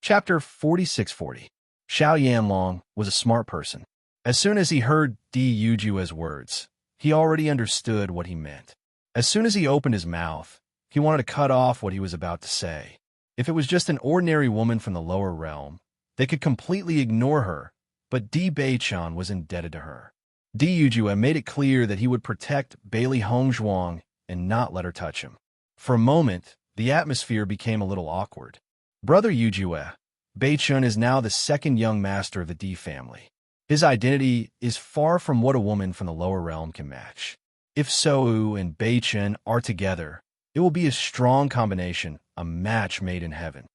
Chapter 4640. Xiao Yanlong was a smart person. As soon as he heard Di Yujue's words, he already understood what he meant. As soon as he opened his mouth, he wanted to cut off what he was about to say. If it was just an ordinary woman from the lower realm, they could completely ignore her, but Di Beichan was indebted to her. Di Yujue made it clear that he would protect Bailey Hongzhuang and not let her touch him. For a moment, the atmosphere became a little awkward. Brother Yujue, Beichun is now the second young master of the Di family. His identity is far from what a woman from the lower realm can match. If Sou and Beichun are together, it will be a strong combination, a match made in heaven.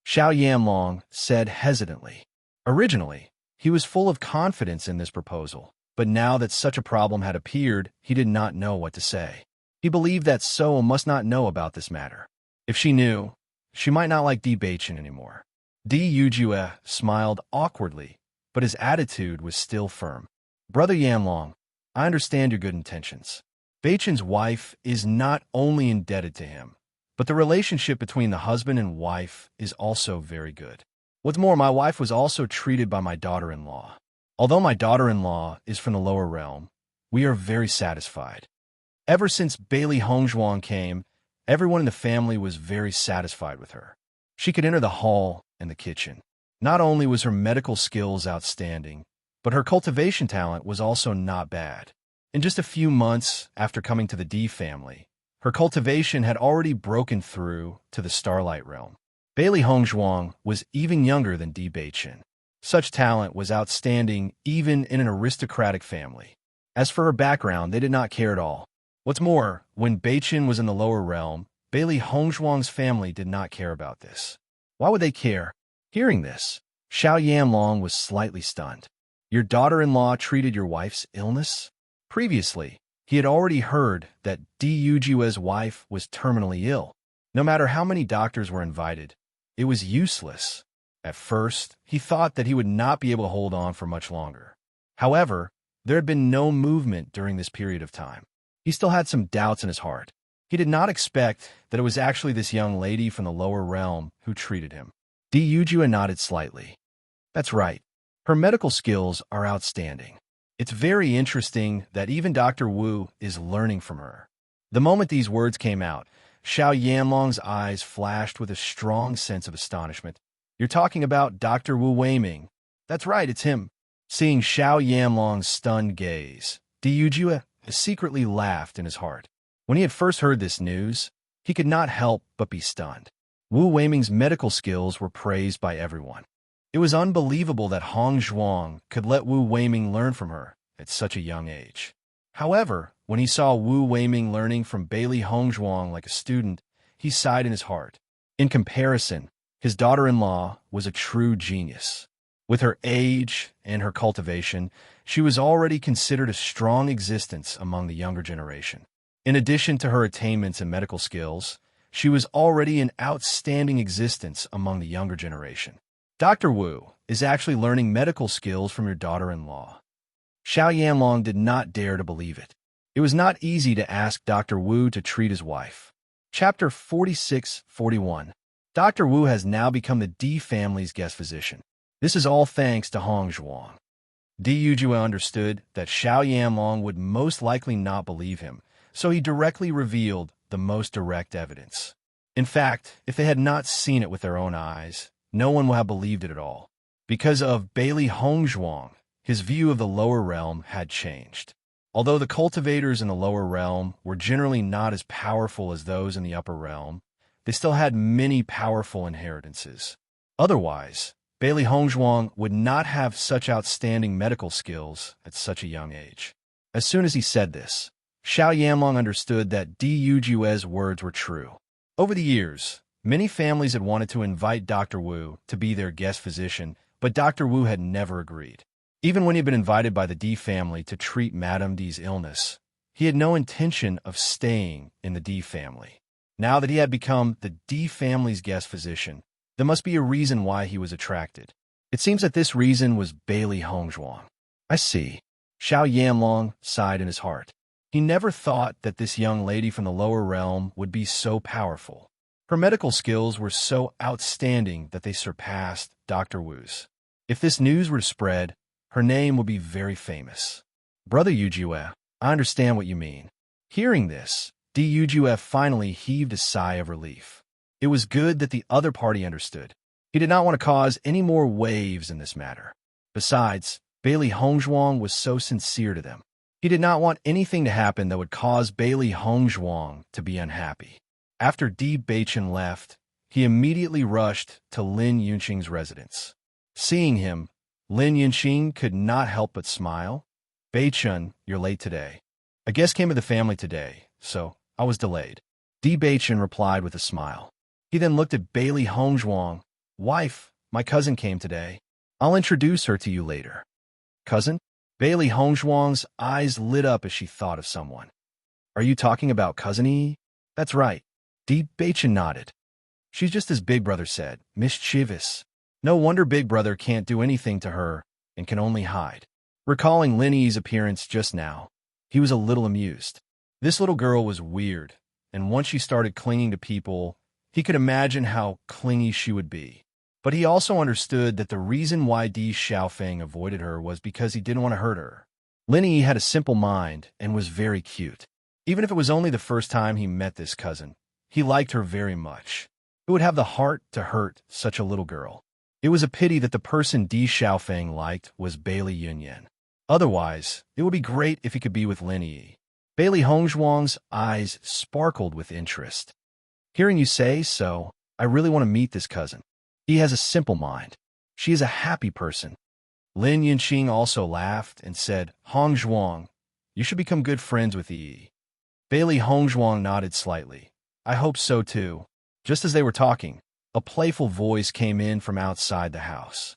Xiao Yanlong said hesitantly. Originally, he was full of confidence in this proposal, but now that such a problem had appeared, he did not know what to say. He believed that Sou must not know about this matter. If she knew, she might not like Di Beichan anymore. Di Yujue smiled awkwardly, but his attitude was still firm. Brother Yanlong, I understand your good intentions. Beichan's wife is not only indebted to him, but the relationship between the husband and wife is also very good. What's more, my wife was also treated by my daughter-in-law. Although my daughter-in-law is from the lower realm, we are very satisfied. Ever since Bailey Hongzhuang came, everyone in the family was very satisfied with her. She could enter the hall and the kitchen. Not only was her medical skills outstanding, but her cultivation talent was also not bad. In just a few months after coming to the Di family, her cultivation had already broken through to the Starlight realm. Bailey Hongzhuang was even younger than Di Beichan. Such talent was outstanding even in an aristocratic family. As for her background, they did not care at all. What's more, when Beichan was in the lower realm, Bailey Hongzhuang's family did not care about this. Why would they care? Hearing this, Xiao Yanlong was slightly stunned. Your daughter-in-law treated your wife's illness? Previously, he had already heard that Di Yujue's wife was terminally ill. No matter how many doctors were invited, it was useless. At first, he thought that he would not be able to hold on for much longer. However, there had been no movement during this period of time. He still had some doubts in his heart. He did not expect that it was actually this young lady from the lower realm who treated him. Di Yujue nodded slightly. That's right. Her medical skills are outstanding. It's very interesting that even Dr. Wu is learning from her. The moment these words came out, Xiao Yanlong's eyes flashed with a strong sense of astonishment. You're talking about Dr. Wu Weiming. That's right, it's him. Seeing Xiao Yanlong's stunned gaze, Di Yujue secretly laughed in his heart. When he had first heard this news, he could not help but be stunned. Wu Weiming's medical skills were praised by everyone. It was unbelievable that Hongzhuang could let Wu Weiming learn from her at such a young age. However, when he saw Wu Weiming learning from Bailey Hongzhuang like a student, he sighed in his heart. In comparison, his daughter-in-law was a true genius. With her age and her cultivation, she was already considered a strong existence among the younger generation. In addition to her attainments and medical skills, she was already an outstanding existence among the younger generation. Dr. Wu is actually learning medical skills from your daughter-in-law. Xiao Yanlong did not dare to believe it. It was not easy to ask Dr. Wu to treat his wife. Chapter 4641. Dr. Wu has now become the Di family's guest physician. This is all thanks to Hongzhuang. Di Yujue understood that Xiao Yanlong would most likely not believe him, so he directly revealed the most direct evidence. In fact, if they had not seen it with their own eyes, no one would have believed it at all. Because of Bailey Hongzhuang, his view of the lower realm had changed. Although the cultivators in the lower realm were generally not as powerful as those in the upper realm, they still had many powerful inheritances. Otherwise, Bailey Hongzhuang would not have such outstanding medical skills at such a young age. As soon as he said this, Xiao Yanlong understood that Di Yujue's words were true. Over the years, many families had wanted to invite Dr. Wu to be their guest physician, but Dr. Wu had never agreed. Even when he had been invited by the Di family to treat Madame Di's illness, he had no intention of staying in the Di family. Now that he had become the Di family's guest physician, there must be a reason why he was attracted. It seems that this reason was Bailey Hongzhuang. I see. Xiao Yanlong sighed in his heart. He never thought that this young lady from the lower realm would be so powerful. Her medical skills were so outstanding that they surpassed Dr. Wu's. If this news were to spread, her name would be very famous. Brother Yujue, I understand what you mean. Hearing this, Yujue finally heaved a sigh of relief. It was good that the other party understood. He did not want to cause any more waves in this matter. Besides, Bailey Hongzhuang was so sincere to them. He did not want anything to happen that would cause Bailey Hongzhuang to be unhappy. After Di Beichen left, he immediately rushed to Lin Yunqing's residence. Seeing him, Lin Yunqing could not help but smile. Beichen, you're late today. A guest came to the family today, so I was delayed. Di Beichen replied with a smile. He then looked at Bailey Hongzhuang. Wife, my cousin came today. I'll introduce her to you later. Cousin? Bailey Hongzhuang's eyes lit up as she thought of someone. Are you talking about Cousin Yi? That's right. Di Beichen nodded. She's just as Big Brother said, mischievous. No wonder Big Brother can't do anything to her and can only hide. Recalling Lin Yi's appearance just now, he was a little amused. This little girl was weird, and once she started clinging to people, he could imagine how clingy she would be. But he also understood that the reason why Di Xiaofeng avoided her was because he didn't want to hurt her. Lin Yi had a simple mind and was very cute. Even if it was only the first time he met this cousin, he liked her very much. Who would have the heart to hurt such a little girl? It was a pity that the person Di Xiaofeng liked was Bailey Yunyan. Otherwise, it would be great if he could be with Lin Yi. Bailey Hongzhuang's eyes sparkled with interest. Hearing you say so, I really want to meet this cousin. He has a simple mind. She is a happy person. Lin Yunqing also laughed and said, Hongzhuang, you should become good friends with Yi. Bailey Hongzhuang nodded slightly. I hope so too. Just as they were talking, a playful voice came in from outside the house.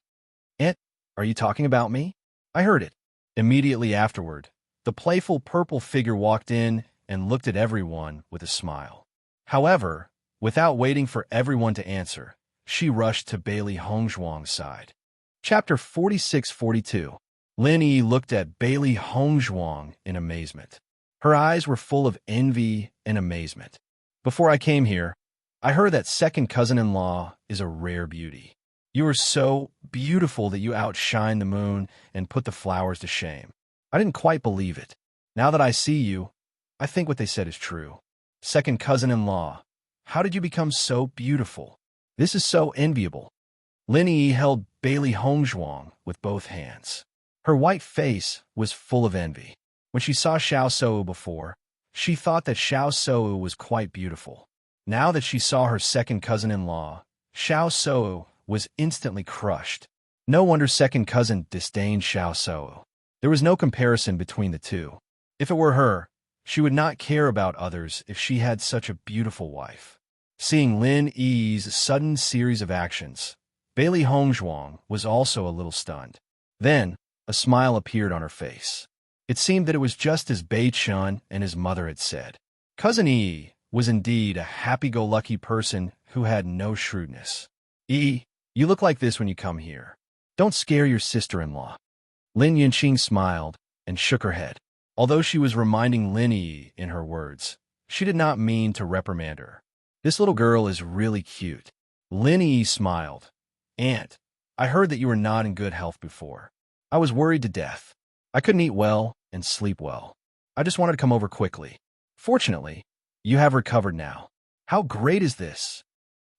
Aunt, are you talking about me? I heard it. Immediately afterward, the playful purple figure walked in and looked at everyone with a smile. However, without waiting for everyone to answer, she rushed to Bailey Hongzhuang's side. Chapter 46-42. Lin Yi looked at Bailey Hongzhuang in amazement. Her eyes were full of envy and amazement. Before I came here, I heard that second cousin-in-law is a rare beauty. You are so beautiful that you outshine the moon and put the flowers to shame. I didn't quite believe it. Now that I see you, I think what they said is true. Second cousin-in-law, how did you become so beautiful? This is so enviable. Lin Yi held Bailey Hongzhuang with both hands. Her white face was full of envy. When she saw Xiao Shou before, she thought that Xiao Shou was quite beautiful. Now that she saw her second cousin-in-law, Xiao Shou was instantly crushed. No wonder second cousin disdained Xiao Shou. There was no comparison between the two. If it were her, she would not care about others if she had such a beautiful wife. Seeing Lin Yi's sudden series of actions, Bailey Hongzhuang was also a little stunned. Then, a smile appeared on her face. It seemed that it was just as Bei Chun and his mother had said. Cousin Yi was indeed a happy-go-lucky person who had no shrewdness. Yi, you look like this when you come here. Don't scare your sister-in-law. Lin Yunqing smiled and shook her head. Although she was reminding Lin Yi in her words, she did not mean to reprimand her. This little girl is really cute. Lin Yi smiled. Aunt, I heard that you were not in good health before. I was worried to death. I couldn't eat well and sleep well. I just wanted to come over quickly. Fortunately, you have recovered now. How great is this?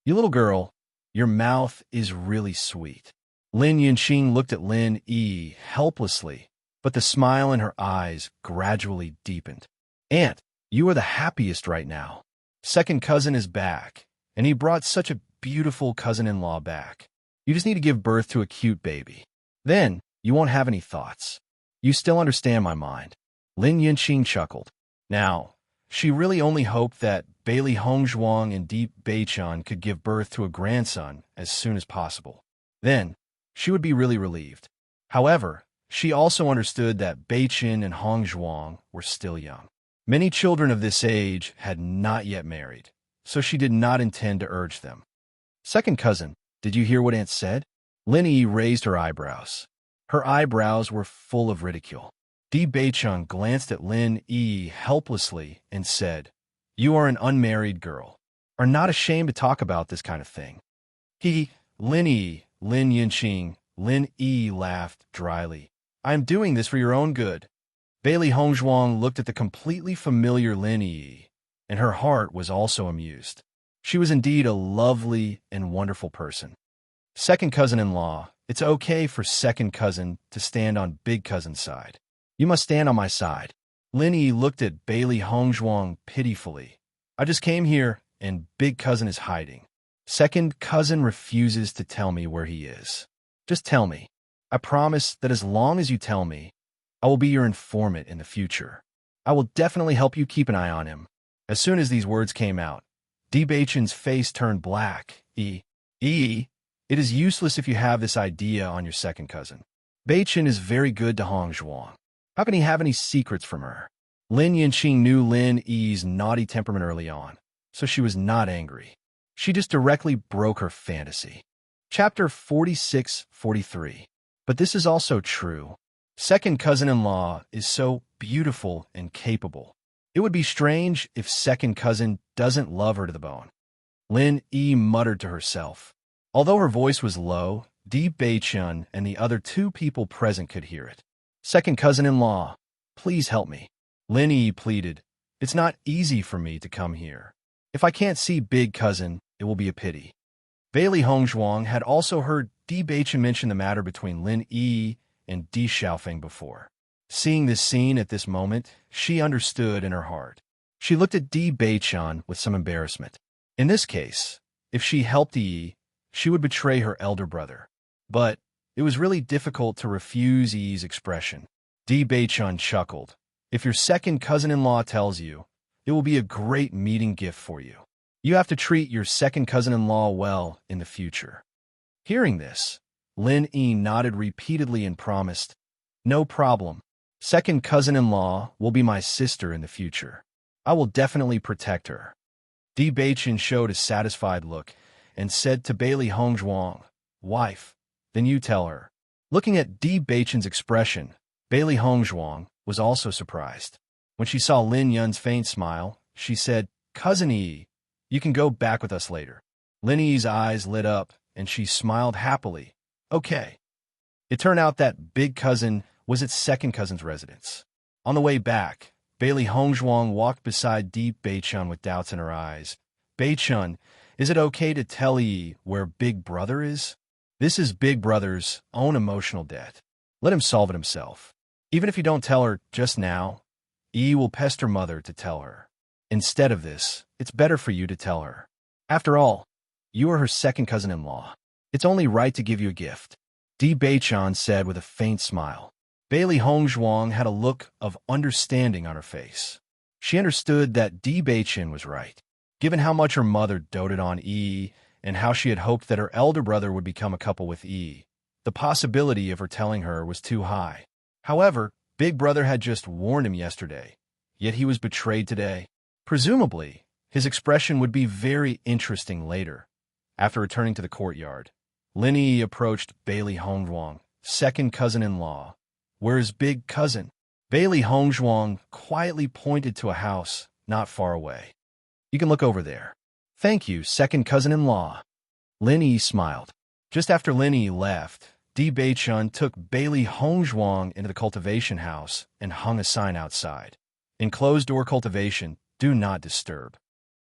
You little girl, your mouth is really sweet. Lin Yunqing looked at Lin Yi helplessly, but the smile in her eyes gradually deepened. Aunt, you are the happiest right now. Second cousin is back, and he brought such a beautiful cousin-in-law back. You just need to give birth to a cute baby. Then, you won't have any thoughts. You still understand my mind. Lin Yunqing chuckled. Now, she really only hoped that Bailey Hongzhuang and Di Beichen could give birth to a grandson as soon as possible. Then, she would be really relieved. However, she also understood that Beichen and Hongzhuang were still young. Many children of this age had not yet married, so she did not intend to urge them. Second cousin, did you hear what Aunt said? Lin Yi raised her eyebrows. Her eyebrows were full of ridicule. Di Beichen glanced at Lin Yi helplessly and said, You are an unmarried girl. are not ashamed to talk about this kind of thing. Lin Yinqing, Lin Yi laughed dryly. I am doing this for your own good. Bailey Hongzhuang looked at the completely familiar Lin Yi, and her heart was also amused. She was indeed a lovely and wonderful person. Second cousin-in-law, it's okay for second cousin to stand on big cousin's side. You must stand on my side. Lin Yi looked at Bailey Hongzhuang pitifully. I just came here, and big cousin is hiding. Second cousin refuses to tell me where he is. Just tell me. I promise that as long as you tell me, I will be your informant in the future. I will definitely help you keep an eye on him. As soon as these words came out, Di Beichen's face turned black. It is useless if you have this idea on your second cousin. Beichen is very good to Hongzhuang. How can he have any secrets from her? Lin Yinqing knew Lin Yi's naughty temperament early on, so she was not angry. She just directly broke her fantasy. Chapter 46-43. But this is also true. Second cousin-in-law is so beautiful and capable. It would be strange if second cousin doesn't love her to the bone. Lin Yi muttered to herself. Although her voice was low, Di Beichen and the other two people present could hear it. Second cousin-in-law, please help me. Lin Yi pleaded. It's not easy for me to come here. If I can't see big cousin, it will be a pity. Bailey Hongzhuang had also heard Di Beichen mention the matter between Lin Yi and Di Xiaofeng before. Seeing this scene at this moment, she understood in her heart. She looked at Di Beichen with some embarrassment. In this case, if she helped Yi, she would betray her elder brother. But it was really difficult to refuse Yi's expression. Di Beichen chuckled. If your second cousin-in-law tells you, it will be a great meeting gift for you. You have to treat your second cousin-in-law well in the future. Hearing this, Lin Yi nodded repeatedly and promised, no problem. Second cousin-in-law will be my sister in the future. I will definitely protect her. Di Beichen showed a satisfied look and said to Bailey Hongzhuang, wife, then you tell her. Looking at Di Beichen's expression, Bailey Hongzhuang was also surprised. When she saw Lin Yun's faint smile, she said, Cousin Yi, you can go back with us later. Lin Yi's eyes lit up, and she smiled happily. Okay. It turned out that big cousin was at second cousin's residence. On the way back, Bailey Hongzhuang walked beside Di Beichen with doubts in her eyes. Beichen, is it okay to tell Yi where Big Brother is? This is Big Brother's own emotional debt. Let him solve it himself. Even if you don't tell her just now, Yi will pester mother to tell her. Instead of this, it's better for you to tell her. After all, you are her second cousin-in-law. It's only right to give you a gift. Di Beichen said with a faint smile. Bailey Hongzhuang had a look of understanding on her face. She understood that Di Beichen was right. Given how much her mother doted on Yi and how she had hoped that her elder brother would become a couple with Yi, the possibility of her telling her was too high. However, Big Brother had just warned him yesterday, yet he was betrayed today. Presumably, his expression would be very interesting later. After returning to the courtyard, Lin Yi approached Bailey Hongzhuang, second cousin-in-law. Where's big cousin? Bailey Hongzhuang quietly pointed to a house not far away. You can look over there. Thank you, second cousin-in-law. Lin Yi smiled. Just after Lin Yi left, Di Beichen took Bailey Hongzhuang into the cultivation house and hung a sign outside. In closed-door cultivation, do not disturb.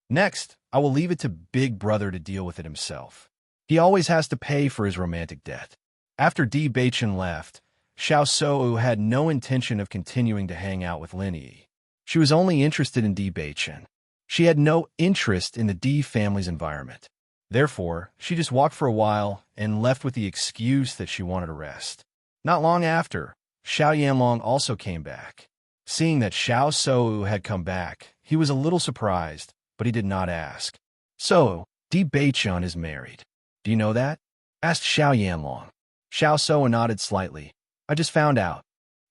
Next, I will leave it to Big Brother to deal with it himself. He always has to pay for his romantic debt. After Di Beichen left, Xiao Shou had no intention of continuing to hang out with Lin Yi. She was only interested in Di Beichen. She had no interest in the Di family's environment. Therefore, she just walked for a while and left with the excuse that she wanted to rest. Not long after, Xiao Yanlong also came back. Seeing that Xiao Shou had come back, he was a little surprised, but he did not ask. So, Di Beichen is married. Do you know that? Asked Xiao Yanlong. Xiao Shou nodded slightly. I just found out.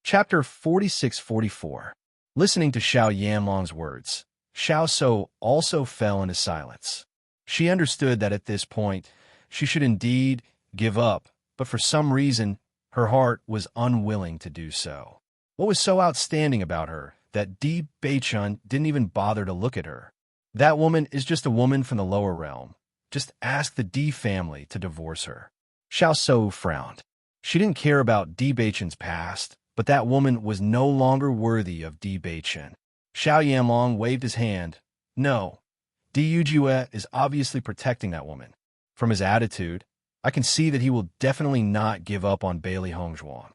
Chapter 46-44. Listening to Xiao Yanlong's words, Xiao Shou also fell into silence. She understood that at this point, she should indeed give up, but for some reason, her heart was unwilling to do so. What was so outstanding about her that Di Beichen didn't even bother to look at her? That woman is just a woman from the lower realm. Just ask the D family to divorce her. Xiao Shou frowned. She didn't care about Di Beichen's past, but that woman was no longer worthy of Di Beichen. Xiao Yanlong waved his hand. No, Di Yujue is obviously protecting that woman. From his attitude, I can see that he will definitely not give up on Bailey Hongzhuang.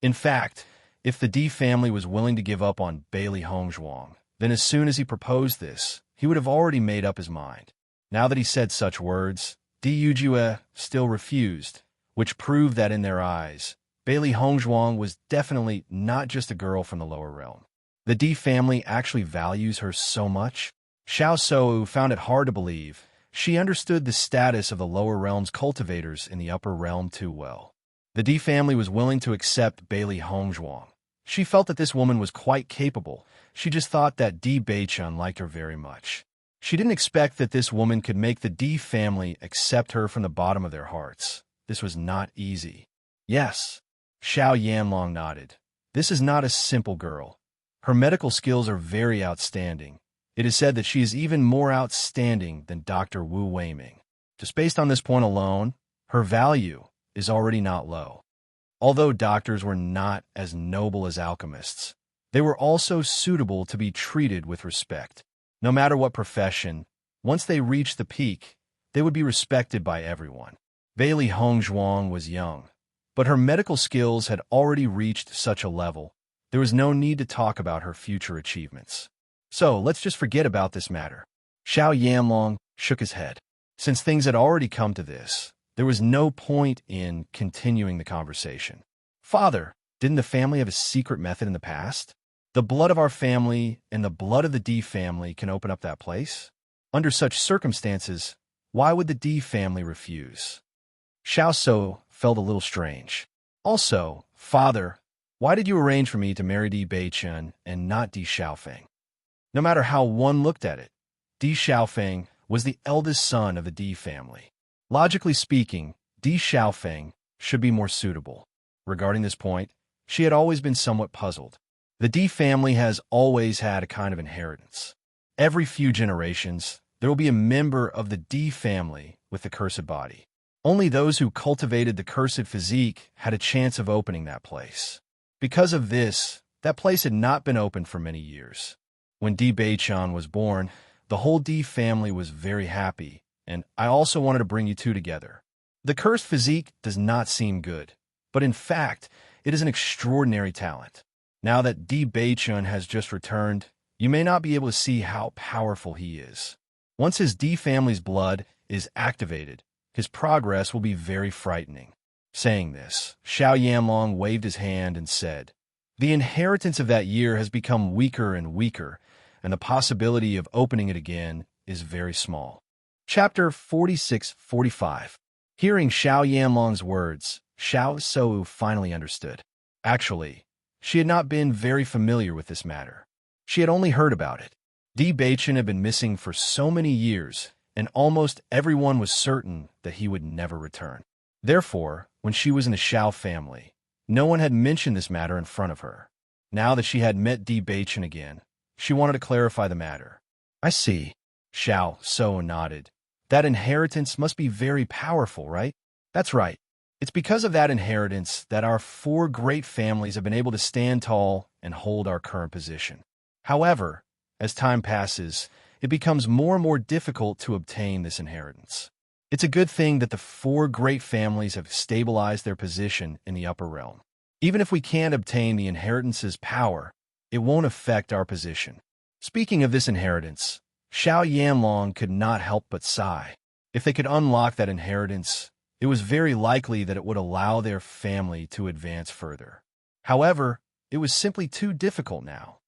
In fact, if the Di family was willing to give up on Bailey Hongzhuang, then as soon as he proposed this, he would have already made up his mind. Now that he said such words, Di Yujue still refused, which proved that in their eyes, Bailey Hongzhuang was definitely not just a girl from the lower realm. The Di family actually values her so much. Xiao Shou found it hard to believe. She understood the status of the lower realm's cultivators in the upper realm too well. The Di family was willing to accept Bailey Hongzhuang. She felt that this woman was quite capable. She just thought that Di Beichun liked her very much. She didn't expect that this woman could make the Di family accept her from the bottom of their hearts. This was not easy. Yes, Xiao Yanlong nodded. This is not a simple girl. Her medical skills are very outstanding. It is said that she is even more outstanding than Dr. Wu Weiming. Just based on this point alone, her value is already not low. Although doctors were not as noble as alchemists, they were also suitable to be treated with respect. No matter what profession, once they reached the peak, they would be respected by everyone. Bailey Hongzhuang was young, but her medical skills had already reached such a level, there was no need to talk about her future achievements. So let's just forget about this matter. Xiao Yanlong shook his head. Since things had already come to this, there was no point in continuing the conversation. Father, didn't the family have a secret method in the past? The blood of our family and the blood of the D family can open up that place? Under such circumstances, why would the D family refuse? Xiao Shou felt a little strange. Also, Father, why did you arrange for me to marry Di Beichun and not Di Xiaofeng? No matter how one looked at it, Di Xiaofeng was the eldest son of the Di family. Logically speaking, Di Xiaofeng should be more suitable. Regarding this point, she had always been somewhat puzzled. The Di family has always had a kind of inheritance. Every few generations, there will be a member of the Di family with the cursed body. Only those who cultivated the cursed physique had a chance of opening that place. Because of this, that place had not been opened for many years. When Di Beichun was born, the whole Di family was very happy, and I also wanted to bring you two together. The cursed physique does not seem good, but in fact, it is an extraordinary talent. Now that Di Beichun has just returned, you may not be able to see how powerful he is. Once his Di family's blood is activated, his progress will be very frightening. Saying this, Xiao Yanlong waved his hand and said, the inheritance of that year has become weaker and weaker, and the possibility of opening it again is very small. Chapter 46-45. Hearing Xiao Yanlong's words, Xiao Shou finally understood. Actually, she had not been very familiar with this matter. She had only heard about it. Di Beichun had been missing for so many years, and almost everyone was certain that he would never return. Therefore, when she was in the Xiao family, no one had mentioned this matter in front of her. Now that she had met Di Beichun again, she wanted to clarify the matter. I see. Xiao Shou nodded. That inheritance must be very powerful, right? That's right. It's because of that inheritance that our four great families have been able to stand tall and hold our current position. However, as time passes, it becomes more and more difficult to obtain this inheritance. It's a good thing that the four great families have stabilized their position in the upper realm. Even if we can't obtain the inheritance's power, it won't affect our position. Speaking of this inheritance, Xiao Yanlong could not help but sigh. If they could unlock that inheritance, it was very likely that it would allow their family to advance further. However, it was simply too difficult now.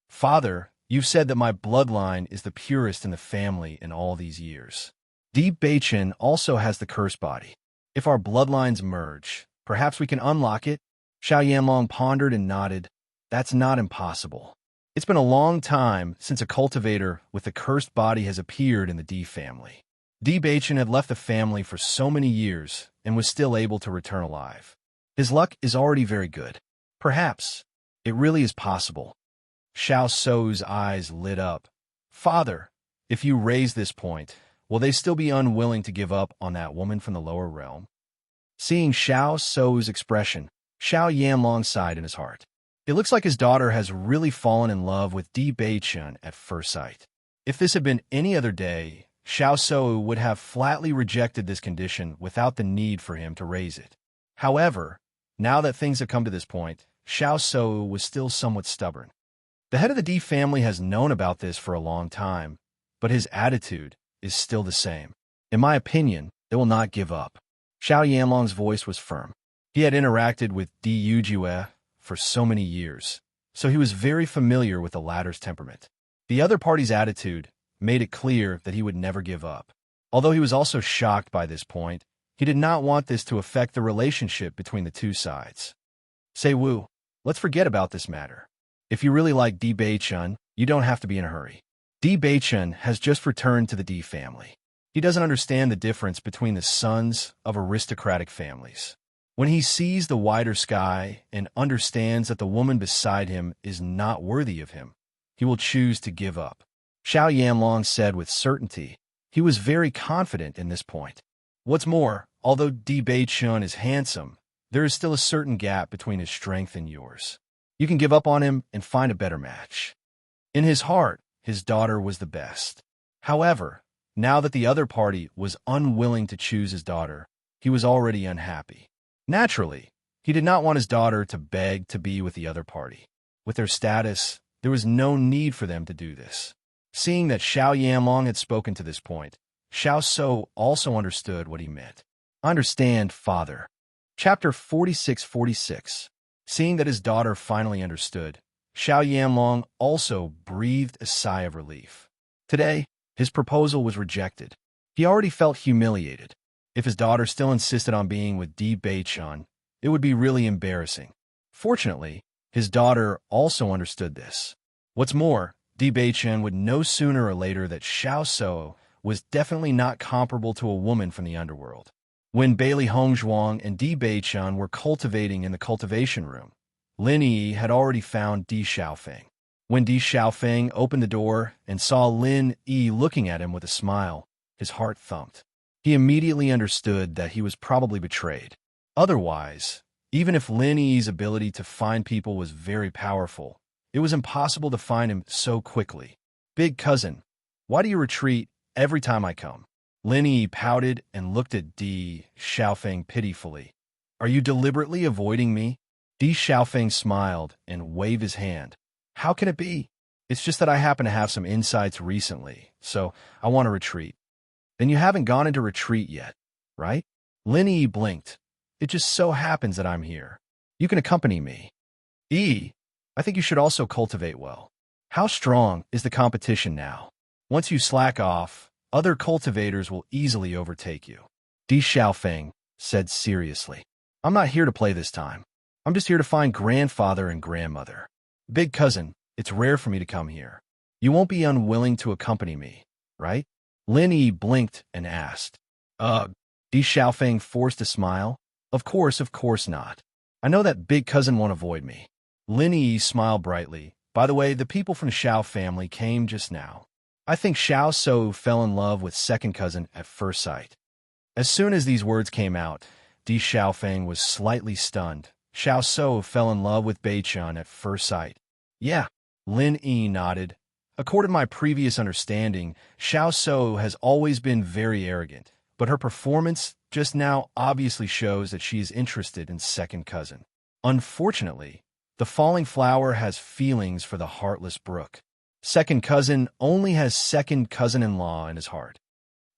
Father, you've said that my bloodline is the purest in the family in all these years. Di Beichun also has the cursed body. If our bloodlines merge, perhaps we can unlock it? Xiao Yanlong pondered and nodded. That's not impossible. It's been a long time since a cultivator with the cursed body has appeared in the Di family. Di Beichun had left the family for so many years and was still able to return alive. His luck is already very good. Perhaps it really is possible. Xiao Shou's eyes lit up. Father, If you raise this point, will they still be unwilling to give up on that woman from the lower realm? Seeing Xiao Sou's expression, Xiao Yanlong sighed in his heart. It looks like his daughter has really fallen in love with Di Beichun at first sight. If this had been any other day, Xiao Sou would have flatly rejected this condition without the need for him to raise it. However, now that things have come to this point, Xiao Sou was still somewhat stubborn. The head of the Di family has known about this for a long time, but his attitude is still the same. In my opinion, they will not give up. Xiao Yanlong's voice was firm. He had interacted with Di Yujue for so many years, so he was very familiar with the latter's temperament. The other party's attitude made it clear that he would never give up. Although he was also shocked by this point, he did not want this to affect the relationship between the two sides. Say Wu, let's forget about this matter. If you really like Di Beichun, you don't have to be in a hurry. Di Beichun has just returned to the Di family. He doesn't understand the difference between the sons of aristocratic families. When he sees the wider sky and understands that the woman beside him is not worthy of him, he will choose to give up. Xiao Yanlong said with certainty. He was very confident in this point. What's more, although Di Beichun is handsome, there is still a certain gap between his strength and yours. You can give up on him and find a better match. In his heart, his daughter was the best. However, now that the other party was unwilling to choose his daughter, he was already unhappy. Naturally, he did not want his daughter to beg to be with the other party. With their status, there was no need for them to do this. Seeing that Xiao Yanlong had spoken to this point, Xiao Sou also understood what he meant. Understand, father. Chapter 46-46. Seeing that his daughter finally understood, Xiao Yanlong also breathed a sigh of relief. Today, his proposal was rejected. He already felt humiliated. If his daughter still insisted on being with Di Beichun, it would be really embarrassing. Fortunately, his daughter also understood this. What's more, Di Beichun would know sooner or later that Xiao Sou was definitely not comparable to a woman from the underworld. When Bailey Hongzhuang and Di Beichun were cultivating in the cultivation room, Lin Yi had already found Di Xiaofeng. When Di Xiaofeng opened the door and saw Lin Yi looking at him with a smile, his heart thumped. He immediately understood that he was probably betrayed. Otherwise, even if Lin Yi's ability to find people was very powerful, it was impossible to find him so quickly. Big cousin, why do you retreat every time I come? Lin Yi pouted and looked at Di Xiaofeng pitifully. Are you deliberately avoiding me? Di Xiaofeng smiled and waved his hand. How can it be? It's just that I happen to have some insights recently, so I want to retreat. Then you haven't gone into retreat yet, right? Lin Yi blinked. It just so happens that I'm here. You can accompany me. I think you should also cultivate well. How strong is the competition now? Once you slack off, other cultivators will easily overtake you. Di Xiaofeng said seriously. I'm not here to play this time. I'm just here to find grandfather and grandmother. Big cousin, it's rare for me to come here. You won't be unwilling to accompany me, right? Lin Yi blinked and asked. Di Xiaofeng forced a smile. Of course not. I know that big cousin won't avoid me. Lin Yi smiled brightly. By the way, the people from the Xiao family came just now. I think Xiao Sou fell in love with second cousin at first sight. As soon as these words came out, Di Xiaofeng was slightly stunned. Xiao Sou fell in love with Beichun at first sight. Yeah, Lin Yi nodded. According to my previous understanding, Xiao Sou has always been very arrogant, but her performance just now obviously shows that she is interested in second cousin. Unfortunately, the falling flower has feelings for the heartless brook. Second cousin only has second cousin-in-law in his heart.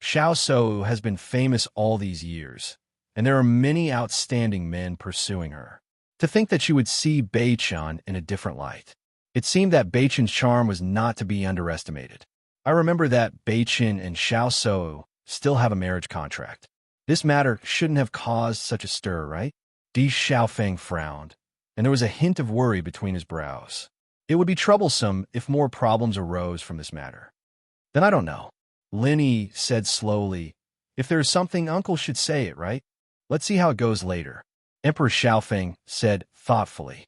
Xiao Sou has been famous all these years, and there are many outstanding men pursuing her. To think that she would see Beichun in a different light. It seemed that Beichun's charm was not to be underestimated. I remember that Beichun and Xiao Sou still have a marriage contract. This matter shouldn't have caused such a stir, right? Di Xiaofeng frowned, and there was a hint of worry between his brows. It would be troublesome if more problems arose from this matter. Then I don't know. Lin Yi said slowly, if there is something, uncle should say it, right? Let's see how it goes later. Emperor Xiaofeng said thoughtfully.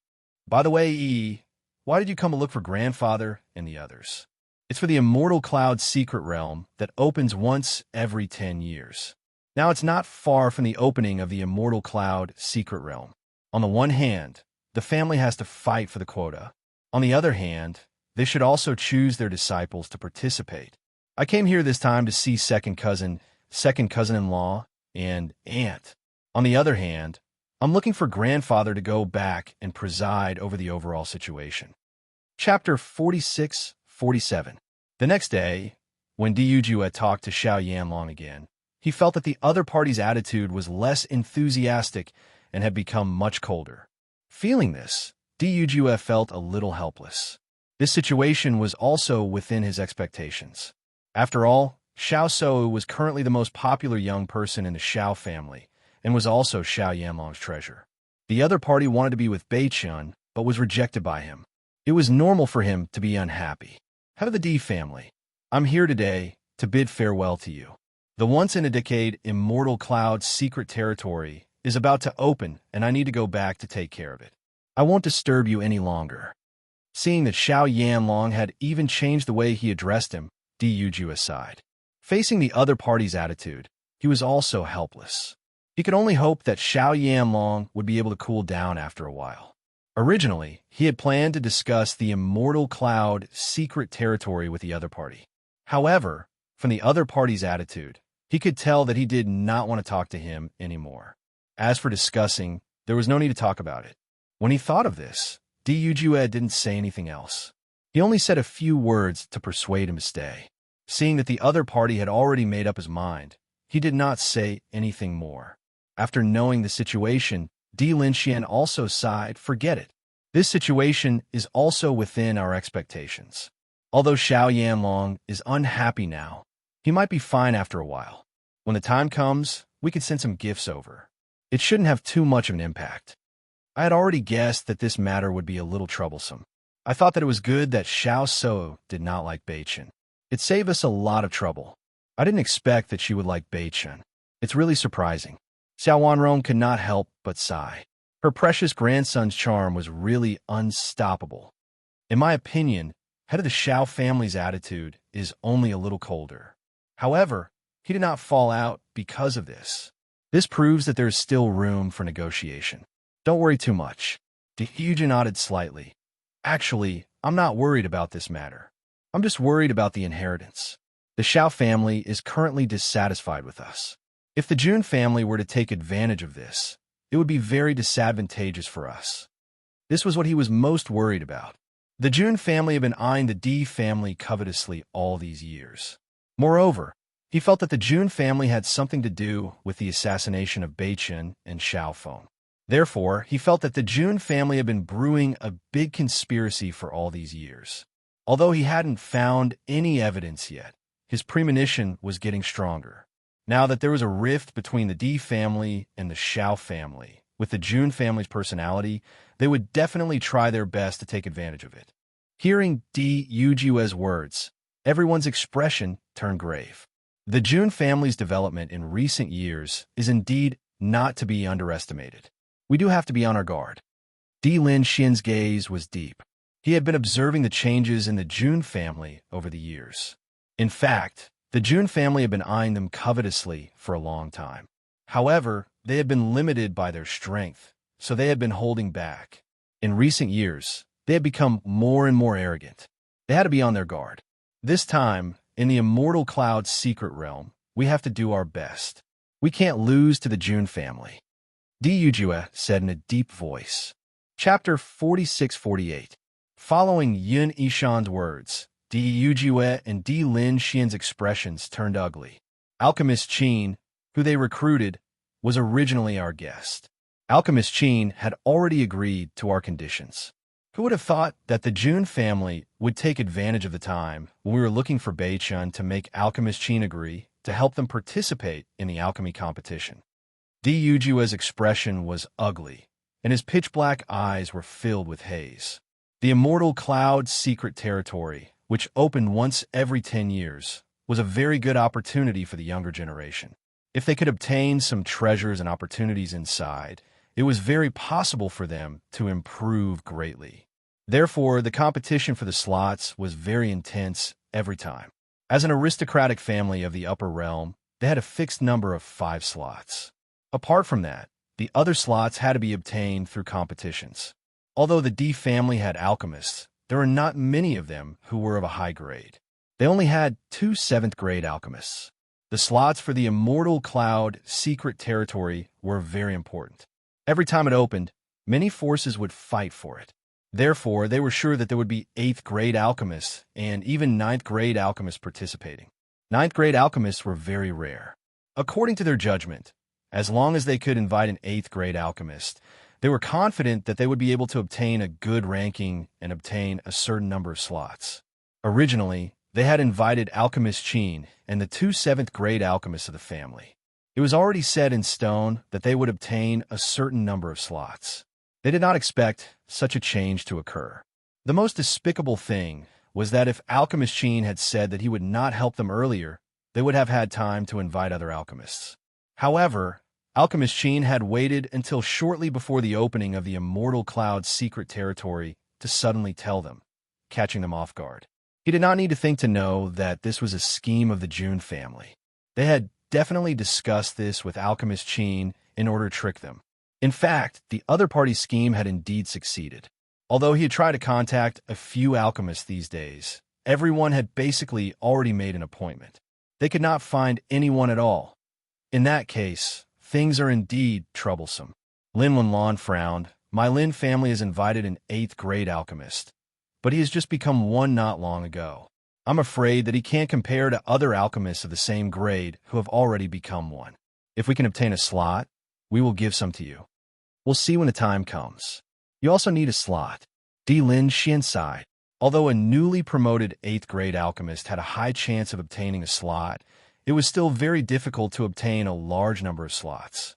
By the way, Yi, why did you come to look for grandfather and the others? It's for the Immortal Cloud secret realm that opens once every 10 years. Now, it's not far from the opening of the Immortal Cloud secret realm. On the one hand, the family has to fight for the quota. On the other hand, they should also choose their disciples to participate. I came here this time to see second cousin-in-law, and aunt. On the other hand, I'm looking for grandfather to go back and preside over the overall situation. Chapter 46-47. The next day, when Diyujue talked to Xiao Yanlong again, he felt that the other party's attitude was less enthusiastic and had become much colder. Feeling this, Diyujue felt a little helpless. This situation was also within his expectations. After all, Xiao Shou was currently the most popular young person in the Xiao family, and was also Xiao Yanlong's treasure. The other party wanted to be with Beichun, but was rejected by him. It was normal for him to be unhappy. Head of the D family, I'm here today to bid farewell to you. The once-in-a-decade Immortal Cloud secret territory is about to open, and I need to go back to take care of it. I won't disturb you any longer. Seeing that Xiao Yanlong had even changed the way he addressed him, Diyujue sighed. Facing the other party's attitude, he was also helpless. He could only hope that Xiao Yanlong would be able to cool down after a while. Originally, he had planned to discuss the Immortal Cloud secret territory with the other party. However, from the other party's attitude, he could tell that he did not want to talk to him anymore. As for discussing, there was no need to talk about it. When he thought of this, Diyujue didn't say anything else. He only said a few words to persuade him to stay. Seeing that the other party had already made up his mind, he did not say anything more. After knowing the situation, Di Linxian also sighed, forget it. This situation is also within our expectations. Although Xiao Yanlong is unhappy now, he might be fine after a while. When the time comes, we could send some gifts over. It shouldn't have too much of an impact. I had already guessed that this matter would be a little troublesome. I thought that it was good that Xiao Shou did not like Beichun. It saved us a lot of trouble. I didn't expect that she would like Beichun. It's really surprising. Xiao Wanrong could not help but sigh. Her precious grandson's charm was really unstoppable. In my opinion, head of the Xiao family's attitude is only a little colder. However, he did not fall out because of this. This proves that there is still room for negotiation. Don't worry too much. Diyujue nodded slightly. Actually, I'm not worried about this matter. I'm just worried about the inheritance. The Xiao family is currently dissatisfied with us. If the Jun family were to take advantage of this, it would be very disadvantageous for us. This was what he was most worried about. The Jun family had been eyeing the Di family covetously all these years. Moreover, he felt that the Jun family had something to do with the assassination of Beichun and Xiaofeng. Therefore, he felt that the Jun family had been brewing a big conspiracy for all these years. Although he hadn't found any evidence yet, his premonition was getting stronger. Now that there was a rift between the Di family and the Xiao family, with the Jun family's personality, they would definitely try their best to take advantage of it. Hearing Dijujue's words, everyone's expression turned grave. The Jun family's development in recent years is indeed not to be underestimated. We do have to be on our guard. Di Linxian's gaze was deep. He had been observing the changes in the Jun family over the years. In fact, the Jun family had been eyeing them covetously for a long time. However, they had been limited by their strength, so they had been holding back. In recent years, they had become more and more arrogant. They had to be on their guard. This time, in the Immortal Cloud secret realm, we have to do our best. We can't lose to the Jun family. Diyujue said in a deep voice. Chapter 46-48. Following Yun Yishan's words, Diyujue and Di Linxian's expressions turned ugly. Alchemist Qin, who they recruited, was originally our guest. Alchemist Qin had already agreed to our conditions. Who would have thought that the Jun family would take advantage of the time when we were looking for Beichun to make Alchemist Qin agree to help them participate in the alchemy competition? Diyujue's expression was ugly, and his pitch-black eyes were filled with haze. The Immortal Cloud secret territory, which opened once every 10 years, was a very good opportunity for the younger generation. If they could obtain some treasures and opportunities inside, it was very possible for them to improve greatly. Therefore, the competition for the slots was very intense every time. As an aristocratic family of the upper realm, they had a fixed number of 5 slots. Apart from that, the other slots had to be obtained through competitions. Although the D family had alchemists, there were not many of them who were of a high grade. They only had 2 7th-grade alchemists. The slots for the Immortal Cloud secret territory were very important. Every time it opened, many forces would fight for it. Therefore, they were sure that there would be 8th-grade alchemists and even 9th-grade alchemists participating. 9th-grade alchemists were very rare. According to their judgment, as long as they could invite an 8th-grade alchemist, they were confident that they would be able to obtain a good ranking and obtain a certain number of slots. Originally, they had invited Alchemist Cheen and the 2 7th-grade alchemists of the family. It was already set in stone that they would obtain a certain number of slots. They did not expect such a change to occur. The most despicable thing was that if Alchemist Cheen had said that he would not help them earlier, they would have had time to invite other alchemists. However, Alchemist Cheen had waited until shortly before the opening of the Immortal Cloud's secret territory to suddenly tell them, catching them off guard. He did not need to think to know that this was a scheme of the June family. They had definitely discussed this with Alchemist Cheen in order to trick them. In fact, the other party's scheme had indeed succeeded. Although he had tried to contact a few alchemists these days, everyone had basically already made an appointment. They could not find anyone at all. In that case, things are indeed troublesome. Lin Wenlan frowned. My Lin family has invited an 8th-grade alchemist, but he has just become one not long ago. I'm afraid that he can't compare to other alchemists of the same grade who have already become one. If we can obtain a slot, we will give some to you. We'll see when the time comes. You also need a slot. D. Lin Xian sighed. Although a newly promoted 8th-grade alchemist had a high chance of obtaining a slot, it was still very difficult to obtain a large number of slots.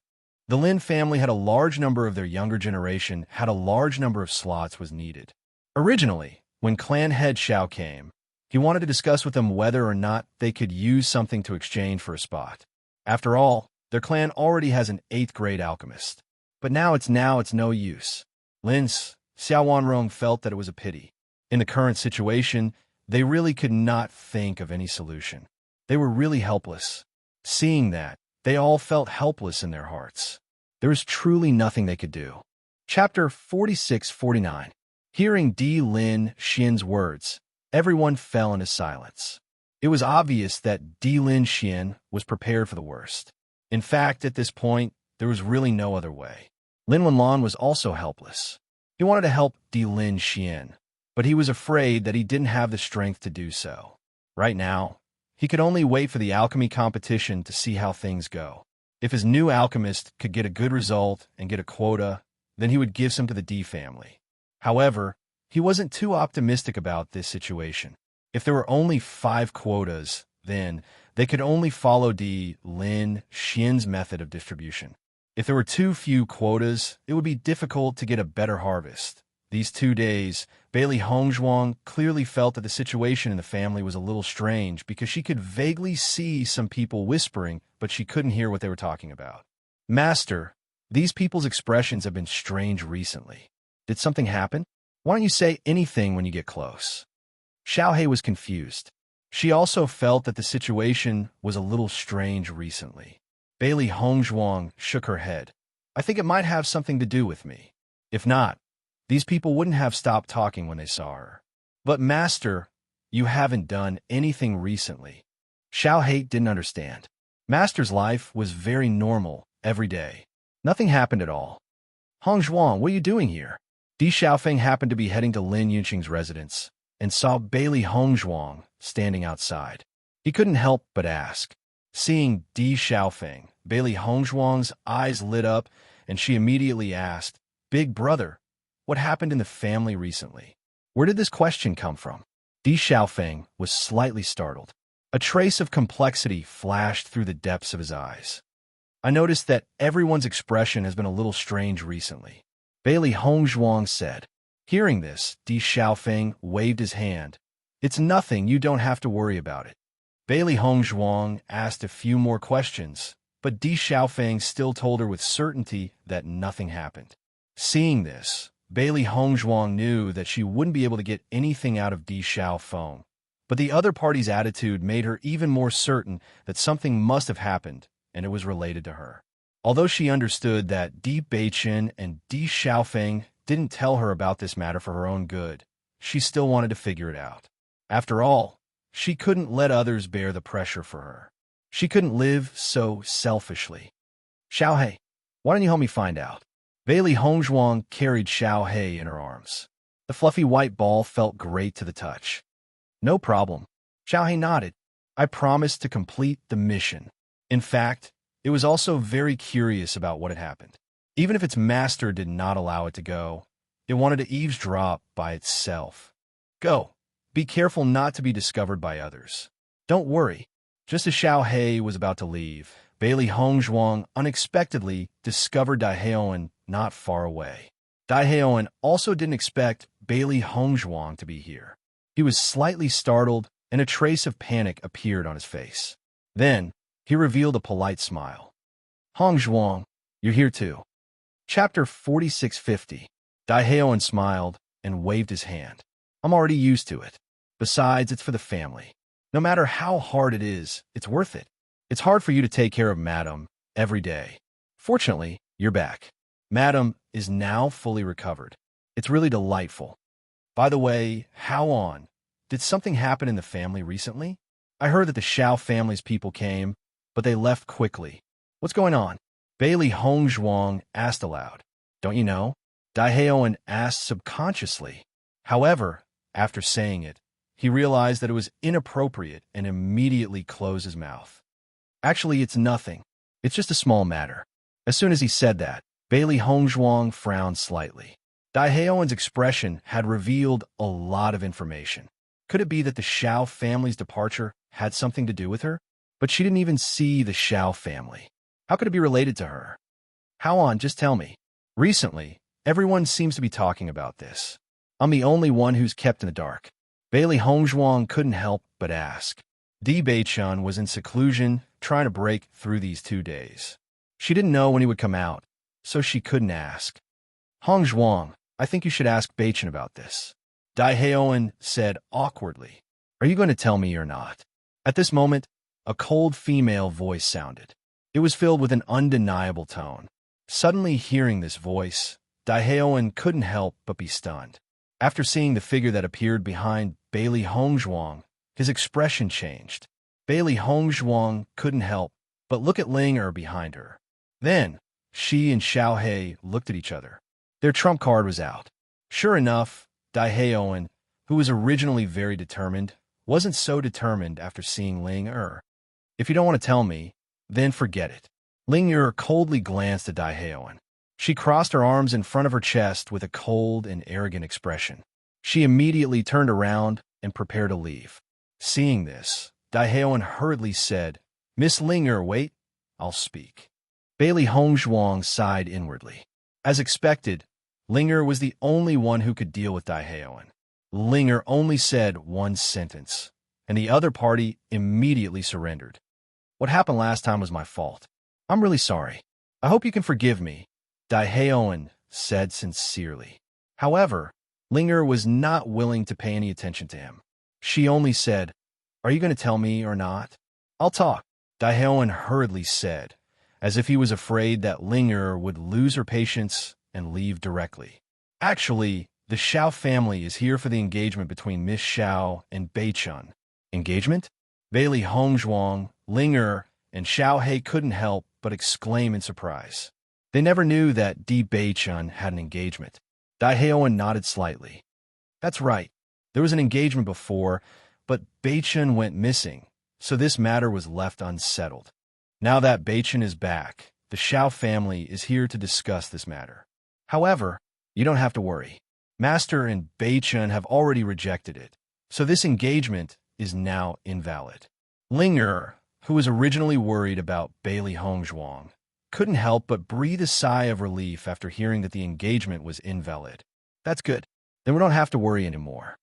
The Lin family had a large number of their younger generation had a large number of slots was needed. Originally, when clan head Xiao came, he wanted to discuss with them whether or not they could use something to exchange for a spot. After all, their clan already has an 8th-grade alchemist. But now it's no use. Lin's Xiao Wanrong felt that it was a pity. In the current situation, they really could not think of any solution. They were really helpless. Seeing that, they all felt helpless in their hearts. There was truly nothing they could do. Chapter 46-49. Hearing D. Lin Xian's words, everyone fell into silence. It was obvious that D. Lin Xian was prepared for the worst. In fact, at this point, there was really no other way. Lin Wenlan was also helpless. He wanted to help D. Lin Xian, but he was afraid that he didn't have the strength to do so. Right now, he could only wait for the alchemy competition to see how things go. If his new alchemist could get a good result and get a quota, then he would give some to the D family. However, he wasn't too optimistic about this situation. If there were only 5 quotas, then they could only follow D. Lin Xian's method of distribution. If there were too few quotas, it would be difficult to get a better harvest. These 2 days, Bailey Hongzhuang clearly felt that the situation in the family was a little strange because she could vaguely see some people whispering, but she couldn't hear what they were talking about. Master, these people's expressions have been strange recently. Did something happen? Why don't you say anything when you get close? Xiaohei was confused. She also felt that the situation was a little strange recently. Bailey Hongzhuang shook her head. I think it might have something to do with me. If not, these people wouldn't have stopped talking when they saw her. But Master, you haven't done anything recently. Xiaohei didn't understand. Master's life was very normal every day. Nothing happened at all. Hongzhuang, what are you doing here? Di Xiaofeng happened to be heading to Lin Yunqing's residence and saw Bailey Hongzhuang standing outside. He couldn't help but ask. Seeing Di Xiaofeng, Bailey Hongzhuang's eyes lit up, and she immediately asked, Big brother, what happened in the family recently? Where did this question come from? Di Xiaofeng was slightly startled. A trace of complexity flashed through the depths of his eyes. I noticed that everyone's expression has been a little strange recently. Bailey Hongzhuang said. Hearing this, Di Xiaofeng waved his hand. It's nothing, you don't have to worry about it. Bailey Hongzhuang asked a few more questions, but Di Xiaofeng still told her with certainty that nothing happened. Seeing this, Bailey Hongzhuang knew that she wouldn't be able to get anything out of Di Xiaofeng, But the other party's attitude made her even more certain that something must have happened, and it was related to her. Although she understood that Di Beichen and Di Xiaofeng didn't tell her about this matter for her own good, she still wanted to figure it out. After all, she couldn't let others bear the pressure for her. She couldn't live so selfishly. Xiaohei, why don't you help me find out? Bailey Hongzhuang carried Xiaohei in her arms. The fluffy white ball felt great to the touch. No problem. Xiaohei nodded. I promised to complete the mission. In fact, it was also very curious about what had happened. Even if its master did not allow it to go, it wanted to eavesdrop by itself. Go. Be careful not to be discovered by others. Don't worry. Just as Xiaohei was about to leave, Bailey Hongzhuang unexpectedly discovered Daiheoan not far away. Daiheoan also didn't expect Bailey Hongzhuang to be here. He was slightly startled, and a trace of panic appeared on his face. Then, he revealed a polite smile. Hongzhuang, you're here too. Chapter 4650. Daiheoan smiled and waved his hand. I'm already used to it. Besides, it's for the family. No matter how hard it is, it's worth it. It's hard for you to take care of Madam every day. Fortunately, you're back. Madam is now fully recovered. It's really delightful. By the way, did something happen in the family recently? I heard that the Xiao family's people came, but they left quickly. What's going on? Bailey Hongzhuang asked aloud. Don't you know? Daiheoan asked subconsciously. However, after saying it, he realized that it was inappropriate and immediately closed his mouth. Actually, it's nothing. It's just a small matter. As soon as he said that, Bailey Hongzhuang frowned slightly. Daiheoan's expression had revealed a lot of information. Could it be that the Xiao family's departure had something to do with her? But she didn't even see the Xiao family. How could it be related to her? Just tell me. Recently, everyone seems to be talking about this. I'm the only one who's kept in the dark. Bailey Hongzhuang couldn't help but ask. Di Beichun was in seclusion, trying to break through these 2 days. She didn't know when he would come out, so she couldn't ask. Hongzhuang, I think you should ask Beichun about this. Daiheoan said awkwardly. Are you going to tell me or not? At this moment, a cold female voice sounded. It was filled with an undeniable tone. Suddenly hearing this voice, Daiheoan couldn't help but be stunned. After seeing the figure that appeared behind Bailey Hongzhuang, his expression changed. Bailey Hongzhuang couldn't help but look at Ling behind her. Then, she and Xiaohei looked at each other. Their trump card was out. Sure enough, Daiheoan, who was originally very determined, wasn't so determined after seeing Ling. If you don't want to tell me, then forget it. Ling coldly glanced at Daiheoan. She crossed her arms in front of her chest with a cold and arrogant expression. She immediately turned around and prepared to leave. Seeing this, Daiheoan hurriedly said, Miss Ling, wait, I'll speak. Bailey Hongzhuang sighed inwardly. As expected, Ling was the only one who could deal with Daiheoan. Ling only said one sentence, and the other party immediately surrendered. What happened last time was my fault. I'm really sorry. I hope you can forgive me, Daiheoan said sincerely. However, Ling was not willing to pay any attention to him. She only said, Are you going to tell me or not? I'll talk, Daiheoan hurriedly said, as if he was afraid that Ling would lose her patience and leave directly. Actually, the Xiao family is here for the engagement between Miss Xiao and Beichun. Engagement? Bailey Hongzhuang, Ling and Xiaohei couldn't help but exclaim in surprise. They never knew that Di Beichun had an engagement. Daiheoan nodded slightly. That's right. There was an engagement before, but Beichun went missing, so this matter was left unsettled. Now that Beichun is back, the Xiao family is here to discuss this matter. However, you don't have to worry. Master and Beichun have already rejected it, so this engagement is now invalid. Ling who was originally worried about Bailey Hongzhuang, couldn't help but breathe a sigh of relief after hearing that the engagement was invalid. That's good. Then we don't have to worry anymore.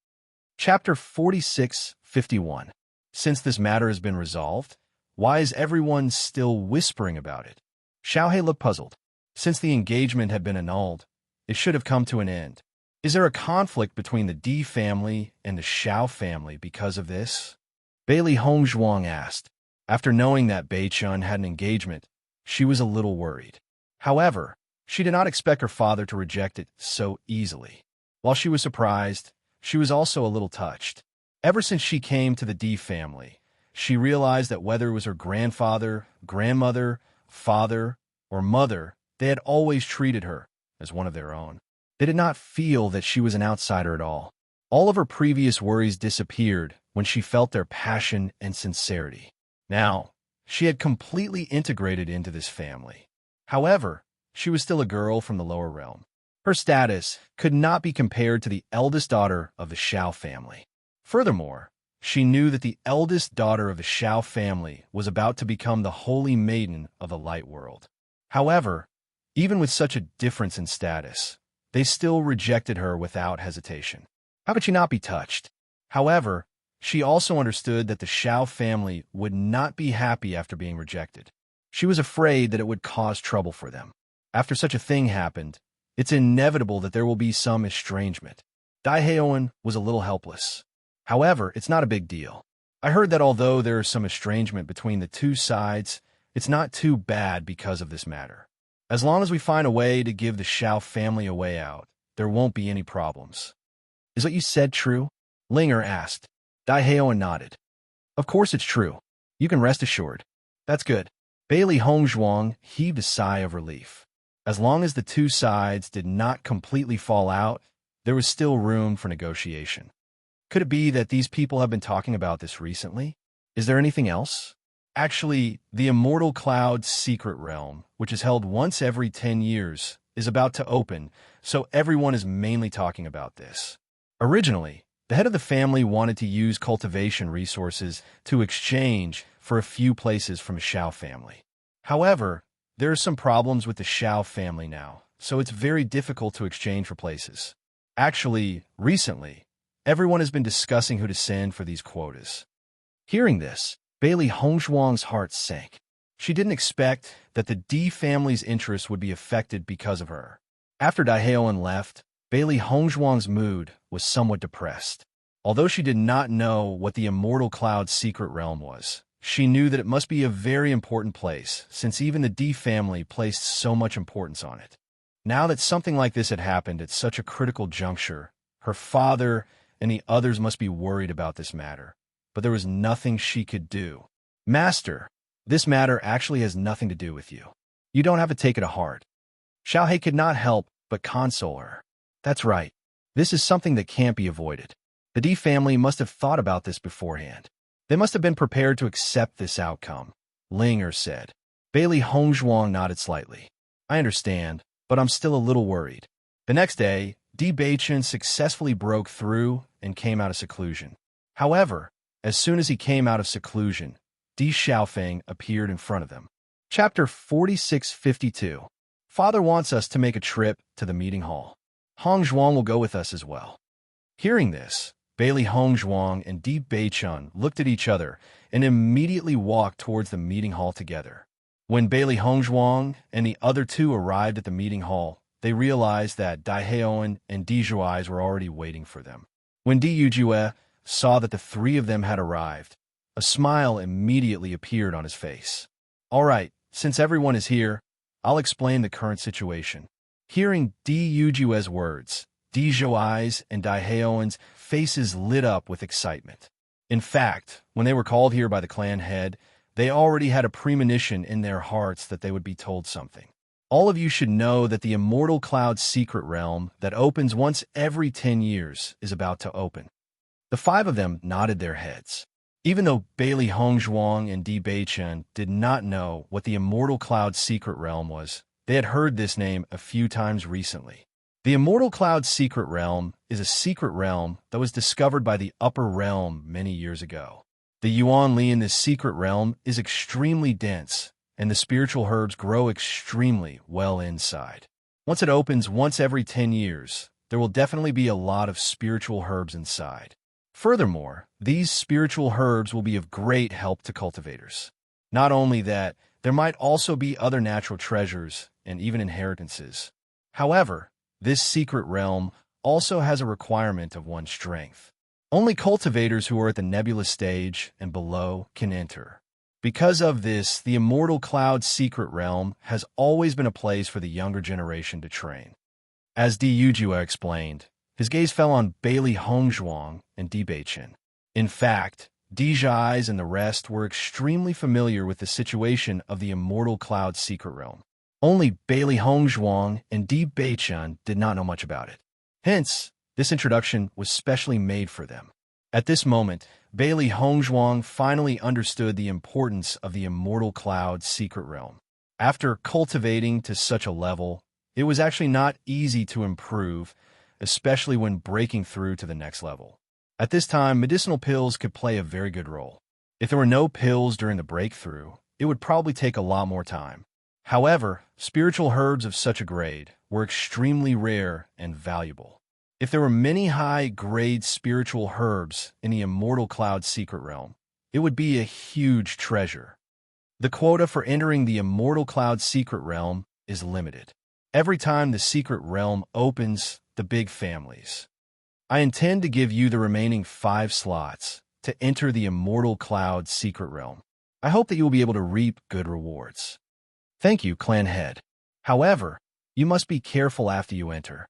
Chapter 4651. Since this matter has been resolved, why is everyone still whispering about it? Xiaohei looked puzzled. Since the engagement had been annulled, it should have come to an end. Is there a conflict between the D family and the Xiao family because of this? Bailey Hongzhuang asked. After knowing that Bei Chun had an engagement, she was a little worried. However, she did not expect her father to reject it so easily. While she was surprised, she was also a little touched. Ever since she came to the D family, she realized that whether it was her grandfather, grandmother, father, or mother, they had always treated her as one of their own. They did not feel that she was an outsider at all. All of her previous worries disappeared when she felt their passion and sincerity. Now, she had completely integrated into this family. However, she was still a girl from the lower realm. Her status could not be compared to the eldest daughter of the Xiao family. Furthermore, she knew that the eldest daughter of the Xiao family was about to become the holy maiden of the light world. However, even with such a difference in status, they still rejected her without hesitation. How could she not be touched? However, she also understood that the Xiao family would not be happy after being rejected. She was afraid that it would cause trouble for them. After such a thing happened, it's inevitable that there will be some estrangement. Dai Heoan was a little helpless. However, it's not a big deal. I heard that although there is some estrangement between the two sides, it's not too bad because of this matter. As long as we find a way to give the Xiao family a way out, there won't be any problems. Is what you said true? Linger asked. Dai Heoan nodded. Of course it's true. You can rest assured. That's good. Bailey Hongzhuang heaved a sigh of relief. As long as the two sides did not completely fall out, there was still room for negotiation. Could it be that these people have been talking about this recently? Is there anything else? Actually, the Immortal Cloud's secret realm, which is held once every 10 years, is about to open, so everyone is mainly talking about this. Originally, the head of the family wanted to use cultivation resources to exchange for a few places from the Xiao family. However, there are some problems with the Xiao family now, so it's very difficult to exchange for places. Actually, recently, everyone has been discussing who to send for these quotas. Hearing this, Bailey Hongzhuang's heart sank. She didn't expect that the D family's interests would be affected because of her. After Dai Heoan left, Bailey Hongzhuang's mood was somewhat depressed. Although she did not know what the Immortal Cloud's secret realm was, she knew that it must be a very important place, since even the D family placed so much importance on it. Now that something like this had happened at such a critical juncture, her father and the others must be worried about this matter. But there was nothing she could do. Master, this matter actually has nothing to do with you. You don't have to take it to heart. Xiaohei could not help but console her. That's right. This is something that can't be avoided. The D family must have thought about this beforehand. They must have been prepared to accept this outcome, Linger said. Bailey Hongzhuang nodded slightly. I understand, but I'm still a little worried. The next day, Di Beichen successfully broke through and came out of seclusion. However, as soon as he came out of seclusion, Di Xiaofeng appeared in front of them. Chapter 4652. Father wants us to make a trip to the meeting hall. Hongzhuang will go with us as well. Hearing this, Bailey Hongzhuang and Di Beichun looked at each other and immediately walked towards the meeting hall together. When Bailey Hongzhuang and the other two arrived at the meeting hall, they realized that Dai Heoan and Di Zhuai's were already waiting for them. When Di Yujue saw that the three of them had arrived, a smile immediately appeared on his face. All right, since everyone is here, I'll explain the current situation. Hearing Di Yujue's words, Di Zhuai's and Dai Heoan's faces lit up with excitement. In fact, when they were called here by the clan head, they already had a premonition in their hearts that they would be told something. All of you should know that the Immortal Cloud's secret realm that opens once every 10 years is about to open. The five of them nodded their heads. Even though Bailey Hongzhuang and Di Beichen did not know what the Immortal Cloud's secret realm was, they had heard this name a few times recently. The Immortal Cloud's secret realm is a secret realm that was discovered by the Upper Realm many years ago. The Yuan Li in this secret realm is extremely dense, and the spiritual herbs grow extremely well inside. Once it opens once every 10 years, there will definitely be a lot of spiritual herbs inside. Furthermore, these spiritual herbs will be of great help to cultivators. Not only that, there might also be other natural treasures and even inheritances. However, this secret realm also has a requirement of one strength. Only cultivators who are at the nebulous stage and below can enter. Because of this, the Immortal Cloud's secret realm has always been a place for the younger generation to train. As Di Yujue explained, his gaze fell on Bailey Hongzhuang and Di Beichen. In fact, Di Zhais and the rest were extremely familiar with the situation of the Immortal Cloud's secret realm. Only Bailey Hongzhuang and Di Beichen did not know much about it. Hence, this introduction was specially made for them. At this moment, Bailey Hongzhuang finally understood the importance of the Immortal Cloud's secret realm. After cultivating to such a level, it was actually not easy to improve, especially when breaking through to the next level. At this time, medicinal pills could play a very good role. If there were no pills during the breakthrough, it would probably take a lot more time. However, spiritual herbs of such a grade were extremely rare and valuable. If there were many high-grade spiritual herbs in the Immortal Cloud's secret realm, it would be a huge treasure. The quota for entering the Immortal Cloud's secret realm is limited. Every time the secret realm opens, the big families. I intend to give you the remaining 5 slots to enter the Immortal Cloud's secret realm. I hope that you will be able to reap good rewards. Thank you, clan head. However, you must be careful after you enter.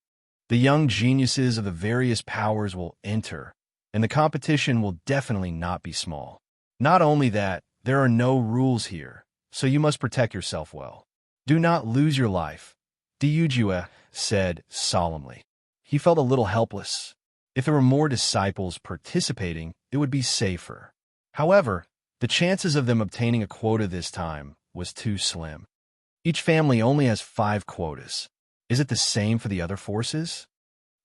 The young geniuses of the various powers will enter, and the competition will definitely not be small. Not only that, there are no rules here, so you must protect yourself well. Do not lose your life, Di Yujue said solemnly. He felt a little helpless. If there were more disciples participating, it would be safer. However, the chances of them obtaining a quota this time was too slim. Each family only has 5 quotas. Is it the same for the other forces?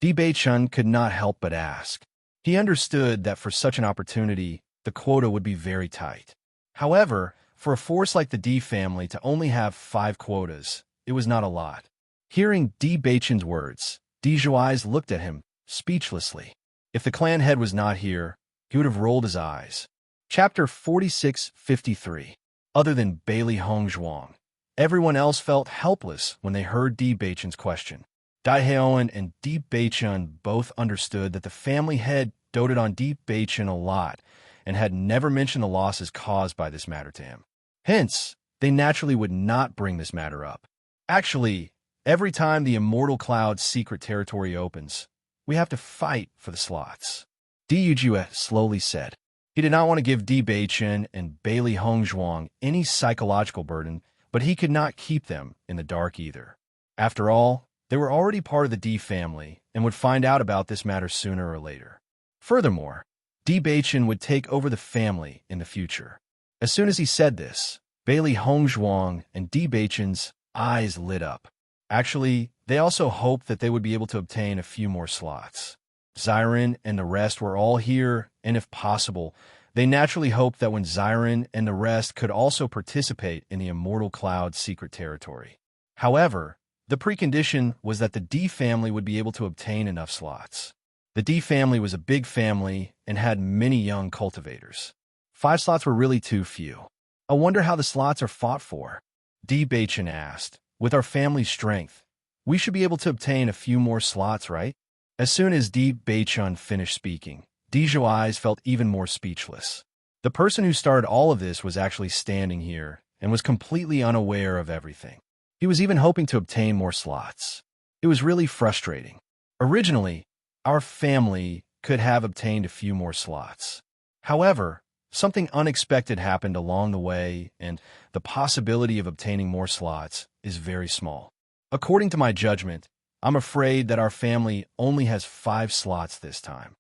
Di Beichun could not help but ask. He understood that for such an opportunity, the quota would be very tight. However, for a force like the Di family to only have 5 quotas, it was not a lot. Hearing Di Beichun's words, Di Zhuai's looked at him, speechlessly. If the clan head was not here, he would have rolled his eyes. Chapter 46:53. Other than Bailey Hongzhuang, everyone else felt helpless when they heard Di Beichun's question. Dai Heoan and Di Beichun both understood that the family head doted on Di Beichun a lot and had never mentioned the losses caused by this matter to him. Hence, they naturally would not bring this matter up. Actually, every time the Immortal Cloud's secret territory opens, we have to fight for the slots. Di Yujue slowly said. He did not want to give Di Beichun and Bailey Hongzhuang any psychological burden, but he could not keep them in the dark either. After all, they were already part of the Di family and would find out about this matter sooner or later. Furthermore, Di Beichun would take over the family in the future. As soon as he said this, Bailey Hongzhuang and Di Beichun's eyes lit up. Actually, they also hoped that they would be able to obtain a few more slots. Xiren and the rest were all here, and if possible, they naturally hoped that when Xiren and the rest could also participate in the Immortal Cloud's secret territory. However, the precondition was that the Di family would be able to obtain enough slots. The Di family was a big family and had many young cultivators. 5 slots were really too few. I wonder how the slots are fought for, Di Beichun asked. With our family's strength, we should be able to obtain a few more slots, right? As soon as Di Beichun finished speaking, Di Zhuai's felt even more speechless. The person who started all of this was actually standing here and was completely unaware of everything. He was even hoping to obtain more slots. It was really frustrating. Originally, our family could have obtained a few more slots. However, something unexpected happened along the way, and the possibility of obtaining more slots is very small. According to my judgment, I'm afraid that our family only has 5 slots this time.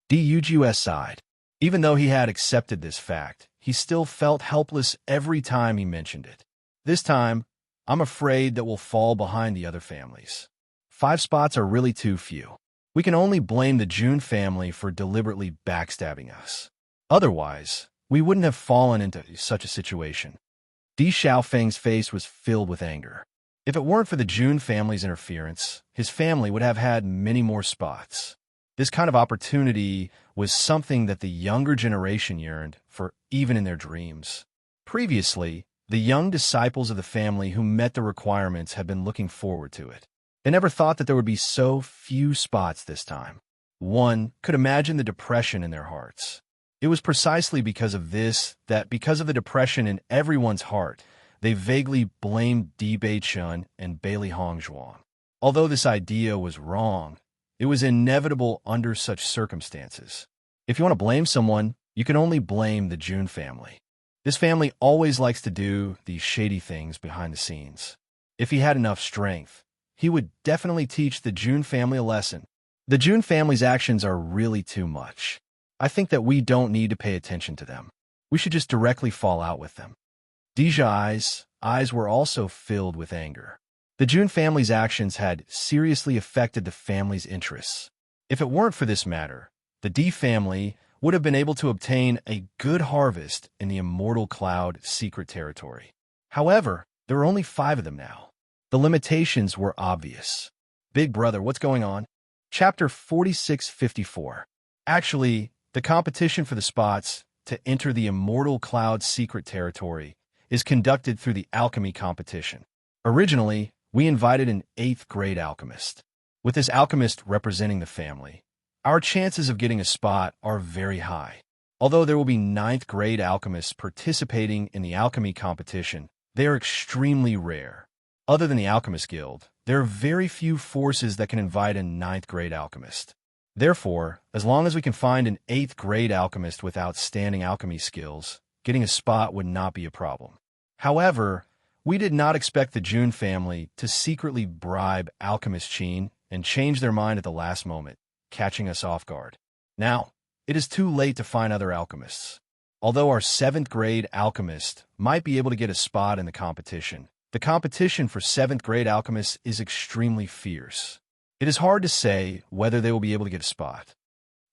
Di Yujue sighed. Even though he had accepted this fact, he still felt helpless every time he mentioned it. This time, I'm afraid that we'll fall behind the other families. 5 spots are really too few. We can only blame the Jun family for deliberately backstabbing us. Otherwise, we wouldn't have fallen into such a situation. Di Xiaofeng's face was filled with anger. If it weren't for the Jun family's interference, his family would have had many more spots. This kind of opportunity was something that the younger generation yearned for even in their dreams. Previously, the young disciples of the family who met the requirements had been looking forward to it. They never thought that there would be so few spots this time. One could imagine the depression in their hearts. It was precisely because of this that, because of the depression in everyone's heart, they vaguely blamed Di Bei-chun and Bailey Hongzhuang. Although this idea was wrong, it was inevitable under such circumstances. If you want to blame someone, you can only blame the Jun family. This family always likes to do these shady things behind the scenes. If he had enough strength, he would definitely teach the Jun family a lesson. The Jun family's actions are really too much. I think that we don't need to pay attention to them. We should just directly fall out with them. Dija's eyes were also filled with anger. The Jun family's actions had seriously affected the family's interests. If it weren't for this matter, the Di family would have been able to obtain a good harvest in the Immortal Cloud secret territory. However, there were only 5 of them now. The limitations were obvious. Big brother, what's going on? Chapter 4654. Actually, the competition for the spots to enter the Immortal Cloud secret territory is conducted through the alchemy competition. Originally, we invited an 8th grade alchemist. With this alchemist representing the family, our chances of getting a spot are very high. Although there will be 9th grade alchemists participating in the alchemy competition, they are extremely rare. Other than the Alchemist Guild, there are very few forces that can invite a 9th grade alchemist. Therefore, as long as we can find an 8th grade alchemist with outstanding alchemy skills, getting a spot would not be a problem. However, we did not expect the Jun family to secretly bribe Alchemist Qin and change their mind at the last moment, catching us off guard. Now, it is too late to find other alchemists. Although our 7th grade alchemist might be able to get a spot in the competition for 7th grade alchemists is extremely fierce. It is hard to say whether they will be able to get a spot.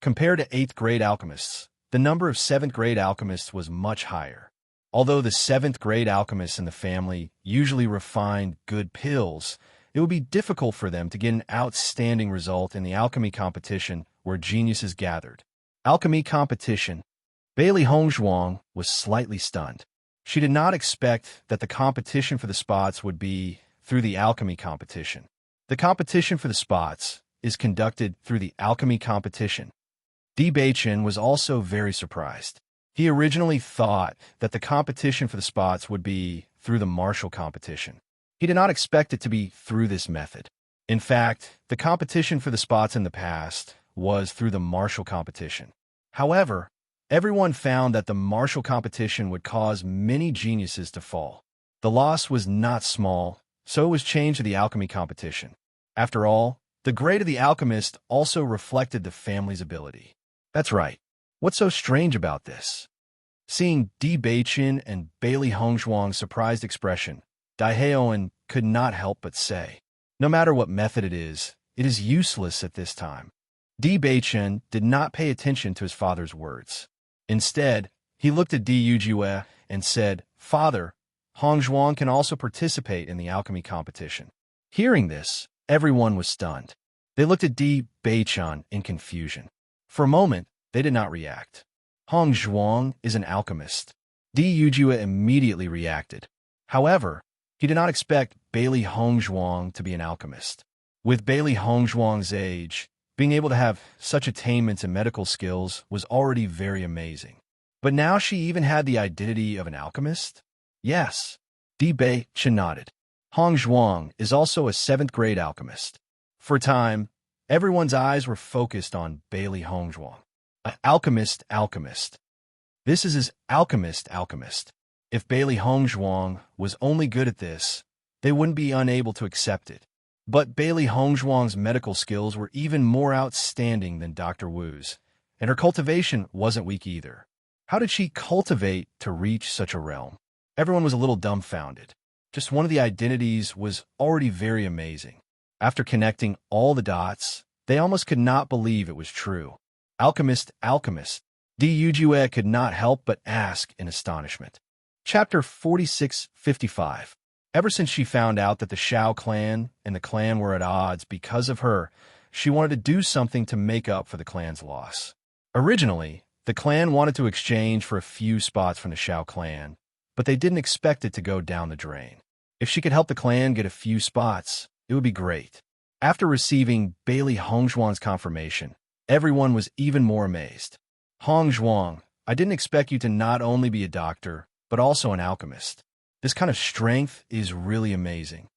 Compared to 8th grade alchemists, the number of 7th grade alchemists was much higher. Although the 7th grade alchemists in the family usually refined good pills, it would be difficult for them to get an outstanding result in the alchemy competition where geniuses gathered. Alchemy competition. Bailey Hongzhuang was slightly stunned. She did not expect that the competition for the spots would be through the alchemy competition. The competition for the spots is conducted through the alchemy competition. Di Bei-chun was also very surprised. He originally thought that the competition for the spots would be through the martial competition. He did not expect it to be through this method. In fact, the competition for the spots in the past was through the martial competition. However, everyone found that the martial competition would cause many geniuses to fall. The loss was not small, so it was changed to the alchemy competition. After all, the grade of the alchemist also reflected the family's ability. That's right. What's so strange about this? Seeing Di Bei-chun and Bailey Hongzhuang's surprised expression, Daiheoan could not help but say, no matter what method it is useless at this time. Di Bei-chun did not pay attention to his father's words. Instead, he looked at Di Yujue and said, Father, Hongzhuang can also participate in the alchemy competition. Hearing this, everyone was stunned. They looked at Di Bei-chun in confusion. For a moment, they did not react. Hongzhuang is an alchemist. Di Yujue immediately reacted. However, he did not expect Bailey Hongzhuang to be an alchemist. With Bailey Hongzhuang's age, being able to have such attainments in medical skills was already very amazing. But now she even had the identity of an alchemist? Yes. Di Bei-chun nodded. Hongzhuang is also a 7th grade alchemist. For a time, everyone's eyes were focused on Bailey Hongzhuang. An alchemist. This is his alchemist. If Bailey Hongzhuang was only good at this, they wouldn't be unable to accept it. But Bailey Hongzhuang's medical skills were even more outstanding than Dr. Wu's, and her cultivation wasn't weak either. How did she cultivate to reach such a realm? Everyone was a little dumbfounded. Just one of the identities was already very amazing. After connecting all the dots, they almost could not believe it was true. Alchemist. Di Yujue could not help but ask in astonishment. Chapter 4655. Ever since she found out that the Shao clan and the clan were at odds because of her, she wanted to do something to make up for the clan's loss. Originally, the clan wanted to exchange for a few spots from the Shao clan, but they didn't expect it to go down the drain. If she could help the clan get a few spots, it would be great. After receiving Bailey Hongzhuang's confirmation, everyone was even more amazed. Hongzhuang, I didn't expect you to not only be a doctor, but also an alchemist. This kind of strength is really amazing.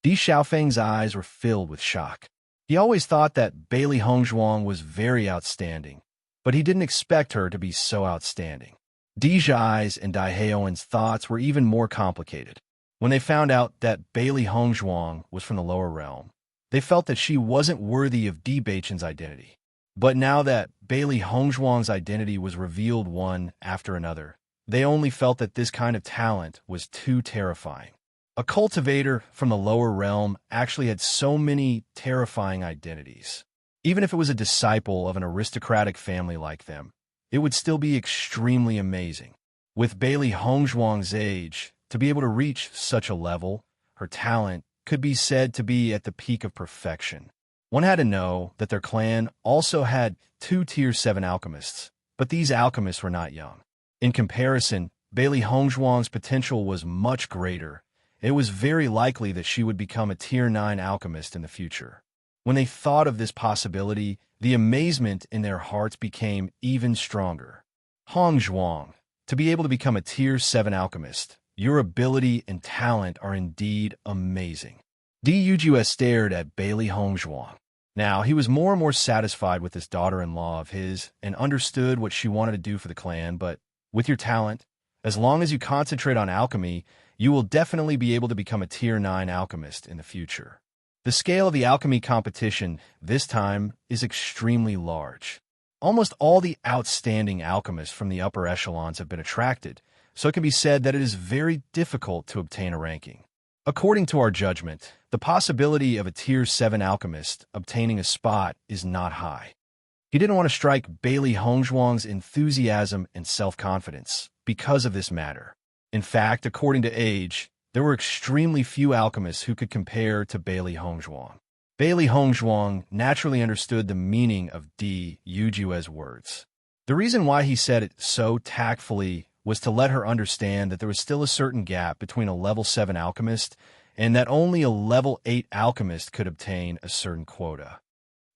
Di Xiaofeng's eyes were filled with shock. He always thought that Bailey Hongzhuang was very outstanding, but he didn't expect her to be so outstanding. Di Zhai's and Dai Heowen's thoughts were even more complicated. When they found out that Bailey Hongzhuang was from the lower realm, they felt that she wasn't worthy of Di Beichen's identity. But now that Bailey Hongzhuang's identity was revealed one after another, they only felt that this kind of talent was too terrifying. A cultivator from the lower realm actually had so many terrifying identities. Even if it was a disciple of an aristocratic family like them, it would still be extremely amazing. With Bailey Hongzhuang's age, to be able to reach such a level, her talent could be said to be at the peak of perfection. One had to know that their clan also had 2 Tier 7 alchemists, but these alchemists were not young. In comparison, Bailey Hongzhuang's potential was much greater. It was very likely that she would become a Tier 9 alchemist in the future. When they thought of this possibility, the amazement in their hearts became even stronger. Hongzhuang, to be able to become a Tier 7 alchemist, your ability and talent are indeed amazing. Di Yujue stared at Bailey Hongzhuang. Now, he was more and more satisfied with this daughter-in-law of his and understood what she wanted to do for the clan, but with your talent, as long as you concentrate on alchemy, you will definitely be able to become a Tier 9 alchemist in the future. The scale of the alchemy competition this time is extremely large. Almost all the outstanding alchemists from the upper echelons have been attracted, so it can be said that it is very difficult to obtain a ranking. According to our judgment, the possibility of a Tier 7 alchemist obtaining a spot is not high. He didn't want to strike Bailey Hongzhuang's enthusiasm and self-confidence because of this matter. In fact, according to age, there were extremely few alchemists who could compare to Bailey Hongzhuang. Bailey Hongzhuang naturally understood the meaning of Di Yujue's words. The reason why he said it so tactfully was to let her understand that there was still a certain gap between a level 7 alchemist and that only a level 8 alchemist could obtain a certain quota.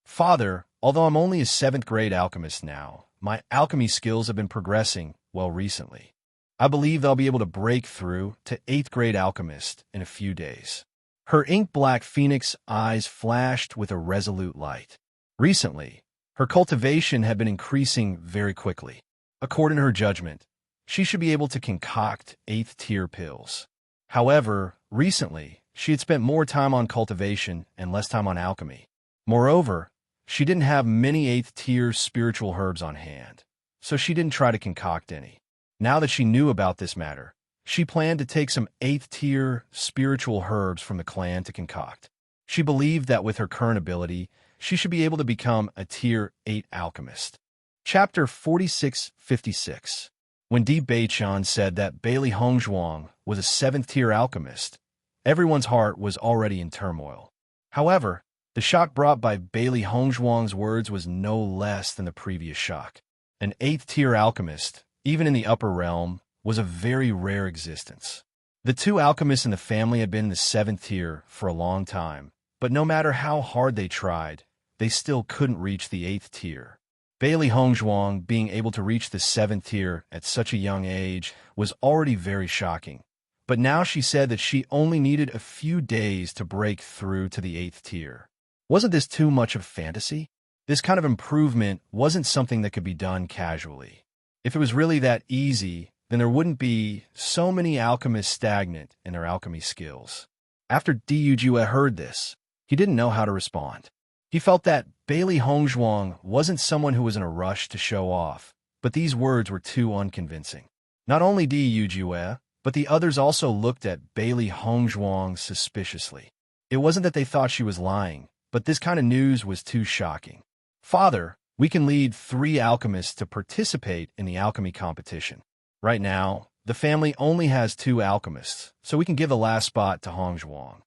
Father, although I'm only a 7th grade alchemist now, my alchemy skills have been progressing well recently. I believe that I'll be able to break through to 8th grade alchemist in a few days. Her ink-black phoenix eyes flashed with a resolute light. Recently, her cultivation had been increasing very quickly. According to her judgment, she should be able to concoct 8th tier pills. However, recently, she had spent more time on cultivation and less time on alchemy. Moreover, she didn't have many 8th tier spiritual herbs on hand, so she didn't try to concoct any. Now that she knew about this matter, she planned to take some 8th tier spiritual herbs from the clan to concoct. She believed that with her current ability, she should be able to become a Tier 8 alchemist. Chapter 4656. When Di Beichen said that Bailey Hongzhuang was a 7th tier alchemist, everyone's heart was already in turmoil. However, the shock brought by Bailey Hongzhuang's words was no less than the previous shock. An 8th tier alchemist, even in the upper realm, was a very rare existence. The 2 alchemists in the family had been in the 7th tier for a long time, but no matter how hard they tried, they still couldn't reach the 8th tier. Bailey Hongzhuang being able to reach the 7th tier at such a young age was already very shocking, but now she said that she only needed a few days to break through to the 8th tier. Wasn't this too much of fantasy? This kind of improvement wasn't something that could be done casually. If it was really that easy, then there wouldn't be so many alchemists stagnant in their alchemy skills. After Di Yujue heard this, he didn't know how to respond. He felt that Bailey Hongzhuang wasn't someone who was in a rush to show off, but these words were too unconvincing. Not only Di Yujue, but the others also looked at Bailey Hongzhuang suspiciously. It wasn't that they thought she was lying, but this kind of news was too shocking. Father, we can lead 3 alchemists to participate in the alchemy competition. Right now, the family only has 2 alchemists, so we can give the last spot to Hongzhuang.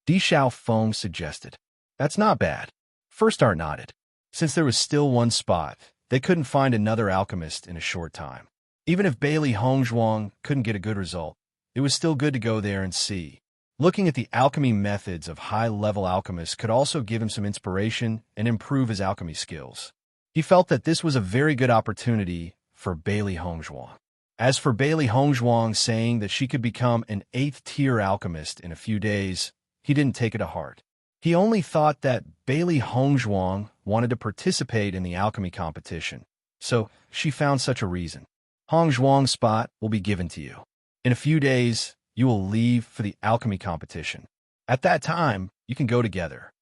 Di Xiaofeng suggested. That's not bad. First Art nodded. Since there was still 1 spot, they couldn't find another alchemist in a short time. Even if Bailey Hongzhuang couldn't get a good result, it was still good to go there and see. Looking at the alchemy methods of high-level alchemists could also give him some inspiration and improve his alchemy skills. He felt that this was a very good opportunity for Bailey Hongzhuang. As for Bailey Hongzhuang saying that she could become an 8th-tier alchemist in a few days, he didn't take it to heart. He only thought that Bailey Hongzhuang wanted to participate in the alchemy competition, so she found such a reason. Hongzhuang's spot will be given to you. In a few days, you will leave for the alchemy competition. At that time, you can go together.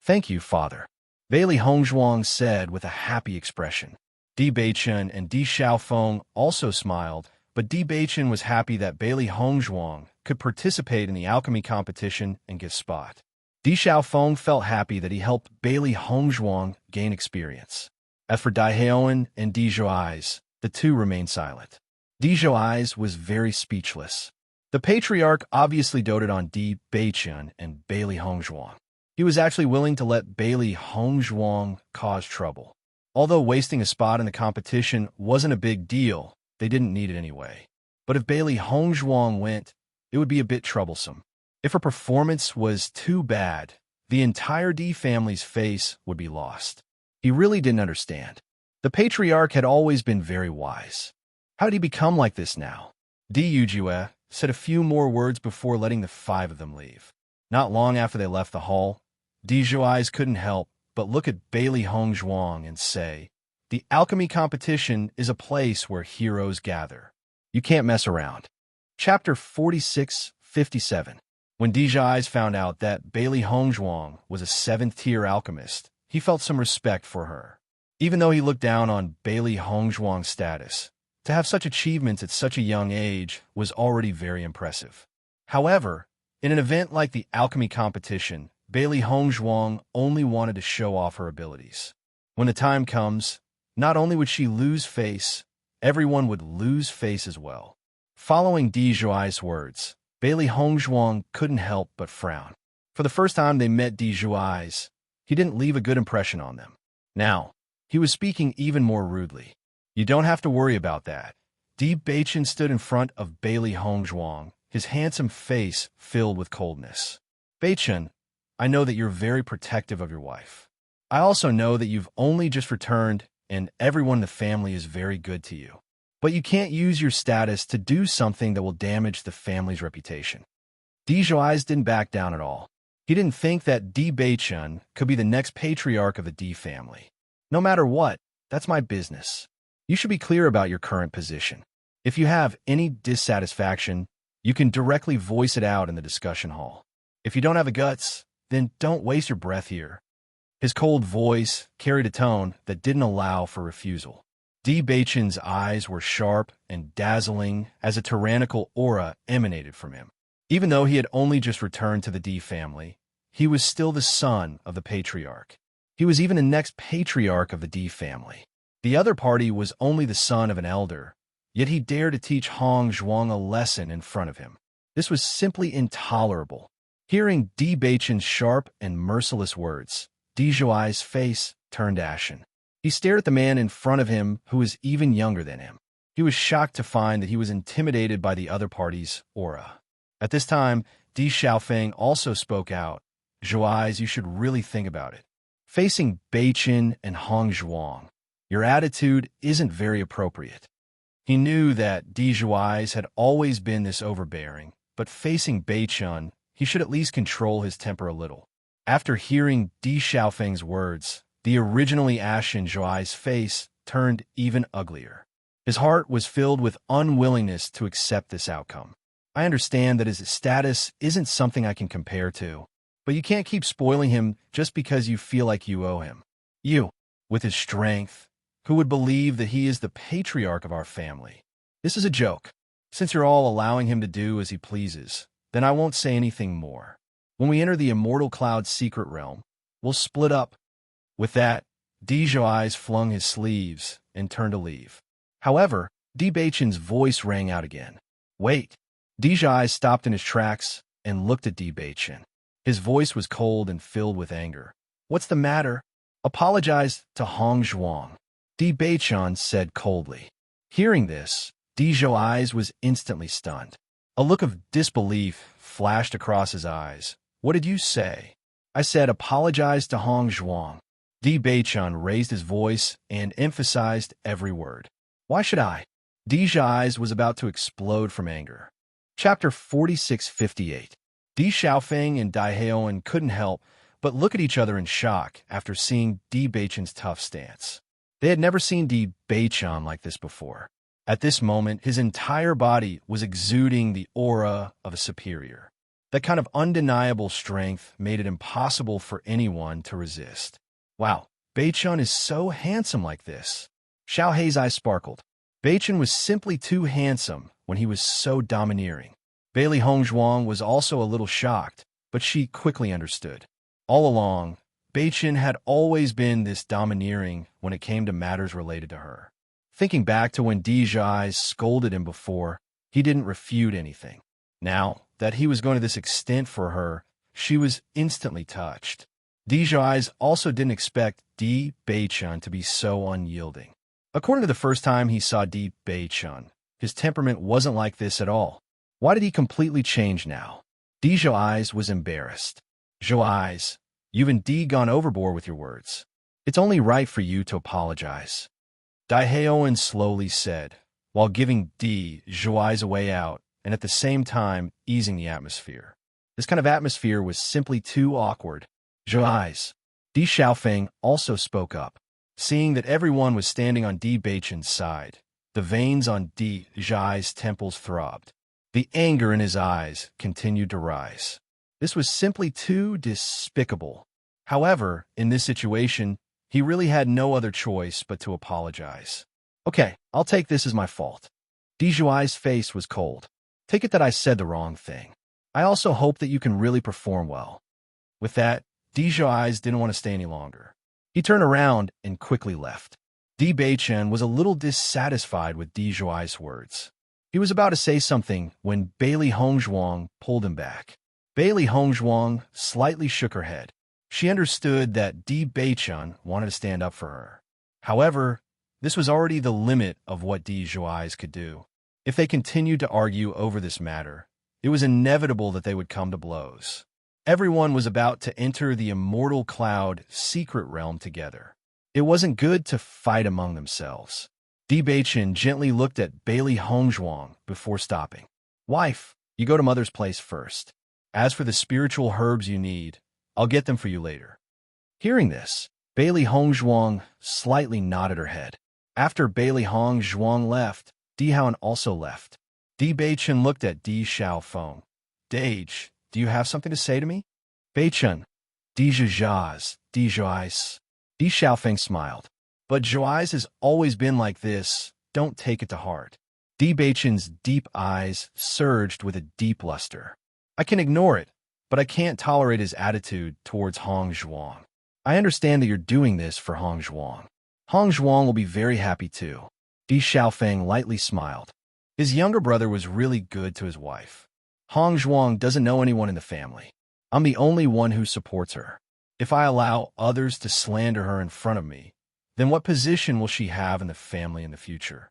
Thank you, father, Bailey Hongzhuang said with a happy expression. Di Beichen and Di Xiaofeng also smiled, but Di Beichen was happy that Bailey Hongzhuang could participate in the alchemy competition and get spot. Di Xiaofeng felt happy that he helped Bailey Hongzhuang gain experience. As for Di Haoen and Di Zhuai's, the two remained silent. Di Zhuai's was very speechless. The patriarch obviously doted on Di Beichen and Bailey Hongzhuang. He was actually willing to let Bailey Hongzhuang cause trouble. Although wasting a spot in the competition wasn't a big deal, they didn't need it anyway. But if Bailey Hongzhuang went, it would be a bit troublesome. If her performance was too bad, the entire Di family's face would be lost. He really didn't understand. The patriarch had always been very wise. How did he become like this now? Di Yujue said a few more words before letting the 5 of them leave. Not long after they left the hall, Di Zhuai's couldn't help but look at Bailey Hongzhuang and say, "The alchemy competition is a place where heroes gather. You can't mess around." Chapter 46-57. When Di Zhuai's found out that Bailey Hongzhuang was a 7th-tier alchemist, he felt some respect for her. Even though he looked down on Bailey Hongzhuang's status, to have such achievements at such a young age was already very impressive. However, in an event like the alchemy competition, Bailey Hongzhuang only wanted to show off her abilities. When the time comes, not only would she lose face, everyone would lose face as well. Following Di Zhuai's words, Bailey Hongzhuang couldn't help but frown. For the first time they met Di Zhuai's, he didn't leave a good impression on them. Now, he was speaking even more rudely. "You don't have to worry about that." Di Beichen stood in front of Bailey Hongzhuang, his handsome face filled with coldness. "Beichen, I know that you're very protective of your wife. I also know that you've only just returned and everyone in the family is very good to you. But you can't use your status to do something that will damage the family's reputation." Di Zhuai's didn't back down at all. He didn't think that Di Beichen could be the next patriarch of the Di family. "No matter what, that's my business. You should be clear about your current position. If you have any dissatisfaction, you can directly voice it out in the discussion hall. If you don't have the guts, then don't waste your breath here." His cold voice carried a tone that didn't allow for refusal. Di Beichen's eyes were sharp and dazzling as a tyrannical aura emanated from him. Even though he had only just returned to the Di family, he was still the son of the patriarch. He was even the next patriarch of the Di family. The other party was only the son of an elder, yet he dared to teach Hongzhuang a lesson in front of him. This was simply intolerable. Hearing Di Beichen's sharp and merciless words, Di Zhuai's face turned ashen. He stared at the man in front of him who was even younger than him. He was shocked to find that he was intimidated by the other party's aura. At this time, Di Xiaofeng also spoke out. "Zhuai's, you should really think about it. Facing Beichen and Hongzhuang, your attitude isn't very appropriate." He knew that Di Zhuai's had always been this overbearing, but facing Beichen, he should at least control his temper a little. After hearing Di Xiaofeng's words, the originally ashen Zhuai's face turned even uglier. His heart was filled with unwillingness to accept this outcome. "I understand that his status isn't something I can compare to, but you can't keep spoiling him just because you feel like you owe him. You, with his strength, who would believe that he is the patriarch of our family? This is a joke. Since you're all allowing him to do as he pleases, then I won't say anything more. When we enter the Immortal Cloud's secret realm, we'll split up." With that, Di Zhuai's flung his sleeves and turned to leave. However, Di Beichen's voice rang out again. "Wait." Di Zhuai stopped in his tracks and looked at Di Beichen. His voice was cold and filled with anger. "What's the matter?" "Apologize to Hongzhuang," Di Beichen said coldly. Hearing this, Di Zhuai's was instantly stunned. A look of disbelief flashed across his eyes. What did you say? I said apologize to Hong Zhuang. Di Beichun raised his voice and emphasized every word. Why should I? Di's eyes was about to explode from anger. Chapter 4658. Di Xiaofeng and Dai Haoan couldn't help but look at each other in shock after seeing Di Beichun's tough stance. They had never seen Di Beichun like this before. At this moment, his entire body was exuding the aura of a superior. That kind of undeniable strength made it impossible for anyone to resist. Wow, Beichun is so handsome like this. Xiao Hei's eyes sparkled. Beichun was simply too handsome when he was so domineering. Bailey Hongzhuang was also a little shocked, but she quickly understood. All along, Beichun had always been this domineering when it came to matters related to her. Thinking back to when Di Zhai scolded him before, he didn't refute anything. Now that he was going to this extent for her, she was instantly touched. Di Zhai also didn't expect Di Beichun to be so unyielding. According to the first time he saw Di Beichun, his temperament wasn't like this at all. Why did he completely change now? Di Zhai was embarrassed. Zhai, you've indeed gone overboard with your words. It's only right for you to apologize. Dai Haoan slowly said, while giving Di Zhai a way out and at the same time easing the atmosphere. This kind of atmosphere was simply too awkward. Zhai. Di Xiaofeng also spoke up. Seeing that everyone was standing on Di Beichun's side, the veins on Di Zhai's temples throbbed. The anger in his eyes continued to rise. This was simply too despicable. However, in this situation, he really had no other choice but to apologize. Okay, I'll take this as my fault. Di Zhuai's face was cold. Take it that I said the wrong thing. I also hope that you can really perform well. With that, Di Zhuai didn't want to stay any longer. He turned around and quickly left. Di Beichun was a little dissatisfied with Di Zhuai's words. He was about to say something when Bailey Hongzhuang pulled him back. Bailey Hongzhuang slightly shook her head. She understood that Di Beichun wanted to stand up for her. However, this was already the limit of what Di Zhuai could do. If they continued to argue over this matter, it was inevitable that they would come to blows. Everyone was about to enter the immortal cloud secret realm together. It wasn't good to fight among themselves. Di Beichun gently looked at Bailey Hongzhuang before stopping. Wife, you go to mother's place first. As for the spiritual herbs you need, I'll get them for you later. Hearing this, Bailey Hongzhuang slightly nodded her head. After Bailey Hongzhuang left, Di Haoan also left. Di Beichun looked at Di Xiaofeng. Dage, do you have something to say to me? Beichun, Di Zhaz, Di Zhuais. Di Xiaofeng smiled. But Zhuais has always been like this. Don't take it to heart. Di Beichun's deep eyes surged with a deep luster. I can ignore it, but I can't tolerate his attitude towards Hong Zhuang. I understand that you're doing this for Hong Zhuang. Hong Zhuang will be very happy too. Di Xiaofeng lightly smiled. His younger brother was really good to his wife. Hong Zhuang doesn't know anyone in the family. I'm the only one who supports her. If I allow others to slander her in front of me, then what position will she have in the family in the future?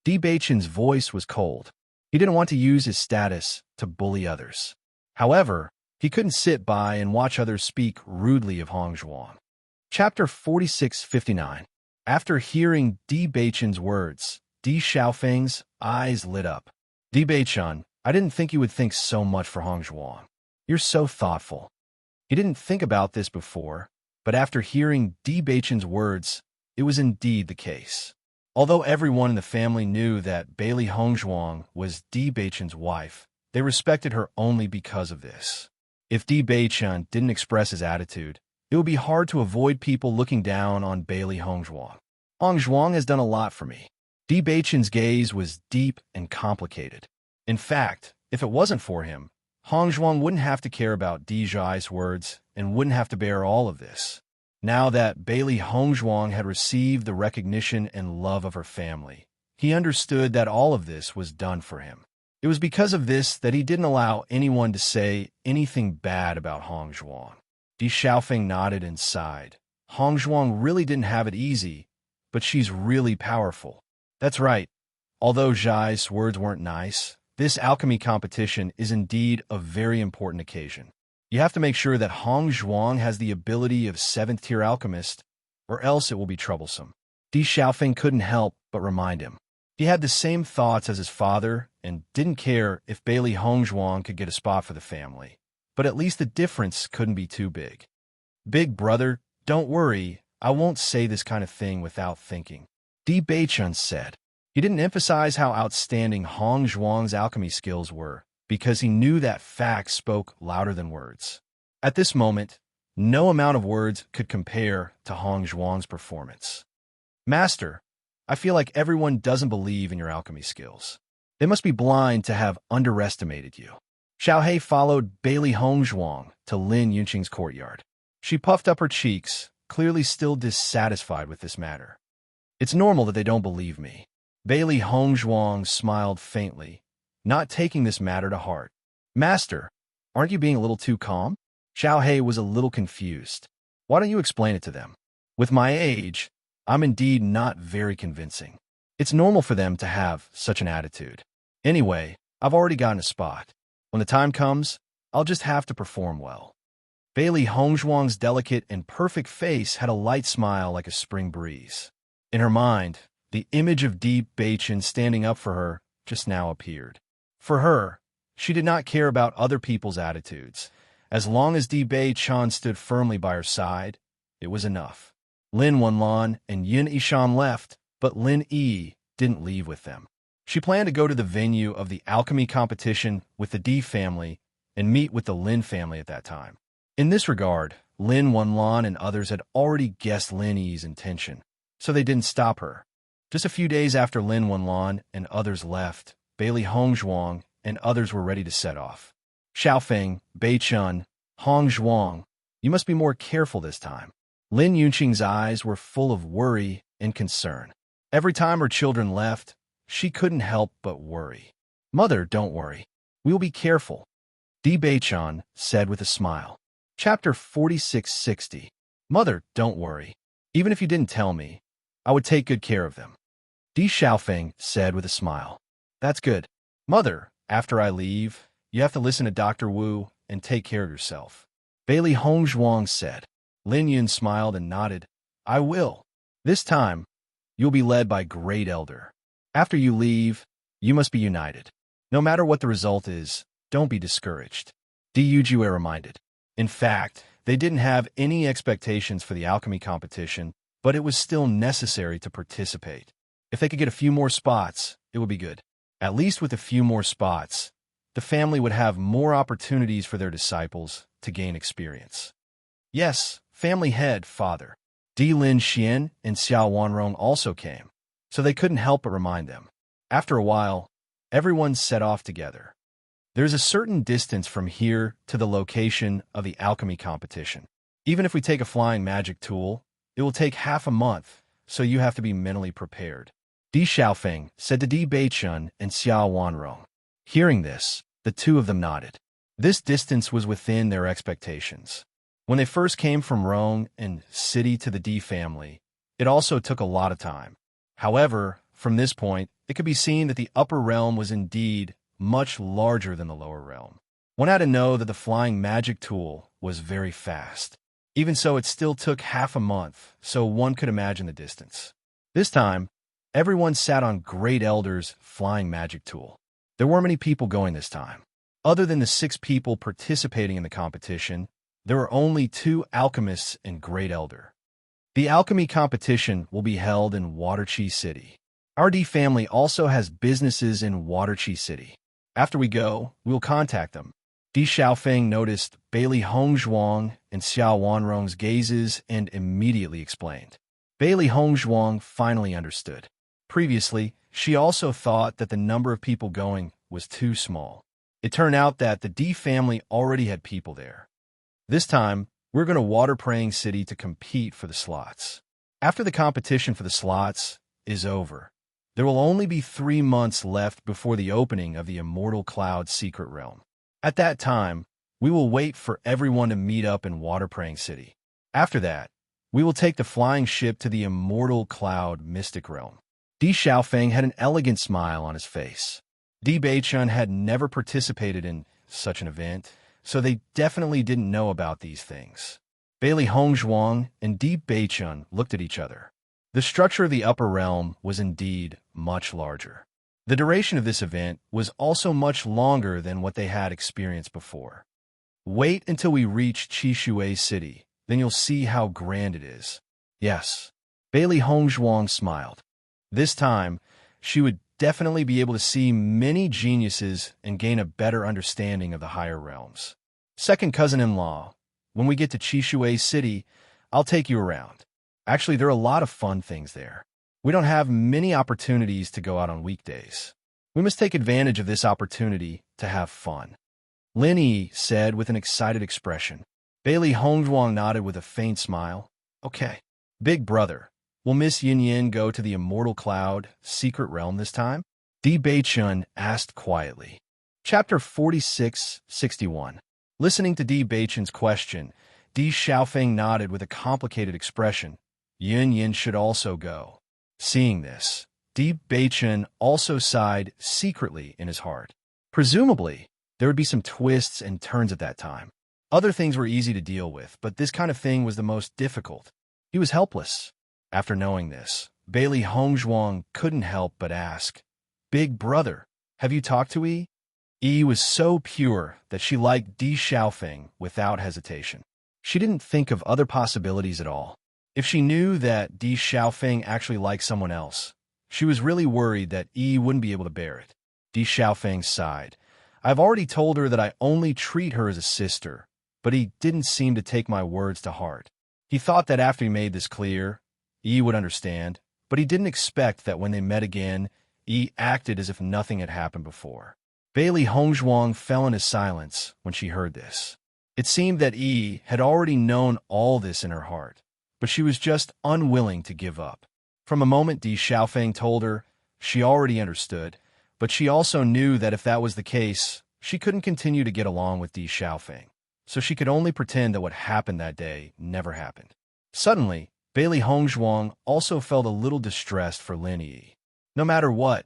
Di Beichun's voice was cold. He didn't want to use his status to bully others. However, he couldn't sit by and watch others speak rudely of Hong Zhuang. Chapter 4659. After hearing Di Beichun's words, Di Xiaofeng's eyes lit up. Di Beichun, I didn't think you would think so much for Hong Zhuang. You're so thoughtful. He didn't think about this before, but after hearing Di Beichun's words, it was indeed the case. Although everyone in the family knew that Bailey Hongzhuang was Di Beichun's wife, they respected her only because of this. If Di Beichun didn't express his attitude, it would be hard to avoid people looking down on Bailey Hongzhuang. Hong Zhuang has done a lot for me. Di Beichun's gaze was deep and complicated. In fact, if it wasn't for him, Hong Zhuang wouldn't have to care about Di Zhai's words and wouldn't have to bear all of this. Now that Bailey Hongzhuang had received the recognition and love of her family, he understood that all of this was done for him. It was because of this that he didn't allow anyone to say anything bad about Hong Zhuang. Di Xiaofeng nodded and sighed. Hong Zhuang really didn't have it easy, but she's really powerful. That's right. Although Zhai's words weren't nice, This alchemy competition is indeed a very important occasion. You have to make sure that Hong Zhuang has the ability of 7th-tier alchemist, or else it will be troublesome. Di Xiaofeng couldn't help but remind him. He had the same thoughts as his father and didn't care if Bailey Hong Zhuang could get a spot for the family. But at least the difference couldn't be too big. Big brother, don't worry, I won't say this kind of thing without thinking, Di Beichun said. He didn't emphasize how outstanding Hong Zhuang's alchemy skills were, because he knew that facts spoke louder than words. At this moment, no amount of words could compare to Hong Zhuang's performance. Master, I feel like everyone doesn't believe in your alchemy skills. They must be blind to have underestimated you. Xiaohei followed Bailey Hong Zhuang to Lin Yunqing's courtyard. She puffed up her cheeks, clearly still dissatisfied with this matter. It's normal that they don't believe me. Bailey Hong Zhuang smiled faintly, not taking this matter to heart. Master, aren't you being a little too calm? Xiaohei was a little confused. Why don't you explain it to them? With my age, I'm indeed not very convincing. It's normal for them to have such an attitude. Anyway, I've already gotten a spot. When the time comes, I'll just have to perform well. Bailey Hong Zhuang's delicate and perfect face had a light smile like a spring breeze. In her mind, the image of Di Beichun standing up for her just now appeared. For her, she did not care about other people's attitudes. As long as Di Beichun stood firmly by her side, it was enough. Lin Wenlan and Yin Yishan left, but Lin Yi didn't leave with them. She planned to go to the venue of the alchemy competition with the Di family and meet with the Lin family at that time. In this regard, Lin Wenlan and others had already guessed Lin Yi's intention, so they didn't stop her. Just a few days after Lin Wenlan and others left, Bailey Hong Zhuang and others were ready to set off. Xiaofeng, Beichun, Hong Zhuang, you must be more careful this time. Lin Yunqing's eyes were full of worry and concern. Every time her children left, she couldn't help but worry. Mother, don't worry. We will be careful, Di Beichun said with a smile. Chapter 4660. Mother, don't worry. Even if you didn't tell me, I would take good care of them, Di Xiaofeng said with a smile. That's good. Mother, after I leave, you have to listen to Dr. Wu and take care of yourself, Bailey Hong Zhuang said. Lin Yun smiled and nodded. I will. This time, you'll be led by Great Elder. After you leave, you must be united. No matter what the result is, don't be discouraged, Di Yujue reminded. In fact, they didn't have any expectations for the alchemy competition, but it was still necessary to participate. If they could get a few more spots, it would be good. At least with a few more spots, the family would have more opportunities for their disciples to gain experience. Yes, family head, father. Di Lin Xian and Xiao Wanrong also came, so they couldn't help but remind them. After a while, everyone set off together. There's a certain distance from here to the location of the alchemy competition. Even if we take a flying magic tool, it will take half a month, so you have to be mentally prepared, Di Xiaofeng said to Di Beichun and Xiao Wanrong. Hearing this, the two of them nodded. This distance was within their expectations. When they first came from Rome and City to the Di family, it also took a lot of time. However, from this point, it could be seen that the upper realm was indeed much larger than the lower realm. One had to know that the flying magic tool was very fast. Even so, it still took half a month, so one could imagine the distance. This time, everyone sat on Great Elder's flying magic tool. There weren't many people going this time. Other than the 6 people participating in the competition, there were only 2 alchemists in Great Elder. The alchemy competition will be held in Waterchi City. Our Di family also has businesses in Waterchi City. After we go, we will contact them. Di Xiaofeng noticed Bailey Hong Zhuang and Xiao Wanrong's gazes and immediately explained. Bailey Hong Zhuang finally understood. Previously, she also thought that the number of people going was too small. It turned out that the Di family already had people there. This time, we're going to Water Praying City to compete for the slots. After the competition for the slots is over, there will only be 3 months left before the opening of the Immortal Cloud Secret Realm. At that time, we will wait for everyone to meet up in Water Praying City. After that, we will take the flying ship to the Immortal Cloud Mystic Realm. Di Xiaofeng had an elegant smile on his face. Di Beichun had never participated in such an event, so they definitely didn't know about these things. Bailey Hongzhuang and Di Beichun looked at each other. The structure of the upper realm was indeed much larger. The duration of this event was also much longer than what they had experienced before. Wait until we reach Qishui City, then you'll see how grand it is. Yes. Bailey Hongzhuang smiled. This time, she would definitely be able to see many geniuses and gain a better understanding of the higher realms. Second cousin-in-law, when we get to Qishui City, I'll take you around. Actually, there are a lot of fun things there. We don't have many opportunities to go out on weekdays. We must take advantage of this opportunity to have fun. Lin Yi said with an excited expression. Bailey Hongzhuang nodded with a faint smile. Okay. Big brother, will Miss Yin Yin go to the Immortal Cloud secret realm this time? Di Beichun asked quietly. Chapter 46-61. Listening to Di Beichun's question, Di Xiaofeng nodded with a complicated expression. Yin Yin should also go. Seeing this, Di Beichun also sighed secretly in his heart. Presumably, there would be some twists and turns at that time. Other things were easy to deal with, but this kind of thing was the most difficult. He was helpless. After knowing this, Bailey Hongzhuang couldn't help but ask, Big brother, have you talked to Yi? Yi was so pure that she liked Di Xiaofeng without hesitation. She didn't think of other possibilities at all. If she knew that Di Xiaofeng actually liked someone else, she was really worried that Yi wouldn't be able to bear it. Di Xiaofeng sighed. I've already told her that I only treat her as a sister, but he didn't seem to take my words to heart. He thought that after he made this clear, Yi would understand, but he didn't expect that when they met again, Yi acted as if nothing had happened before. Bailey Hongzhuang fell into silence when she heard this. It seemed that Yi had already known all this in her heart, but she was just unwilling to give up. From a moment Di Xiaofeng told her, she already understood, but she also knew that if that was the case, she couldn't continue to get along with Di Xiaofeng, so she could only pretend that what happened that day never happened. Suddenly, Bailey Hongzhuang also felt a little distressed for Lin Yi. No matter what,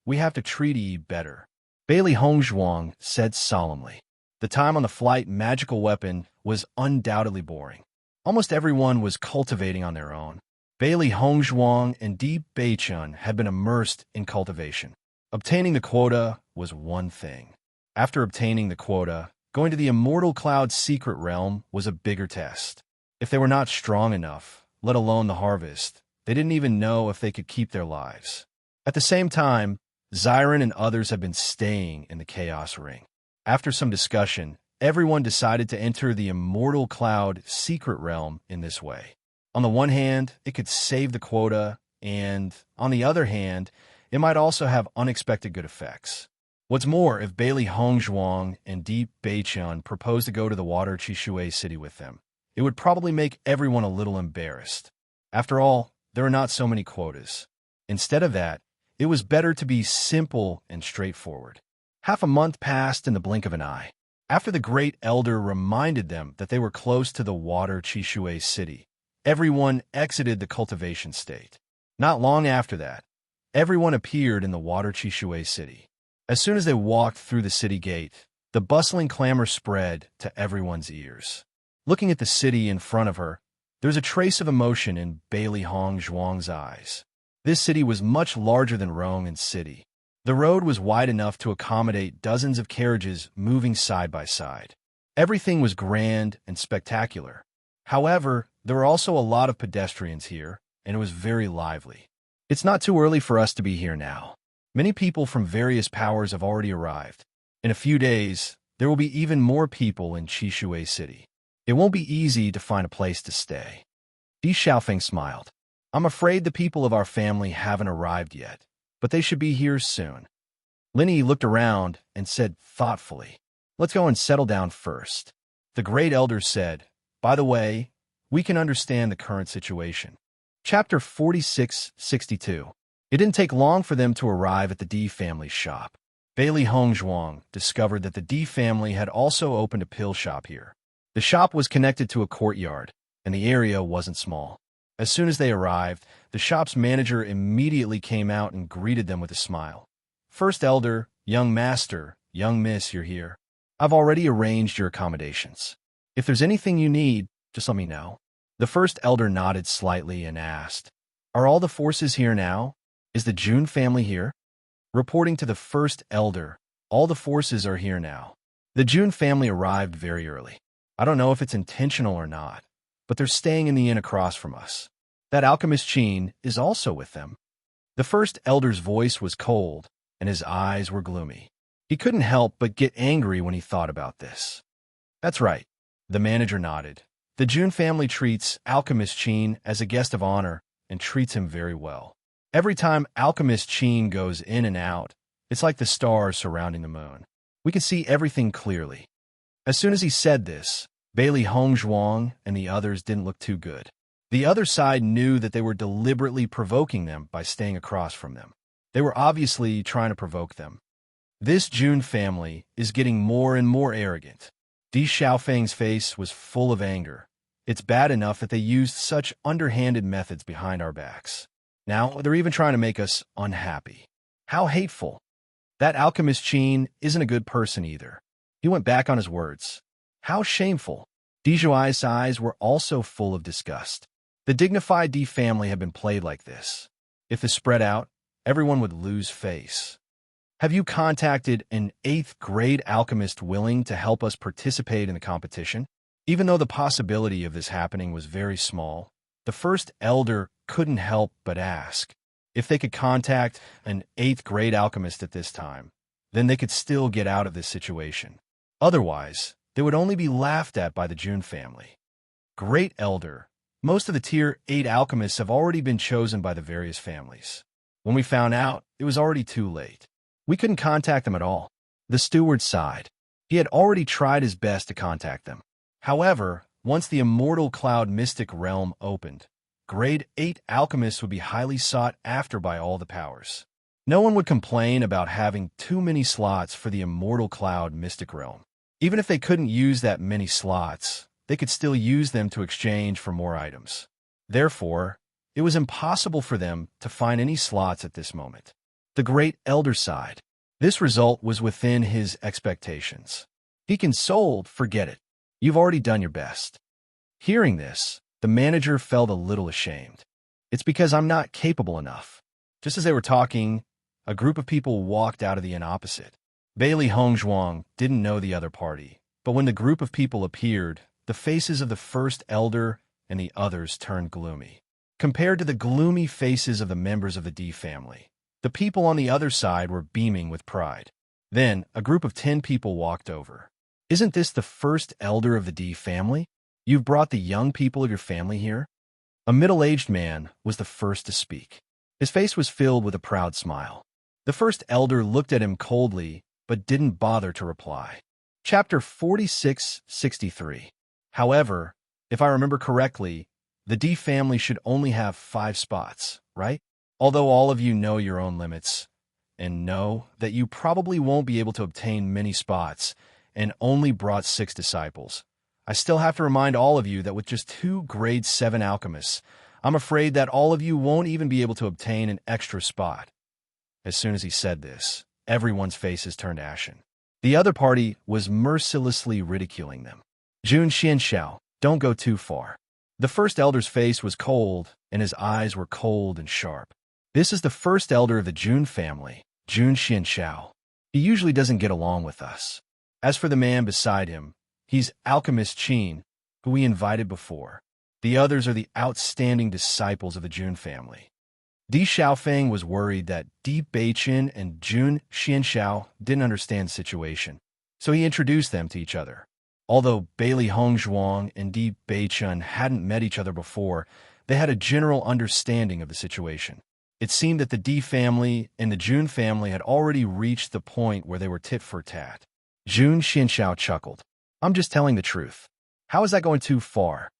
we have to treat Yi better. Bailey Hongzhuang said solemnly. The time on the flight magical weapon was undoubtedly boring. Almost everyone was cultivating on their own. Bailey Hongzhuang and Di Beichun had been immersed in cultivation. Obtaining the quota was one thing. After obtaining the quota, going to the Immortal Cloud secret realm was a bigger test. If they were not strong enough, let alone the harvest, they didn't even know if they could keep their lives. At the same time, Xiren and others had been staying in the Chaos Ring. After some discussion, everyone decided to enter the Immortal Cloud secret realm in this way. On the one hand, it could save the quota, and on the other hand, it might also have unexpected good effects. What's more, if Bailey Hongzhuang and Di Beichun proposed to go to the Water Qishui City with them, it would probably make everyone a little embarrassed. After all, there are not so many quotas. Instead of that, it was better to be simple and straightforward. Half a month passed in the blink of an eye. After the Great Elder reminded them that they were close to the Water Qishui City, everyone exited the cultivation state. Not long after that, everyone appeared in the Water Qishui City. As soon as they walked through the city gate, the bustling clamor spread to everyone's ears. Looking at the city in front of her, there was a trace of emotion in Bailey Hongzhuang's eyes. This city was much larger than Rong'an City. The road was wide enough to accommodate dozens of carriages moving side by side. Everything was grand and spectacular. However, there were also a lot of pedestrians here, and it was very lively. It's not too early for us to be here now. Many people from various powers have already arrived. In a few days, there will be even more people in Qishui City. It won't be easy to find a place to stay. Di Xiaofeng smiled. I'm afraid the people of our family haven't arrived yet, but they should be here soon. Lin Yi looked around and said thoughtfully, Let's go and settle down first. The Great Elder said, By the way, we can understand the current situation. Chapter 46-62. It didn't take long for them to arrive at the Di family's shop. Bailey Hongzhuang discovered that the Di family had also opened a pill shop here. The shop was connected to a courtyard, and the area wasn't small. As soon as they arrived, the shop's manager immediately came out and greeted them with a smile. First Elder, Young master, young miss, you're here. I've already arranged your accommodations. If there's anything you need, just let me know. The first elder nodded slightly and asked, Are all the forces here now? Is the June family here? Reporting to the first elder, all the forces are here now. The June family arrived very early. I don't know if it's intentional or not, but they're staying in the inn across from us. That alchemist Chin is also with them. The first elder's voice was cold, and his eyes were gloomy. He couldn't help but get angry when he thought about this. That's right. The manager nodded. The June family treats Alchemist Chin as a guest of honor and treats him very well. Every time Alchemist Chin goes in and out, it's like the stars surrounding the moon. We can see everything clearly. As soon as he said this, Bailey Hongzhuang and the others didn't look too good. The other side knew that they were deliberately provoking them by staying across from them. They were obviously trying to provoke them. This June family is getting more and more arrogant. Di Xiaofeng's face was full of anger. It's bad enough that they used such underhanded methods behind our backs. Now they're even trying to make us unhappy. How hateful. That alchemist Chin isn't a good person either. He went back on his words. How shameful. Di Zhuai's eyes were also full of disgust. The dignified Di family had been played like this. If this spread out, everyone would lose face. Have you contacted an 8th grade alchemist willing to help us participate in the competition? Even though the possibility of this happening was very small, the first elder couldn't help but ask. If they could contact an 8th grade alchemist at this time, then they could still get out of this situation. Otherwise, they would only be laughed at by the June family. Great elder. Most of the Tier 8 alchemists have already been chosen by the various families. When we found out, it was already too late. We couldn't contact them at all. The steward sighed. He had already tried his best to contact them. However, once the immortal cloud mystic realm opened, grade 8 alchemists would be highly sought after by all the powers. No one would complain about having too many slots for the immortal cloud mystic realm. Even if they couldn't use that many slots, they could still use them to exchange for more items. Therefore, it was impossible for them to find any slots at this moment. The great elder sighed. This result was within his expectations. He consoled, forget it. You've already done your best. Hearing this, the manager felt a little ashamed. It's because I'm not capable enough. Just as they were talking, a group of people walked out of the inn opposite. Bailey Hongzhuang didn't know the other party, but when the group of people appeared, the faces of the first elder and the others turned gloomy. Compared to the gloomy faces of the members of the D family, the people on the other side were beaming with pride. Then, a group of 10 people walked over. Isn't this the first elder of the D family? You've brought the young people of your family here? A middle-aged man was the first to speak. His face was filled with a proud smile. The first elder looked at him coldly, but didn't bother to reply. Chapter 4663. However, if I remember correctly, the D family should only have 5 spots, right? Although all of you know your own limits, and know that you probably won't be able to obtain many spots, and only brought 6 disciples, I still have to remind all of you that with just 2 grade 7 alchemists, I'm afraid that all of you won't even be able to obtain an extra spot. As soon as he said this, everyone's faces turned ashen. The other party was mercilessly ridiculing them. Jun Xianxiao, don't go too far. The first elder's face was cold, and his eyes were cold and sharp. This is the first elder of the Jun family, Jun Xianxiao. He usually doesn't get along with us. As for the man beside him, he's Alchemist Chin, who we invited before. The others are the outstanding disciples of the Jun family. Di Xiaofeng was worried that Di Beichen and Jun Xianxiao didn't understand the situation, so he introduced them to each other. Although Bailey Hongzhuang and Di Beichen hadn't met each other before, they had a general understanding of the situation. It seemed that the Di family and the Jun family had already reached the point where they were tit for tat. Jun Xianxiao chuckled. I'm just telling the truth. How is that going too far?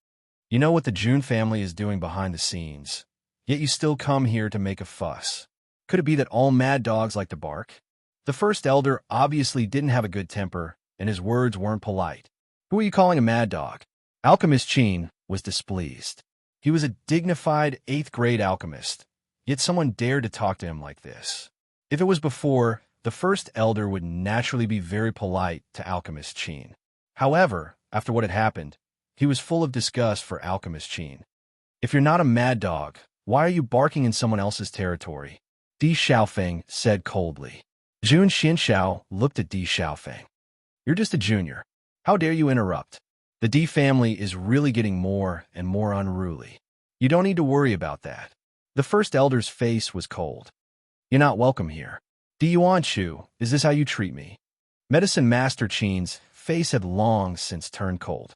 You know what the Jun family is doing behind the scenes, yet you still come here to make a fuss. Could it be that all mad dogs like to bark? The first elder obviously didn't have a good temper, and his words weren't polite. Who are you calling a mad dog? Alchemist Chin was displeased. He was a dignified 8th grade alchemist, yet someone dared to talk to him like this. If it was before, the first elder would naturally be very polite to Alchemist Qin. However, after what had happened, he was full of disgust for Alchemist Qin. If you're not a mad dog, why are you barking in someone else's territory? Di Xiaofeng said coldly. Jun Xinxiao looked at Di Xiaofeng. You're just a junior. How dare you interrupt? The Di family is really getting more and more unruly. You don't need to worry about that. The first elder's face was cold. You're not welcome here. Di Yuanchu, is this how you treat me? Medicine Master Qin's face had long since turned cold.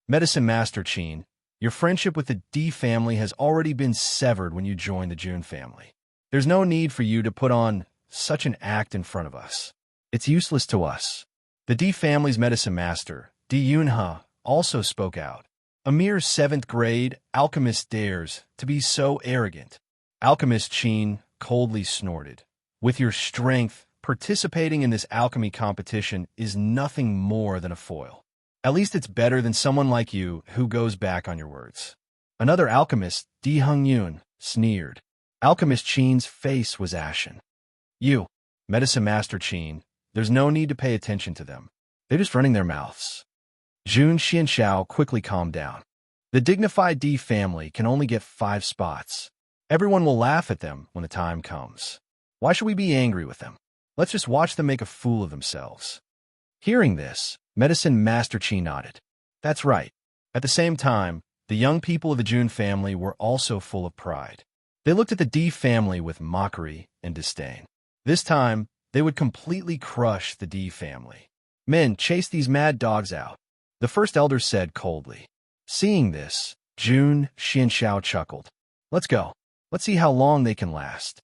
Medicine Master Qin, your friendship with the Di family has already been severed when you joined the Jun family. There's no need for you to put on such an act in front of us. It's useless to us. The Di family's medicine master, Di Yunhe, also spoke out. A mere 7th grade alchemist dares to be so arrogant. Alchemist Qin coldly snorted. With your strength, participating in this alchemy competition is nothing more than a foil. At least it's better than someone like you who goes back on your words. Another alchemist, Di Hongyun, sneered. Alchemist Qin's face was ashen. You, Medicine Master Qin, there's no need to pay attention to them. They're just running their mouths. Jun Xinxiao quickly calmed down. The dignified Di family can only get 5 spots. Everyone will laugh at them when the time comes. Why should we be angry with them? Let's just watch them make a fool of themselves. Hearing this, Medicine Master Qi nodded. That's right. At the same time, the young people of the Jun family were also full of pride. They looked at the Di family with mockery and disdain. This time, they would completely crush the Di family. Men, chase these mad dogs out, the first elder said coldly. Seeing this, Jun Xinxiao chuckled. Let's go. Let's see how long they can last.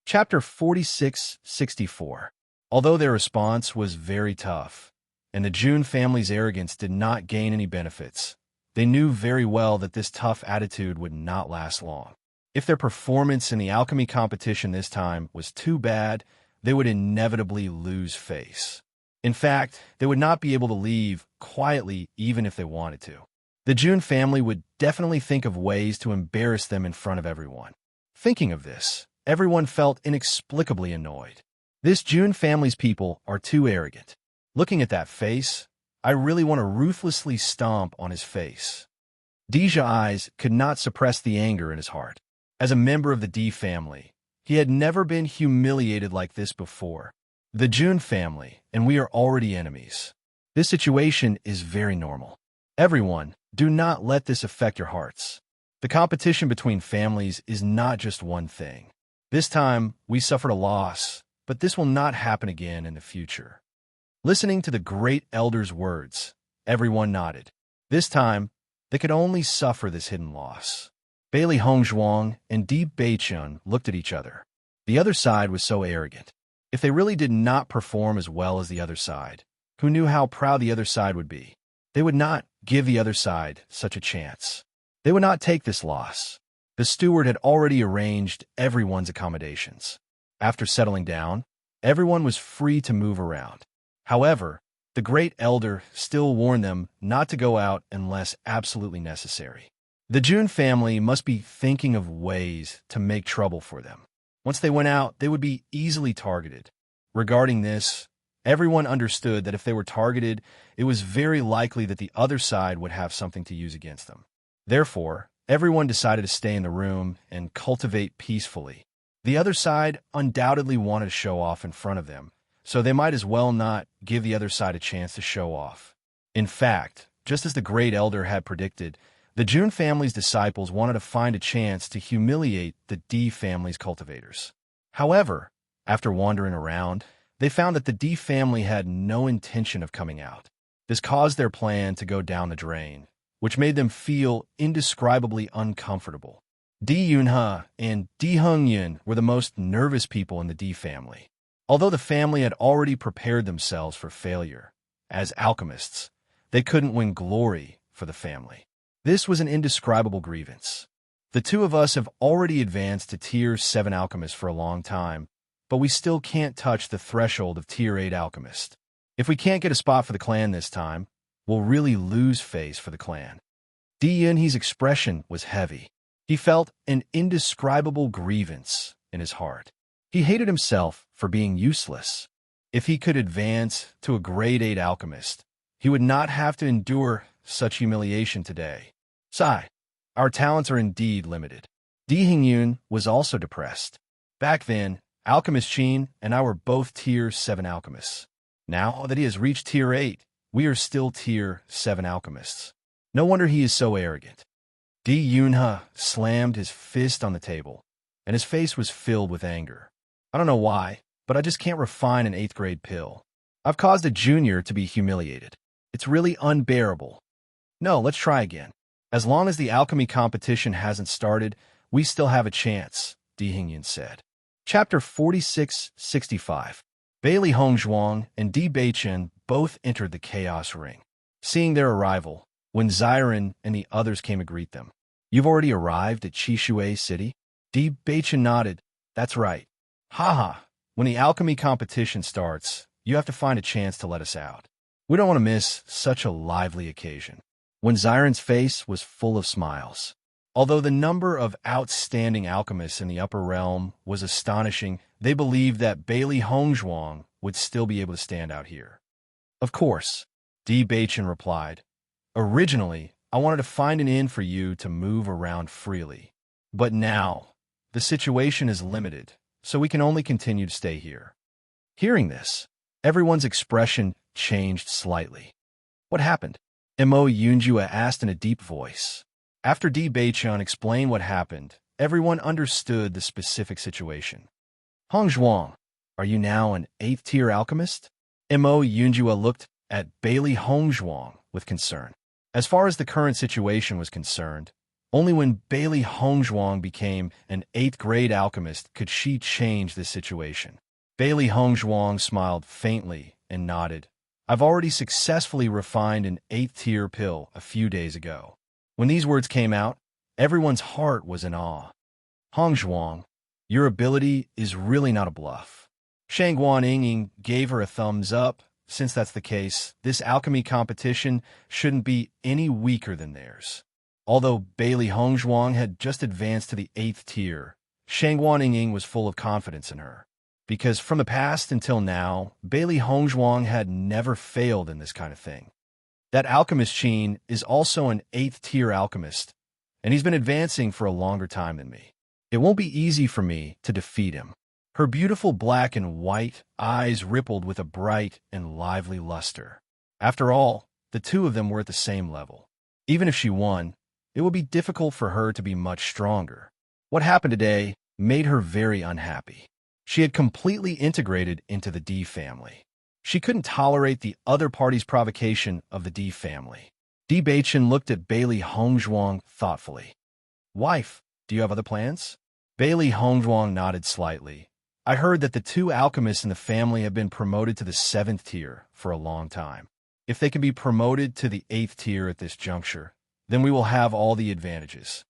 Chapter 46-64. Although their response was very tough, and the Jun family's arrogance did not gain any benefits, they knew very well that this tough attitude would not last long. If their performance in the alchemy competition this time was too bad, they would inevitably lose face. In fact, they would not be able to leave quietly even if they wanted to. The Jun family would definitely think of ways to embarrass them in front of everyone. Thinking of this, everyone felt inexplicably annoyed. This Jun family's people are too arrogant. Looking at that face, I really want to ruthlessly stomp on his face. Di's eyes could not suppress the anger in his heart. As a member of the Di family, he had never been humiliated like this before. The Jun family, and we are already enemies. This situation is very normal. Everyone, do not let this affect your hearts. The competition between families is not just one thing. This time, we suffered a loss, but this will not happen again in the future. Listening to the great elder's words, everyone nodded. This time, they could only suffer this hidden loss. Bailey Hongzhuang and Di Beichun looked at each other. The other side was so arrogant. If they really did not perform as well as the other side, who knew how proud the other side would be? They would not give the other side such a chance. They would not take this loss. The steward had already arranged everyone's accommodations. After settling down, everyone was free to move around. However, the great elder still warned them not to go out unless absolutely necessary. The Jun family must be thinking of ways to make trouble for them. Once they went out, they would be easily targeted. Regarding this, everyone understood that if they were targeted, it was very likely that the other side would have something to use against them. Therefore, everyone decided to stay in the room and cultivate peacefully. The other side undoubtedly wanted to show off in front of them, so they might as well not give the other side a chance to show off. In fact, just as the great elder had predicted, the Jun family's disciples wanted to find a chance to humiliate the Di family's cultivators. However, after wandering around, they found that the Di family had no intention of coming out. This caused their plan to go down the drain, which made them feel indescribably uncomfortable. Di Yunhe and Di Hongyun were the most nervous people in the Di family. Although the family had already prepared themselves for failure, as alchemists, they couldn't win glory for the family. This was an indescribable grievance. The two of us have already advanced to Tier 7 Alchemist for a long time, but we still can't touch the threshold of Tier 8 Alchemist. If we can't get a spot for the clan this time, we'll really lose face for the clan. Di Yunhe's expression was heavy. He felt an indescribable grievance in his heart. He hated himself for being useless. If he could advance to a grade 8 alchemist, he would not have to endure such humiliation today. Sigh. Our talents are indeed limited. Di Hingyun was also depressed. Back then, Alchemist Qin and I were both Tier 7 alchemists. Now that he has reached Tier 8, we are still Tier 7 alchemists. No wonder he is so arrogant. Di Yunhe slammed his fist on the table, and his face was filled with anger. I don't know why, but I just can't refine an 8th grade pill. I've caused a junior to be humiliated. It's really unbearable. No, let's try again. As long as the alchemy competition hasn't started, we still have a chance, Di Hingyun said. Chapter 46-65. Bailey Hongzhuang and Di Beichen both entered the Chaos Ring. Seeing their arrival, when Xiren and the others came to greet them. You've already arrived at Qishui City? Di Beichen nodded. That's right. Haha, when the alchemy competition starts, you have to find a chance to let us out. We don't want to miss such a lively occasion. When Xiren's face was full of smiles. Although the number of outstanding alchemists in the upper realm was astonishing, they believed that Bailey Hongzhuang would still be able to stand out here. Of course, Di Beichen replied. Originally, I wanted to find an inn for you to move around freely. But now, the situation is limited, so we can only continue to stay here. Hearing this, everyone's expression changed slightly. What happened? Mo Yunjue asked in a deep voice. After Di Beichen explained what happened, everyone understood the specific situation. Hongzhuang, are you now an 8th tier alchemist? Mo Yunjue looked at Bailey Hongzhuang with concern. As far as the current situation was concerned, only when Bailey Hongzhuang became an 8th grade alchemist could she change this situation. Bailey Hongzhuang smiled faintly and nodded. I've already successfully refined an 8th tier pill a few days ago. When these words came out, everyone's heart was in awe. Hongzhuang, your ability is really not a bluff. Shangguan Yingying gave her a thumbs up. Since that's the case, this alchemy competition shouldn't be any weaker than theirs. Although Bailey Hongzhuang had just advanced to the 8th tier, Shangguan Yingying was full of confidence in her. Because from the past until now, Bailey Hongzhuang had never failed in this kind of thing. That alchemist Qin is also an 8th tier alchemist, and he's been advancing for a longer time than me. It won't be easy for me to defeat him. Her beautiful black and white eyes rippled with a bright and lively luster. After all, the two of them were at the same level. Even if she won, it would be difficult for her to be much stronger. What happened today made her very unhappy. She had completely integrated into the D family. She couldn't tolerate the other party's provocation of the D family. Di Beichen looked at Bailey Hongzhuang thoughtfully. Wife, do you have other plans? Bailey Hongzhuang nodded slightly. I heard that the 2 alchemists in the family have been promoted to the 7th tier for a long time. If they can be promoted to the 8th tier at this juncture, then we will have all the advantages.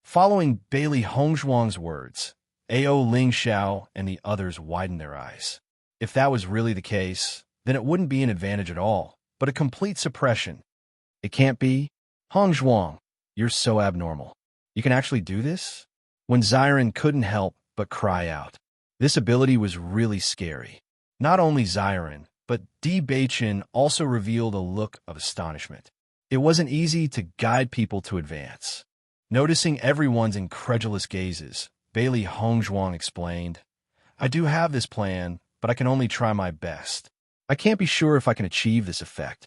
Following Bailey Hongzhuang's words, Ao Lingxiao and the others widened their eyes. If that was really the case, then it wouldn't be an advantage at all, but a complete suppression. It can't be? Hongzhuang, you're so abnormal. You can actually do this? When Xiren couldn't help but cry out. This ability was really scary. Not only Xiren, but Di Beichen also revealed a look of astonishment. It wasn't easy to guide people to advance. Noticing everyone's incredulous gazes, Bailey Hongzhuang explained, I do have this plan, but I can only try my best. I can't be sure if I can achieve this effect.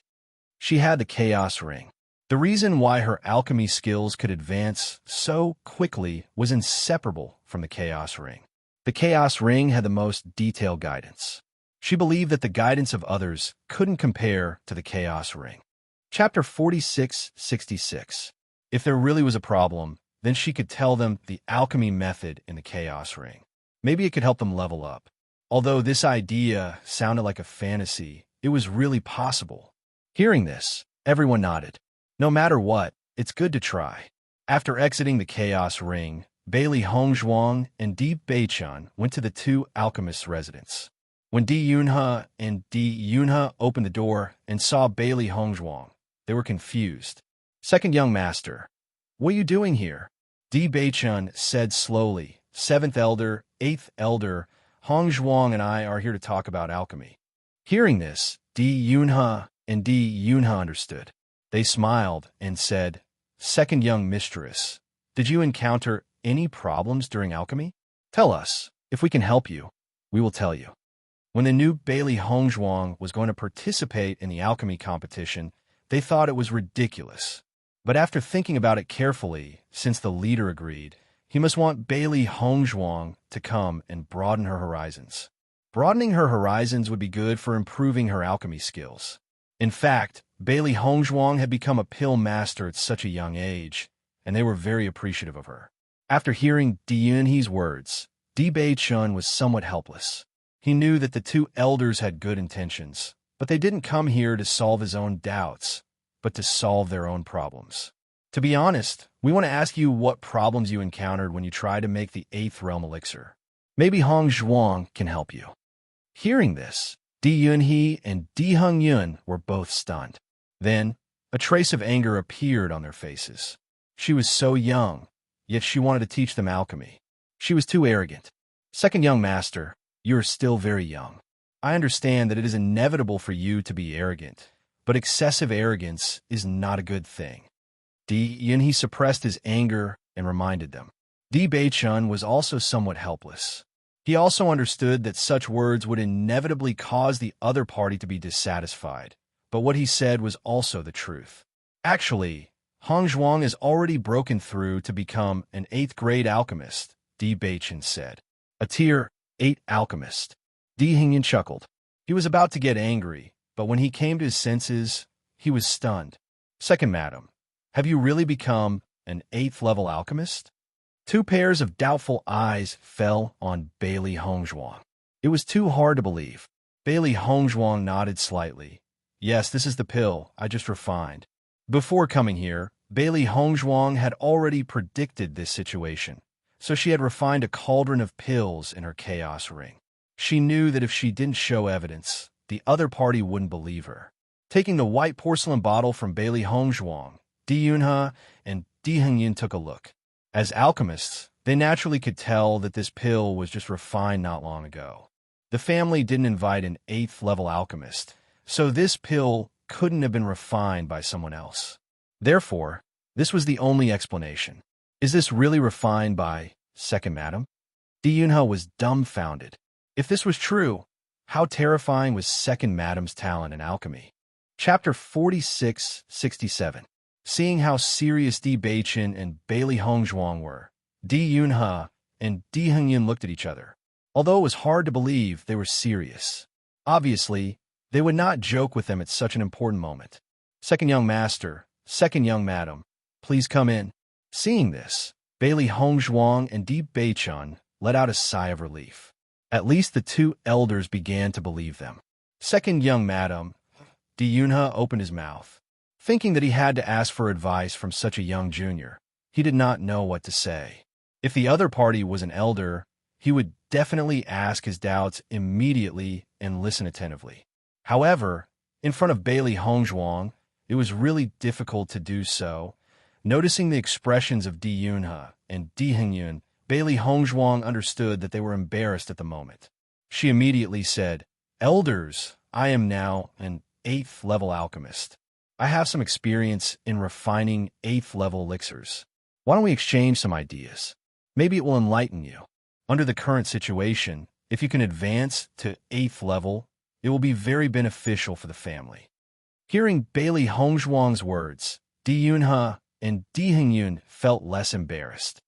She had the Chaos Ring. The reason why her alchemy skills could advance so quickly was inseparable from the Chaos Ring. The Chaos Ring had the most detailed guidance. She believed that the guidance of others couldn't compare to the Chaos Ring. Chapter 46-66. If there really was a problem, then she could tell them the alchemy method in the Chaos Ring. Maybe it could help them level up. Although this idea sounded like a fantasy, it was really possible. Hearing this, everyone nodded. No matter what, it's good to try. After exiting the Chaos Ring, Bailey Hongzhuang and Di Beichen went to the 2 alchemists' residence. When Di Yunhe and Di Yunhe opened the door and saw Bailey Hongzhuang, they were confused. Second young master, what are you doing here? Di Beichen said slowly, 7th elder, 8th elder, Hong Zhuang and I are here to talk about alchemy." Hearing this, Di Yunhe and Di Yunhe understood. They smiled and said, "Second young mistress, did you encounter any problems during alchemy? Tell us. If we can help you, we will tell you." When they knew Bailey Hongzhuang was going to participate in the alchemy competition, they thought it was ridiculous. But after thinking about it carefully, since the leader agreed, he must want Bailey Hongzhuang to come and broaden her horizons. Broadening her horizons would be good for improving her alchemy skills. In fact, Bailey Hongzhuang had become a pill master at such a young age, and they were very appreciative of her. After hearing Di Yunhe's words, Di Beichun was somewhat helpless. He knew that the two elders had good intentions, but they didn't come here to solve his own doubts, but to solve their own problems. To be honest, we want to ask you what problems you encountered when you tried to make the 8th realm elixir. Maybe Hong Zhuang can help you. Hearing this, Di Yunhe and Di Hongyun were both stunned. Then, a trace of anger appeared on their faces. She was so young, yet she wanted to teach them alchemy. She was too arrogant. "Second young master, you are still very young. I understand that it is inevitable for you to be arrogant, but excessive arrogance is not a good thing." Di Yunhe suppressed his anger and reminded them. Di Beichun was also somewhat helpless. He also understood that such words would inevitably cause the other party to be dissatisfied, but what he said was also the truth. "Actually, Hong Zhuang has already broken through to become an 8th grade alchemist," Di Beichun said. "A tier 8 alchemist." Di Hingyan chuckled. He was about to get angry, but when he came to his senses, he was stunned. "Second madam, have you really become an 8th level alchemist?" Two pairs of doubtful eyes fell on Bailey Hongzhuang. It was too hard to believe. Bailey Hongzhuang nodded slightly. "Yes, this is the pill I just refined." Before coming here, Bailey Hongzhuang had already predicted this situation, so she had refined a cauldron of pills in her chaos ring. She knew that if she didn't show evidence, the other party wouldn't believe her. Taking the white porcelain bottle from Bailey Hongzhuang, Di Yunhe and Di Hengyan took a look. As alchemists, they naturally could tell that this pill was just refined not long ago. The family didn't invite an 8th level alchemist, so this pill couldn't have been refined by someone else. Therefore, this was the only explanation. "Is this really refined by second madam?" Di Yunhe was dumbfounded. If this was true, how terrifying was second madam's talent in alchemy? Chapter 46-67. Seeing how serious Di Beichun and Bailey Hongzhuang were, Di Yunhe and Di Hengyan looked at each other. Although it was hard to believe, they were serious. Obviously, they would not joke with them at such an important moment. "Second young master, second young madam, please come in." Seeing this, Bailey Hongzhuang and Di Beichun let out a sigh of relief. At least the two elders began to believe them. "Second young madam," Di Yunhe opened his mouth. Thinking that he had to ask for advice from such a young junior, he did not know what to say. If the other party was an elder, he would definitely ask his doubts immediately and listen attentively. However, in front of Bailey Hongzhuang, it was really difficult to do so. Noticing the expressions of Di Yunhe and Di Hengyan, Bailey Hongzhuang understood that they were embarrassed at the moment. She immediately said, "Elders, I am now an 8th level alchemist. I have some experience in refining 8th level elixirs. Why don't we exchange some ideas? Maybe it will enlighten you. Under the current situation, if you can advance to 8th level, it will be very beneficial for the family." Hearing Bailey Hongzhuang's words, Di Yunhe and Di Hengyan felt less embarrassed.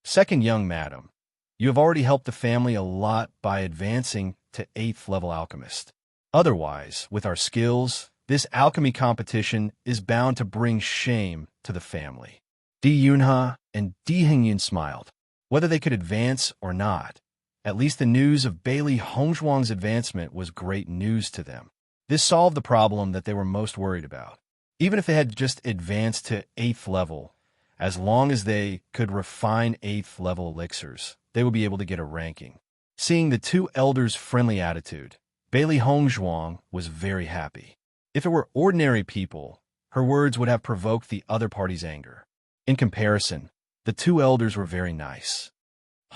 "Second young madam, you have already helped the family a lot by advancing to 8th level alchemist. Otherwise, with our skills, this alchemy competition is bound to bring shame to the family." Di Yunhe and Di Hengyan smiled. Whether they could advance or not, at least the news of Bailey Hongzhuang's advancement was great news to them. This solved the problem that they were most worried about. Even if they had just advanced to 8th level, as long as they could refine 8th level elixirs, they would be able to get a ranking. Seeing the two elders' friendly attitude, Bailey Hongzhuang was very happy. If it were ordinary people, her words would have provoked the other party's anger. In comparison, the two elders were very nice.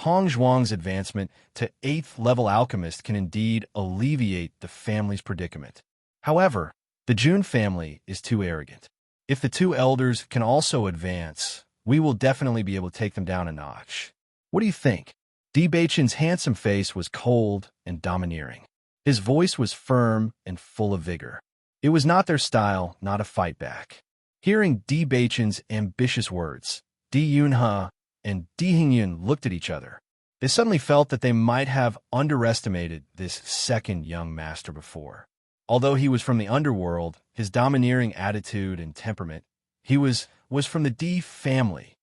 Hong Zhuang's advancement to 8th level alchemist can indeed alleviate the family's predicament. However, the Jun family is too arrogant. If the two elders can also advance, we will definitely be able to take them down a notch. What do you think? Di Beichen's handsome face was cold and domineering. His voice was firm and full of vigor. It was not their style, not a fight back. Hearing Di Beichen's ambitious words, Di Yunhe and Di Hingyun looked at each other. They suddenly felt that they might have underestimated this second young master before. Although he was from the underworld, his domineering attitude and temperament, he was from the Di family.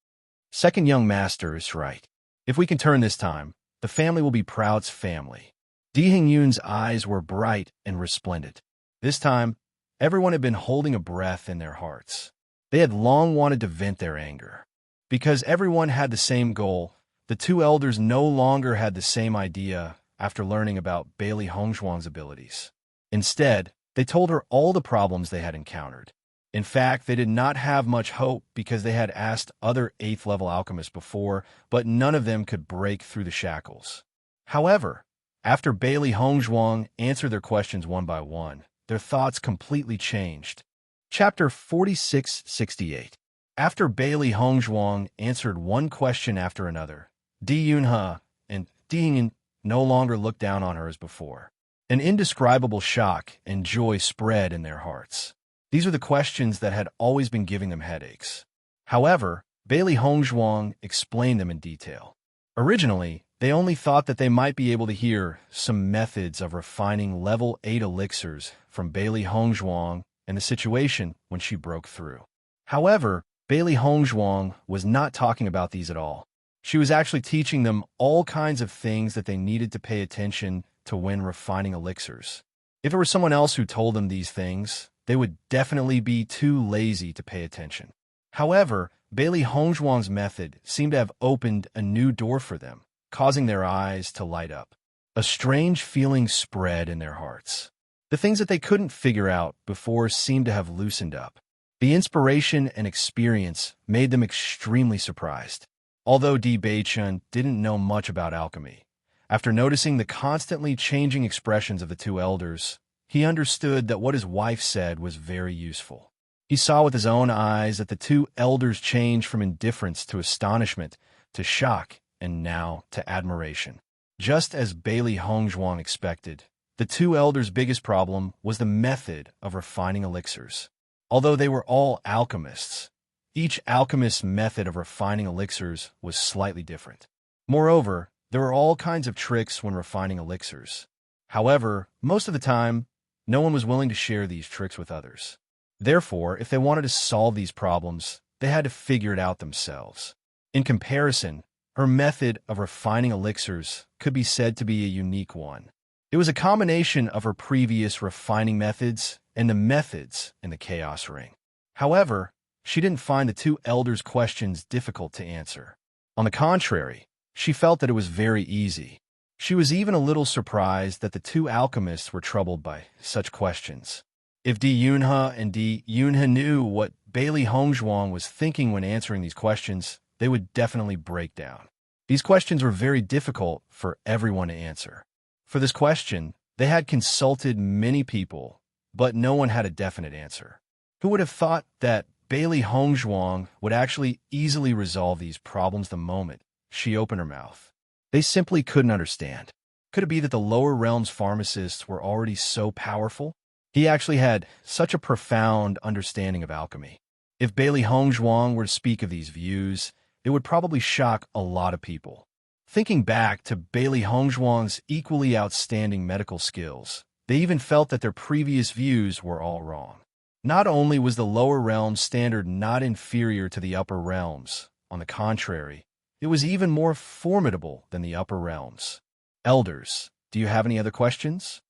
Second young master is right. If we can turn this time, the family will be Proud's family. Di Hingyun's eyes were bright and resplendent. This time, everyone had been holding a breath in their hearts. They had long wanted to vent their anger. Because everyone had the same goal, the two elders no longer had the same idea after learning about Bailey Hongzhuang's abilities. Instead, they told her all the problems they had encountered. In fact, they did not have much hope because they had asked other 8th level alchemists before, but none of them could break through the shackles. However, after Bailey Hongzhuang answered their questions one by one, their thoughts completely changed. Chapter 4668. After Bailey Hongzhuang answered one question after another, Di Yunhe and Di Hingyun no longer looked down on her as before. An indescribable shock and joy spread in their hearts. These were the questions that had always been giving them headaches. However, Bailey Hongzhuang explained them in detail. Originally, they only thought that they might be able to hear some methods of refining level 8 elixirs from Bailey Hongzhuang and the situation when she broke through. However, Bailey Hongzhuang was not talking about these at all. She was actually teaching them all kinds of things that they needed to pay attention to when refining elixirs. If it were someone else who told them these things, they would definitely be too lazy to pay attention. However, Bailey Hongzhuang's method seemed to have opened a new door for them, causing their eyes to light up. A strange feeling spread in their hearts. The things that they couldn't figure out before seemed to have loosened up. The inspiration and experience made them extremely surprised. Although Di Beichen didn't know much about alchemy, after noticing the constantly changing expressions of the two elders, he understood that what his wife said was very useful. He saw with his own eyes that the two elders changed from indifference to astonishment, to shock, and now to admiration. Just as Bailey Hongzhuang expected, the two elders' biggest problem was the method of refining elixirs. Although they were all alchemists, each alchemist's method of refining elixirs was slightly different. Moreover, there were all kinds of tricks when refining elixirs. However, most of the time, no one was willing to share these tricks with others. Therefore, if they wanted to solve these problems, they had to figure it out themselves. In comparison, her method of refining elixirs could be said to be a unique one. It was a combination of her previous refining methods and the methods in the Chaos Ring. However, she didn't find the two elders' questions difficult to answer. On the contrary, she felt that it was very easy. She was even a little surprised that the two alchemists were troubled by such questions. If Di Yunhe and Di Yunhe knew what Bailey Hongzhuang was thinking when answering these questions, they would definitely break down. These questions were very difficult for everyone to answer. For this question, they had consulted many people, but no one had a definite answer. Who would have thought that Bailey Hongzhuang would actually easily resolve these problems the moment she opened her mouth? They simply couldn't understand. Could it be that the lower realms pharmacists were already so powerful? He actually had such a profound understanding of alchemy. If Bailey Hongzhuang were to speak of these views, it would probably shock a lot of people. Thinking back to Bailey Hongzhuang's equally outstanding medical skills, they even felt that their previous views were all wrong. Not only was the lower realms standard not inferior to the upper realms, on the contrary, it was even more formidable than the upper realms. Elders, do you have any other questions?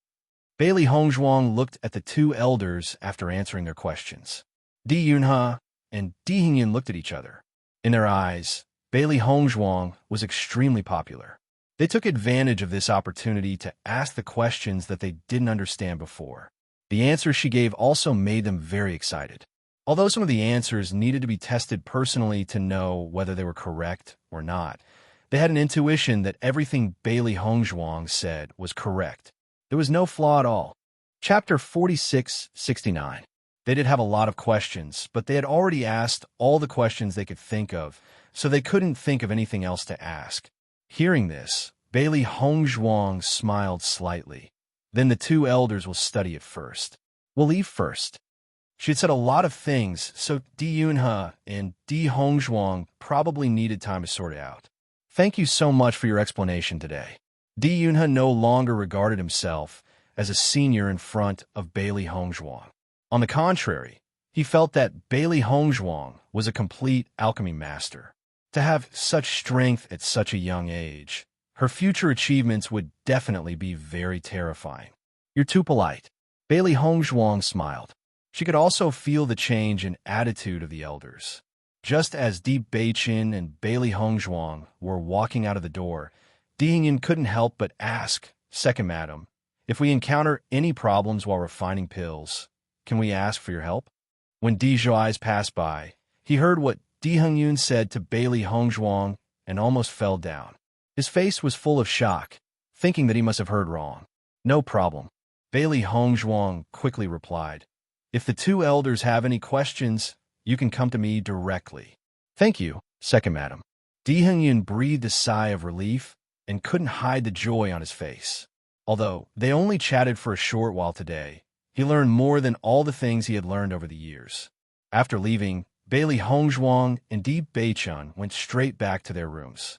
Bailey Hongzhuang looked at the two elders after answering their questions. Di Yunhe and Di Hingyun looked at each other. In their eyes, Bailey Hongzhuang was extremely popular. They took advantage of this opportunity to ask the questions that they didn't understand before. The answers she gave also made them very excited. Although some of the answers needed to be tested personally to know whether they were correct or not, They had an intuition that everything Bailey Hongzhuang said was correct. There was no flaw at all. Chapter 46-69. They did have a lot of questions, but they had already asked all the questions they could think of, so they couldn't think of anything else to ask. Hearing this, Bailey Hongzhuang smiled slightly. Then the two elders will study it first. We'll leave first. She had said a lot of things, so Di Yunhe and Di Hongzhuang probably needed time to sort it out. Thank you so much for your explanation today. Di Yunhe no longer regarded himself as a senior in front of Bailey Hongzhuang. On the contrary, he felt that Bailey Hongzhuang was a complete alchemy master. To have such strength at such a young age, her future achievements would definitely be very terrifying. You're too polite. Bailey Hongzhuang smiled. She could also feel the change in attitude of the elders. Just as Di Beiqin and Bailey Hongzhuang were walking out of the door, Di Hingyan couldn't help but ask, "Second madam, if we encounter any problems while refining pills, can we ask for your help?" When Di Zhuai's passed by, he heard what Di Hengyun said to Bailey Hongzhuang and almost fell down. His face was full of shock, thinking that he must have heard wrong. "No problem," Bailey Hongzhuang quickly replied. "If the two elders have any questions, you can come to me directly." "Thank you, second madam." Di Hengyun breathed a sigh of relief and couldn't hide the joy on his face. Although they only chatted for a short while today, he learned more than all the things he had learned over the years. After leaving, Bailey Hongzhuang and Di Beichun went straight back to their rooms.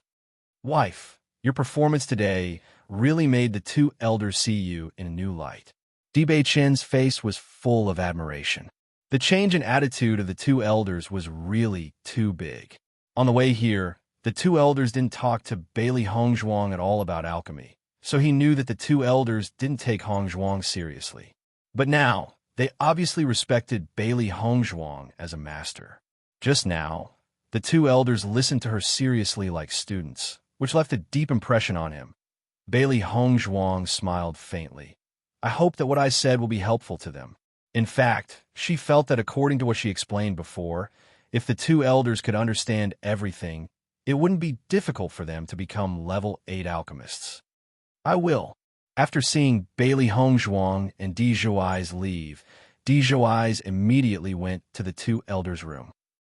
"Wife, your performance today really made the two elders see you in a new light." Di Beichen's face was full of admiration. The change in attitude of the two elders was really too big. On the way here, the two elders didn't talk to Bailey Hongzhuang at all about alchemy, so he knew that the two elders didn't take Hongzhuang seriously. But now, they obviously respected Bailey Hongzhuang as a master. Just now, the two elders listened to her seriously like students, which left a deep impression on him. Bailey Hongzhuang smiled faintly. "I hope that what I said will be helpful to them." In fact, she felt that according to what she explained before, if the two elders could understand everything, it wouldn't be difficult for them to become level 8 alchemists. "I will." After seeing Bailey Hongzhuang and Di Zhuai's leave, Di Zhuai's immediately went to the two elders' room.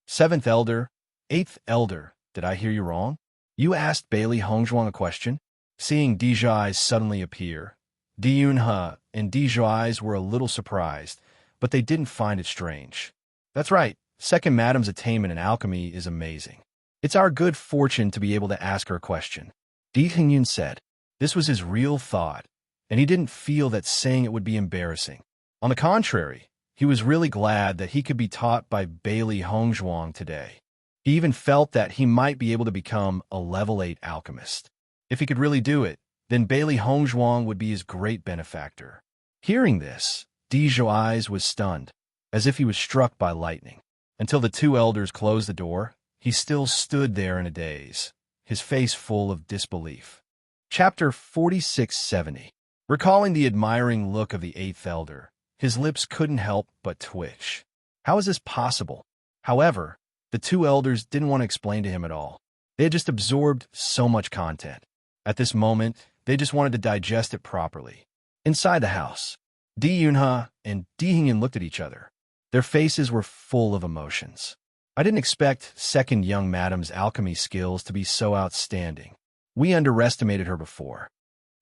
"Seventh elder, eighth elder, did I hear you wrong? You asked Bailey Hongzhuang a question?" Seeing Di Zhuai's suddenly appear, Di Yunhe and Di Zhuai's were a little surprised, but they didn't find it strange. "That's right, second madam's attainment in alchemy is amazing. It's our good fortune to be able to ask her a question," Di Hengyun said. This was his real thought, and he didn't feel that saying it would be embarrassing. On the contrary, he was really glad that he could be taught by Bailey Hongzhuang today. He even felt that he might be able to become a level 8 alchemist. If he could really do it, then Bailey Hongzhuang would be his great benefactor. Hearing this, Di Zhuai's was stunned, as if he was struck by lightning. Until the two elders closed the door, he still stood there in a daze, his face full of disbelief. Chapter 46-70. Recalling the admiring look of the eighth elder, his lips couldn't help but twitch. How is this possible? However, the two elders didn't want to explain to him at all. They had just absorbed so much content. At this moment, they just wanted to digest it properly. Inside the house, Di Yunhe and Di Hingyan looked at each other. Their faces were full of emotions. "I didn't expect second young madam's alchemy skills to be so outstanding. We underestimated her before.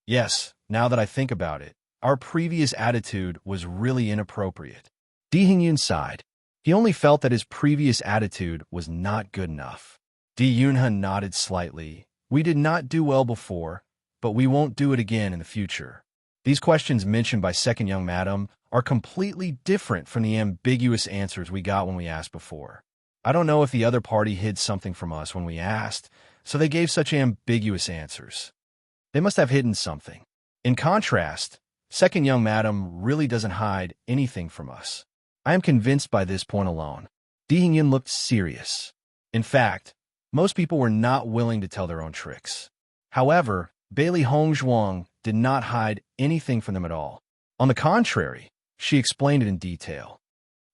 Yes, now that I think about it, our previous attitude was really inappropriate." Di Hingyan sighed. He only felt that his previous attitude was not good enough. Di Yunhe nodded slightly. "We did not do well before, but we won't do it again in the future. These questions mentioned by second young madam are completely different from the ambiguous answers we got when we asked before. I don't know if the other party hid something from us when we asked, so they gave such ambiguous answers. They must have hidden something. In contrast, second young madam really doesn't hide anything from us. I am convinced by this point alone." Di Hingyan looked serious. In fact, most people were not willing to tell their own tricks. However, Bailey Hongzhuang did not hide anything from them at all. On the contrary, she explained it in detail.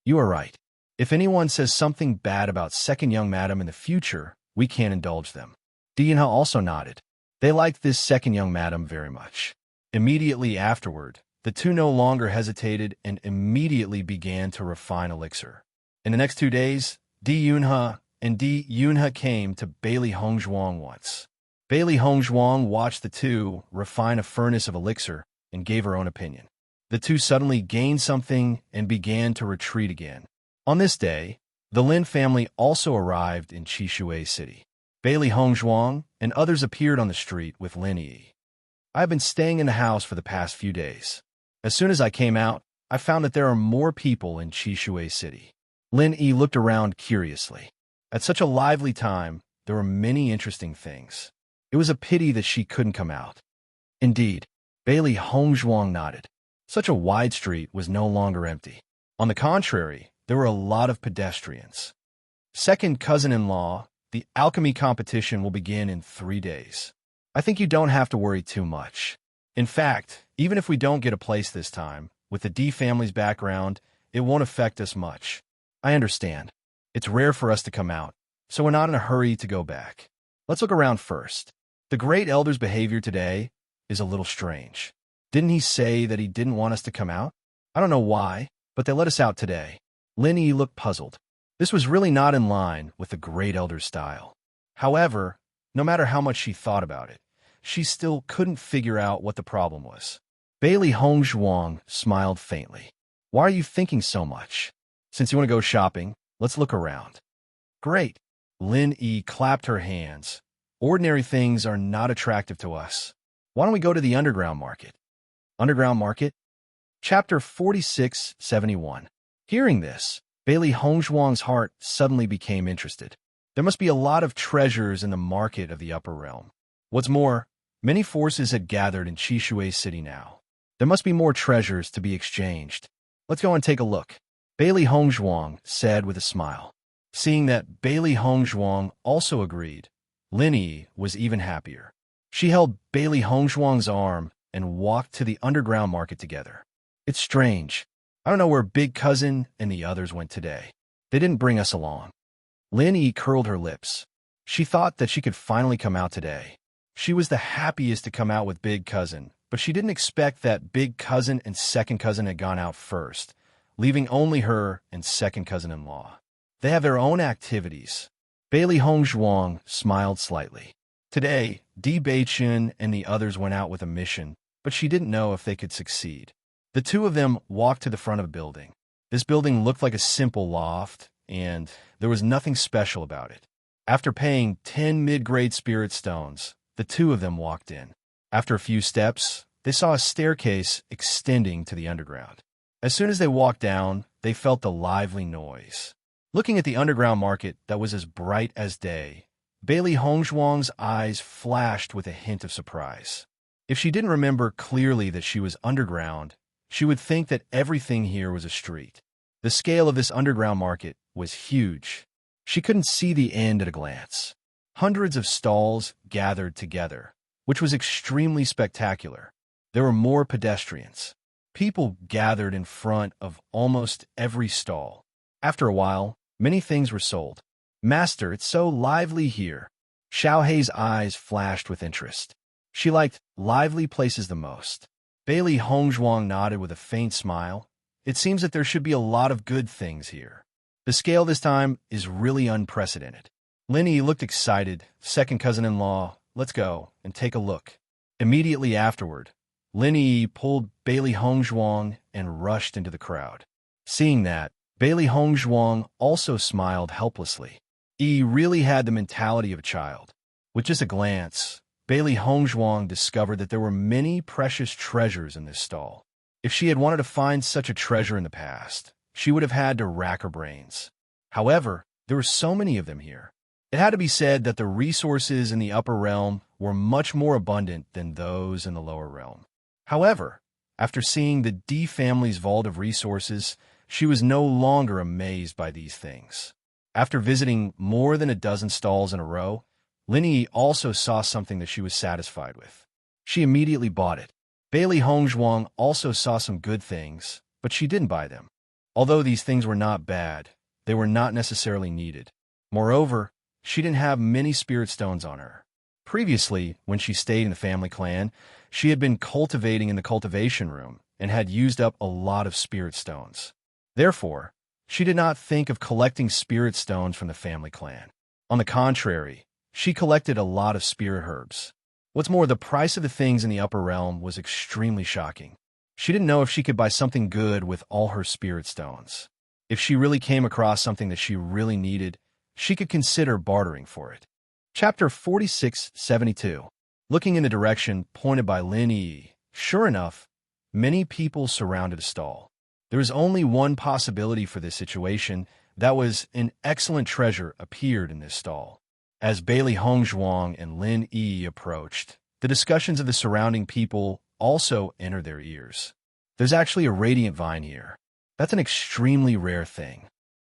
"You are right. If anyone says something bad about second young madam in the future, we can't indulge them. Yunha also nodded. They liked this second young madam very much. Immediately afterward, the two no longer hesitated and immediately began to refine elixir. In the next 2 days, Yunha and Yunha came to Bailey Hongzhuang once. Bailey Hongzhuang watched the two refine a furnace of elixir and gave her own opinion. The two suddenly gained something and began to retreat again. On this day, the Lin family also arrived in Qishui City. Bailey Hongzhuang and others appeared on the street with Lin Yi. I have been staying in the house for the past few days. As soon as I came out, I found that there are more people in Qishui City. Lin Yi looked around curiously. At such a lively time, there were many interesting things. It was a pity that she couldn't come out. Indeed, Bailey Hongzhuang nodded. Such a wide street was no longer empty. On the contrary, there were a lot of pedestrians. Second cousin-in-law, the alchemy competition will begin in 3 days. I think you don't have to worry too much. In fact, even if we don't get a place this time, with the D family's background, it won't affect us much. I understand. It's rare for us to come out, so we're not in a hurry to go back. Let's look around first. The great elder's behavior today is a little strange. Didn't he say that he didn't want us to come out? I don't know why, but they let us out today. Lin Yi looked puzzled. This was really not in line with the great elder's style. However, no matter how much she thought about it, she still couldn't figure out what the problem was. Bailey Hongzhuang smiled faintly. Why are you thinking so much? Since you want to go shopping, let's look around. Great. Lin Yi clapped her hands. Ordinary things are not attractive to us. Why don't we go to the underground market? Underground market? Chapter 4671. Hearing this, Bailey Hongzhuang's heart suddenly became interested. There must be a lot of treasures in the market of the upper realm. What's more, many forces had gathered in Qishui City now. There must be more treasures to be exchanged. Let's go and take a look, Bailey Hongzhuang said with a smile. Seeing that Bailey Hongzhuang also agreed, Lin Yi was even happier. She held Bailey Hongzhuang's arm and walked to the underground market together. It's strange. I don't know where Big Cousin and the others went today. They didn't bring us along. Lin Yi curled her lips. She thought that she could finally come out today. She was the happiest to come out with Big Cousin, but she didn't expect that Big Cousin and Second Cousin had gone out first, leaving only her and Second Cousin-in-law. They have their own activities. Bailey Hongzhuang smiled slightly. Today, Di Beichun and the others went out with a mission, but she didn't know if they could succeed. The two of them walked to the front of a building. This building looked like a simple loft, and there was nothing special about it. After paying 10 mid-grade spirit stones, the two of them walked in. After a few steps, they saw a staircase extending to the underground. As soon as they walked down, they felt the lively noise. Looking at the underground market that was as bright as day, Bailey Hongzhuang's eyes flashed with a hint of surprise. If she didn't remember clearly that she was underground, she would think that everything here was a street. The scale of this underground market was huge. She couldn't see the end at a glance. Hundreds of stalls gathered together, which was extremely spectacular. There were more pedestrians. People gathered in front of almost every stall. After a while, many things were sold. Master, it's so lively here. Xiaohei's eyes flashed with interest. She liked lively places the most. Bailey Hongzhuang nodded with a faint smile. It seems that there should be a lot of good things here. The scale this time is really unprecedented. Lin Yi looked excited. Second cousin-in-law, let's go and take a look. Immediately afterward, Lin Yi pulled Bailey Hongzhuang and rushed into the crowd. Seeing that, Bailey Hongzhuang also smiled helplessly. Yi really had the mentality of a child. With just a glance, Bailey Hongzhuang discovered that there were many precious treasures in this stall. If she had wanted to find such a treasure in the past, she would have had to rack her brains. However, there were so many of them here. It had to be said that the resources in the upper realm were much more abundant than those in the lower realm. However, after seeing the D family's vault of resources, she was no longer amazed by these things. After visiting more than a dozen stalls in a row, Lin Yi also saw something that she was satisfied with. She immediately bought it. Bailey Hongzhuang also saw some good things, but she didn't buy them. Although these things were not bad, they were not necessarily needed. Moreover, she didn't have many spirit stones on her. Previously, when she stayed in the family clan, she had been cultivating in the cultivation room and had used up a lot of spirit stones. Therefore, she did not think of collecting spirit stones from the family clan. On the contrary, she collected a lot of spirit herbs. What's more, the price of the things in the upper realm was extremely shocking. She didn't know if she could buy something good with all her spirit stones. If she really came across something that she really needed, she could consider bartering for it. Chapter 4672. Looking in the direction pointed by Lin Yi, sure enough, many people surrounded a stall. There was only one possibility for this situation. That was an excellent treasure appeared in this stall. As Bailey Hongzhuang and Lin Yi approached, the discussions of the surrounding people also entered their ears. There's actually a radiant vine here. That's an extremely rare thing.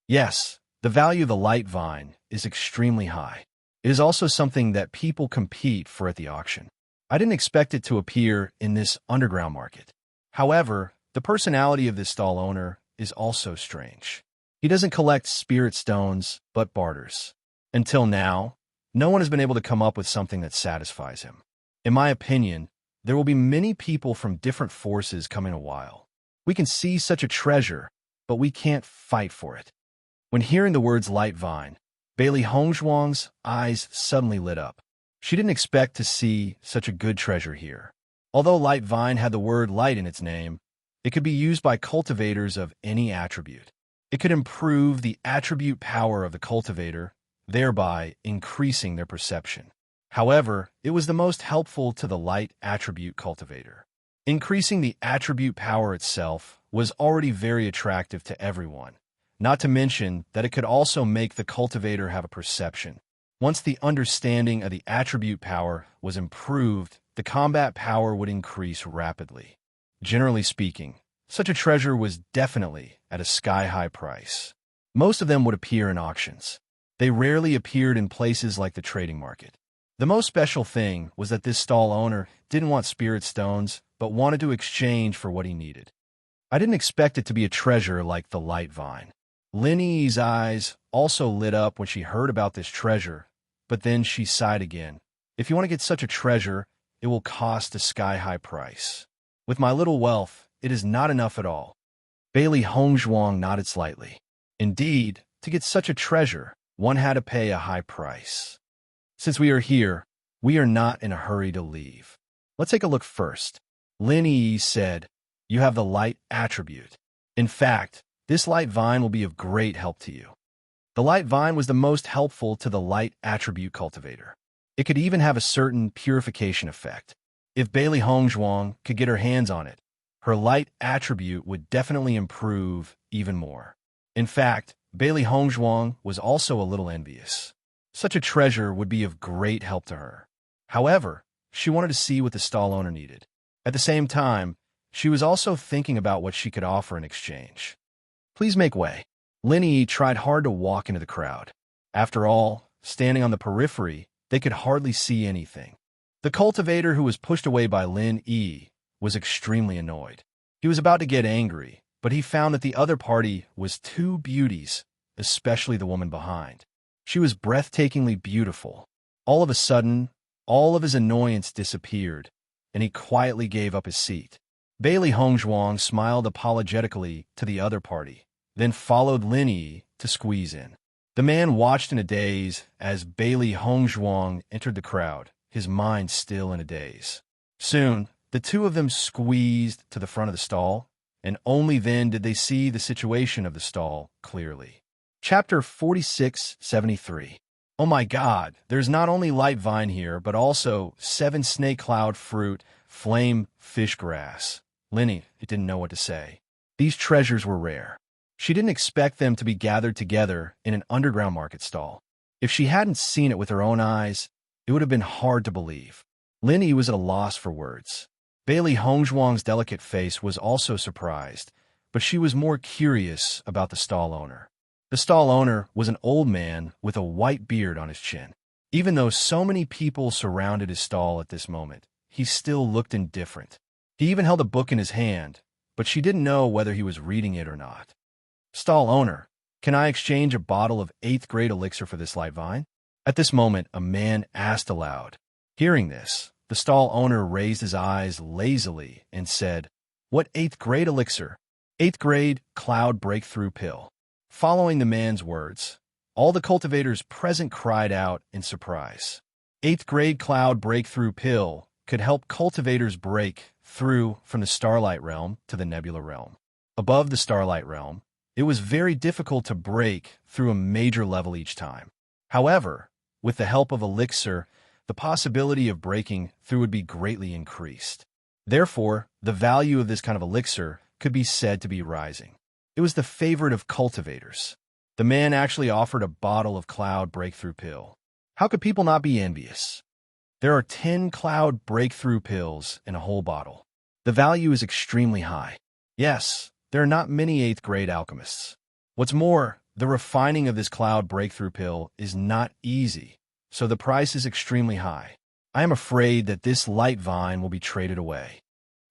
Yes, the value of the light vine is extremely high. It is also something that people compete for at the auction. I didn't expect it to appear in this underground market. However, the personality of this stall owner is also strange. He doesn't collect spirit stones, but barters. Until now, no one has been able to come up with something that satisfies him. In my opinion, there will be many people from different forces come in a while. We can see such a treasure, but we can't fight for it. When hearing the words light vine, Bailey Hongzhuang's eyes suddenly lit up. She didn't expect to see such a good treasure here. Although light vine had the word light in its name, it could be used by cultivators of any attribute. It could improve the attribute power of the cultivator, thereby increasing their perception. However, it was the most helpful to the light attribute cultivator. Increasing the attribute power itself was already very attractive to everyone, not to mention that it could also make the cultivator have a perception. Once the understanding of the attribute power was improved, the combat power would increase rapidly. Generally speaking, such a treasure was definitely at a sky-high price. Most of them would appear in auctions. They rarely appeared in places like the trading market. The most special thing was that this stall owner didn't want spirit stones, but wanted to exchange for what he needed. I didn't expect it to be a treasure like the light vine. Lin Yi's eyes also lit up when she heard about this treasure, but then she sighed again. If you want to get such a treasure, it will cost a sky-high price. With my little wealth, it is not enough at all. Bailey Hongzhuang nodded slightly. Indeed, to get such a treasure, one had to pay a high price. Since we are here, we are not in a hurry to leave. Let's take a look first. Lin Yi said, "You have the light attribute. In fact, this light vine will be of great help to you." The light vine was the most helpful to the light attribute cultivator. It could even have a certain purification effect. If Bailey Hongzhuang could get her hands on it, her light attribute would definitely improve even more. In fact, Bailey Hongzhuang was also a little envious. Such a treasure would be of great help to her. However, she wanted to see what the stall owner needed. At the same time, she was also thinking about what she could offer in exchange. "Please make way." Lin Yi tried hard to walk into the crowd. After all, standing on the periphery, they could hardly see anything. The cultivator who was pushed away by Lin Yi was extremely annoyed. He was about to get angry, but he found that the other party was two beauties, especially the woman behind. She was breathtakingly beautiful. All of a sudden, all of his annoyance disappeared, and he quietly gave up his seat. Bailey Hongzhuang smiled apologetically to the other party, then followed Lin Yi to squeeze in. The man watched in a daze as Bailey Hongzhuang entered the crowd, his mind still in a daze. Soon, the two of them squeezed to the front of the stall, and only then did they see the situation of the stall clearly. Chapter 4673. Oh my God, there's not only light vine here, but also 7 snake cloud fruit, flame fish grass. Linny didn't know what to say. These treasures were rare. She didn't expect them to be gathered together in an underground market stall. If she hadn't seen it with her own eyes, it would have been hard to believe. Linny was at a loss for words. Bailey Hongzhuang's delicate face was also surprised, but she was more curious about the stall owner. The stall owner was an old man with a white beard on his chin. Even though so many people surrounded his stall at this moment, he still looked indifferent. He even held a book in his hand, but she didn't know whether he was reading it or not. "Stall owner, can I exchange a bottle of 8th grade elixir for this light vine?" At this moment, a man asked aloud. Hearing this, the stall owner raised his eyes lazily and said, "What 8th grade elixir?" 8th grade cloud breakthrough pill. Following the man's words, all the cultivators present cried out in surprise. 8th grade cloud breakthrough pill could help cultivators break through from the starlight realm to the nebula realm. Above the starlight realm, it was very difficult to break through a major level each time. However, with the help of elixir, the possibility of breaking through would be greatly increased. Therefore, the value of this kind of elixir could be said to be rising. It was the favorite of cultivators. The man actually offered a bottle of cloud breakthrough pill. How could people not be envious? There are 10 cloud breakthrough pills in a whole bottle. The value is extremely high. Yes, there are not many 8th grade alchemists. What's more, the refining of this cloud breakthrough pill is not easy, so the price is extremely high. I am afraid that this light vine will be traded away.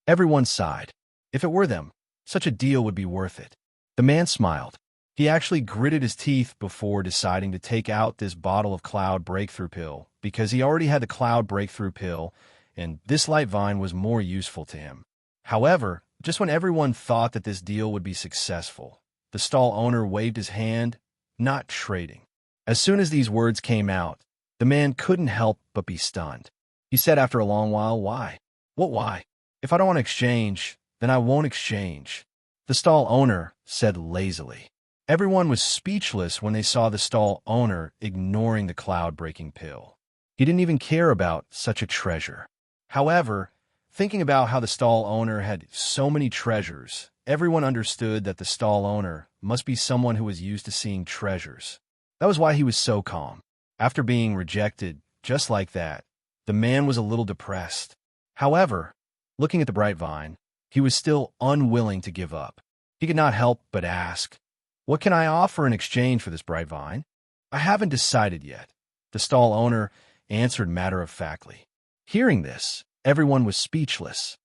Everyone sighed. If it were them, such a deal would be worth it. The man smiled. He actually gritted his teeth before deciding to take out this bottle of cloud breakthrough pill because he already had the cloud breakthrough pill, and this light vine was more useful to him. However, just when everyone thought that this deal would be successful, the stall owner waved his hand, not trading. As soon as these words came out, the man couldn't help but be stunned. He said after a long while, "Why? What why? If I don't want to exchange, then I won't exchange." The stall owner said lazily. Everyone was speechless when they saw the stall owner ignoring the cloud-breaking pill. He didn't even care about such a treasure. However, thinking about how the stall owner had so many treasures, everyone understood that the stall owner must be someone who was used to seeing treasures. That was why he was so calm. After being rejected just like that, the man was a little depressed. However, looking at the bright vine, he was still unwilling to give up. He could not help but ask, "What can I offer in exchange for this bright vine?" "I haven't decided yet," the stall owner answered matter-of-factly. Hearing this, everyone was speechless.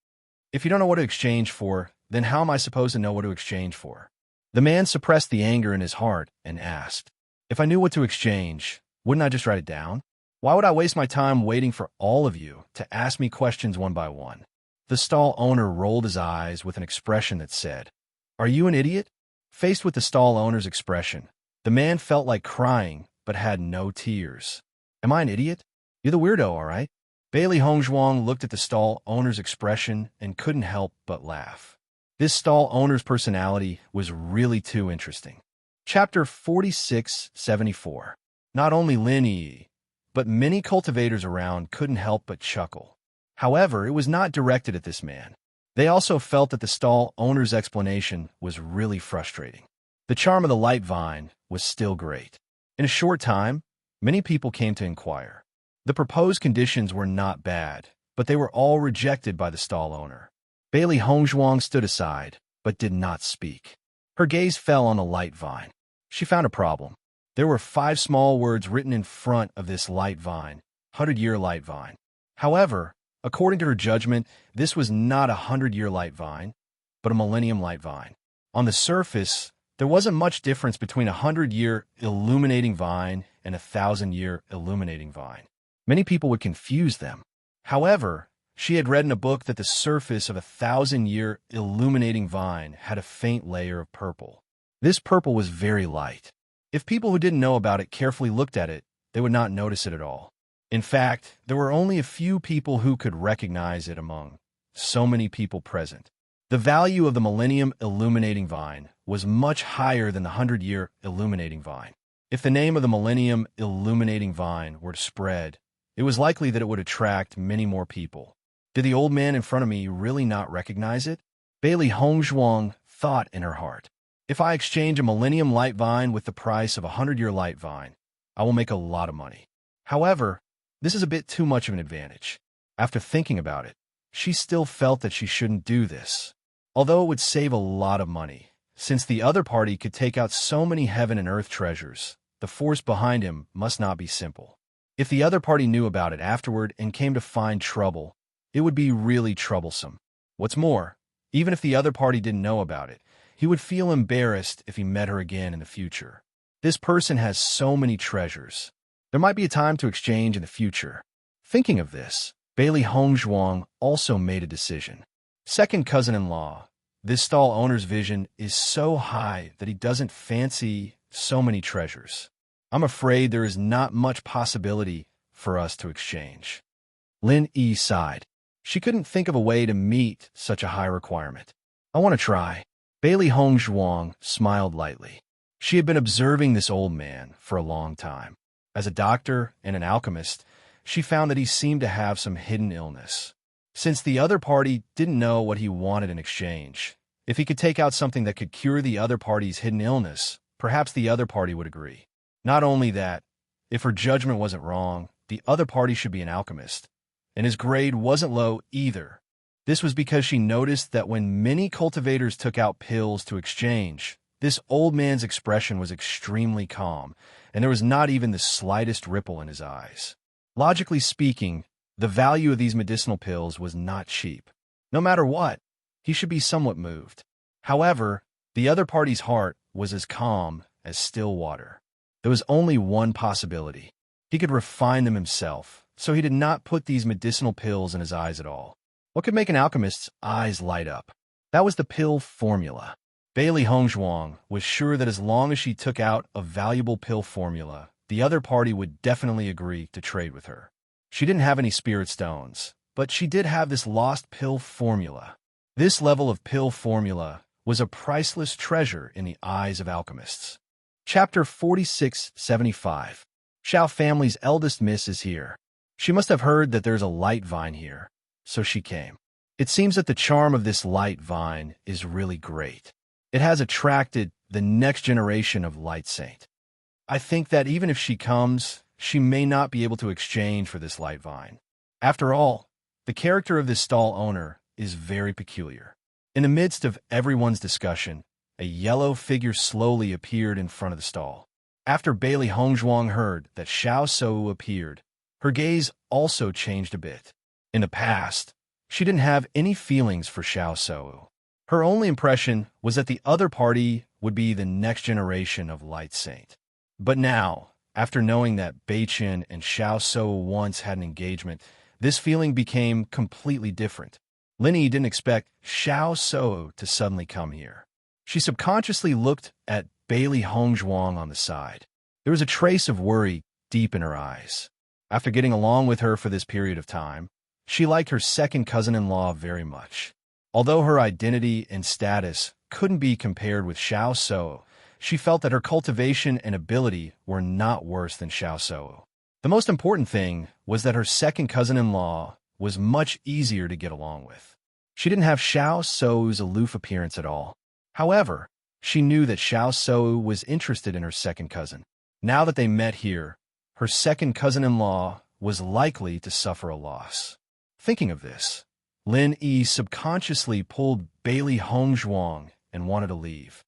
"If you don't know what to exchange for, then how am I supposed to know what to exchange for?" The man suppressed the anger in his heart and asked, "If I knew what to exchange, wouldn't I just write it down? Why would I waste my time waiting for all of you to ask me questions one by one?" The stall owner rolled his eyes with an expression that said, "Are you an idiot?" Faced with the stall owner's expression, the man felt like crying but had no tears. "Am I an idiot? You're the weirdo, all right?" Bailey Hongzhuang looked at the stall owner's expression and couldn't help but laugh. This stall owner's personality was really too interesting. Chapter 4674. Not only Lin Yi, but many cultivators around couldn't help but chuckle. However, it was not directed at this man. They also felt that the stall owner's explanation was really frustrating. The charm of the light vine was still great. In a short time, many people came to inquire. The proposed conditions were not bad, but they were all rejected by the stall owner. Bailey Hongzhuang stood aside, but did not speak. Her gaze fell on the light vine. She found a problem. There were 5 small words written in front of this light vine, 100-year light vine. However, according to her judgment, this was not a 100-year light vine, but a millennium light vine. On the surface, there wasn't much difference between a 100-year illuminating vine and a 1,000-year illuminating vine. Many people would confuse them. However, she had read in a book that the surface of a 1,000-year illuminating vine had a faint layer of purple. This purple was very light. If people who didn't know about it carefully looked at it, they would not notice it at all. In fact, there were only a few people who could recognize it among so many people present. The value of the Millennium Illuminating Vine was much higher than the 100-year Illuminating Vine. If the name of the Millennium Illuminating Vine were to spread, it was likely that it would attract many more people. Did the old man in front of me really not recognize it? Bailey Hongzhuang thought in her heart. If I exchange a Millennium Light Vine with the price of a 100-year Light Vine, I will make a lot of money. However, this is a bit too much of an advantage. After thinking about it, she still felt that she shouldn't do this. Although it would save a lot of money, since the other party could take out so many heaven and earth treasures, the force behind him must not be simple. If the other party knew about it afterward and came to find trouble, it would be really troublesome. What's more, even if the other party didn't know about it, he would feel embarrassed if he met her again in the future. This person has so many treasures. There might be a time to exchange in the future. Thinking of this, Bailey Hongzhuang also made a decision. Second cousin-in-law, this stall owner's vision is so high that he doesn't fancy so many treasures. I'm afraid there is not much possibility for us to exchange. Lin Yi sighed. She couldn't think of a way to meet such a high requirement. I want to try. Bailey Hongzhuang smiled lightly. She had been observing this old man for a long time. As a doctor and an alchemist, she found that he seemed to have some hidden illness. Since the other party didn't know what he wanted in exchange, if he could take out something that could cure the other party's hidden illness, perhaps the other party would agree. Not only that, if her judgment wasn't wrong, the other party should be an alchemist. And his grade wasn't low either. This was because she noticed that when many cultivators took out pills to exchange, this old man's expression was extremely calm, and there was not even the slightest ripple in his eyes. Logically speaking, the value of these medicinal pills was not cheap. No matter what, he should be somewhat moved. However, the other party's heart was as calm as still water. There was only one possibility. He could refine them himself, so he did not put these medicinal pills in his eyes at all. What could make an alchemist's eyes light up? That was the pill formula. Bailey Hongzhuang was sure that as long as she took out a valuable pill formula, the other party would definitely agree to trade with her. She didn't have any spirit stones, but she did have this lost pill formula. This level of pill formula was a priceless treasure in the eyes of alchemists. Chapter 4675. Xiao family's eldest miss is here. She must have heard that there's a light vine here, so she came. It seems that the charm of this light vine is really great. It has attracted the next generation of light saint. I think that even if she comes, she may not be able to exchange for this light vine. After all, the character of this stall owner is very peculiar. In the midst of everyone's discussion, a yellow figure slowly appeared in front of the stall. After Bailey Hongzhuang heard that Xiao Shou appeared, her gaze also changed a bit. In the past, she didn't have any feelings for Xiao Shou. Her only impression was that the other party would be the next generation of Light Saint. But now, after knowing that Beichen and Xiao Shou once had an engagement, this feeling became completely different. Lin Yi didn't expect Xiao Shou to suddenly come here. She subconsciously looked at Bailey Hongzhuang on the side. There was a trace of worry deep in her eyes. After getting along with her for this period of time, she liked her second cousin-in-law very much. Although her identity and status couldn't be compared with Xiao Shou, she felt that her cultivation and ability were not worse than Xiao Shou. The most important thing was that her second cousin-in-law was much easier to get along with. She didn't have Xiao Shou's aloof appearance at all. However, she knew that Xiao Shou was interested in her second cousin. Now that they met here, her second cousin-in-law was likely to suffer a loss. Thinking of this, Lin Yi subconsciously pulled Bailey Hongzhuang and wanted to leave.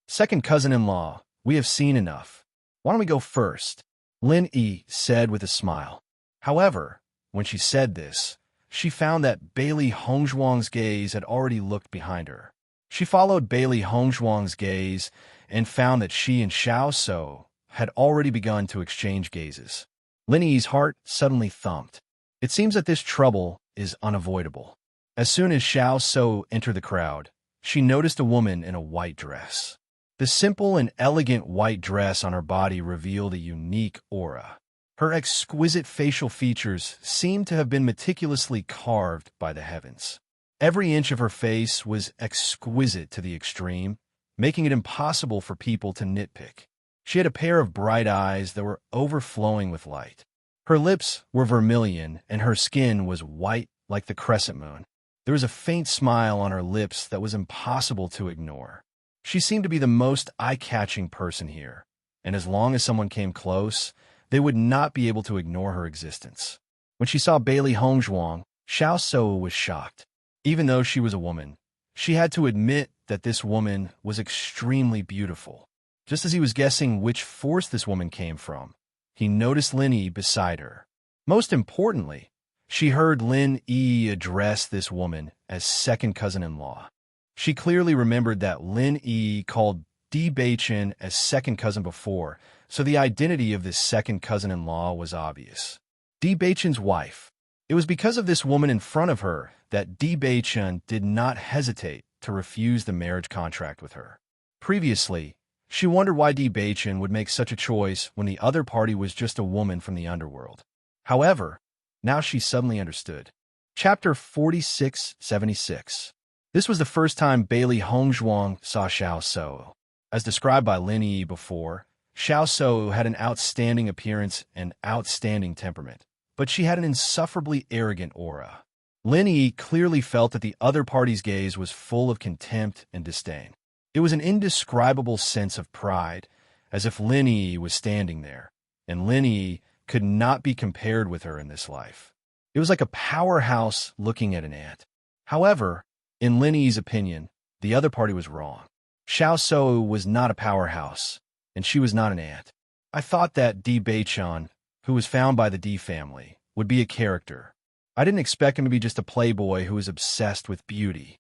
Second cousin-in-law, we have seen enough. Why don't we go first? Lin Yi said with a smile. However, when she said this, she found that Bailey Hongzhuang's gaze had already looked behind her. She followed Bailey Hongzhuang's gaze and found that she and Xiao Shou had already begun to exchange gazes. Lin Yi's heart suddenly thumped. It seems that this trouble is unavoidable. As soon as Xiao Shou entered the crowd, she noticed a woman in a white dress. The simple and elegant white dress on her body revealed a unique aura. Her exquisite facial features seemed to have been meticulously carved by the heavens. Every inch of her face was exquisite to the extreme, making it impossible for people to nitpick. She had a pair of bright eyes that were overflowing with light. Her lips were vermilion, and her skin was white like the crescent moon. There was a faint smile on her lips that was impossible to ignore. She seemed to be the most eye-catching person here, and as long as someone came close, they would not be able to ignore her existence. When she saw Bailey Hongzhuang, Xiao Shou was shocked. Even though she was a woman, she had to admit that this woman was extremely beautiful. Just as he was guessing which force this woman came from, he noticed Lin Yi beside her. Most importantly, she heard Lin Yi address this woman as second cousin-in-law. She clearly remembered that Lin Yi called Di Beichen as second cousin before, so the identity of this second cousin-in-law was obvious. Di Beichun's wife. It was because of this woman in front of her that Di Beichun did not hesitate to refuse the marriage contract with her. Previously, she wondered why Di Beichun would make such a choice when the other party was just a woman from the underworld. However, now she suddenly understood. Chapter 4676. This was the first time Bailey Hongzhuang saw Xiao Shou. As described by Lin Yi before, Xiao Shou had an outstanding appearance and outstanding temperament, but she had an insufferably arrogant aura. Lin Yi clearly felt that the other party's gaze was full of contempt and disdain. It was an indescribable sense of pride, as if Lin Yi was standing there, and Lin Yi could not be compared with her in this life. It was like a powerhouse looking at an ant. However, in Lin Yi's opinion, the other party was wrong. Xiao Shou was not a powerhouse, and she was not an ant. I thought that Di Beichun, who was found by the Di family, would be a character. I didn't expect him to be just a playboy who was obsessed with beauty.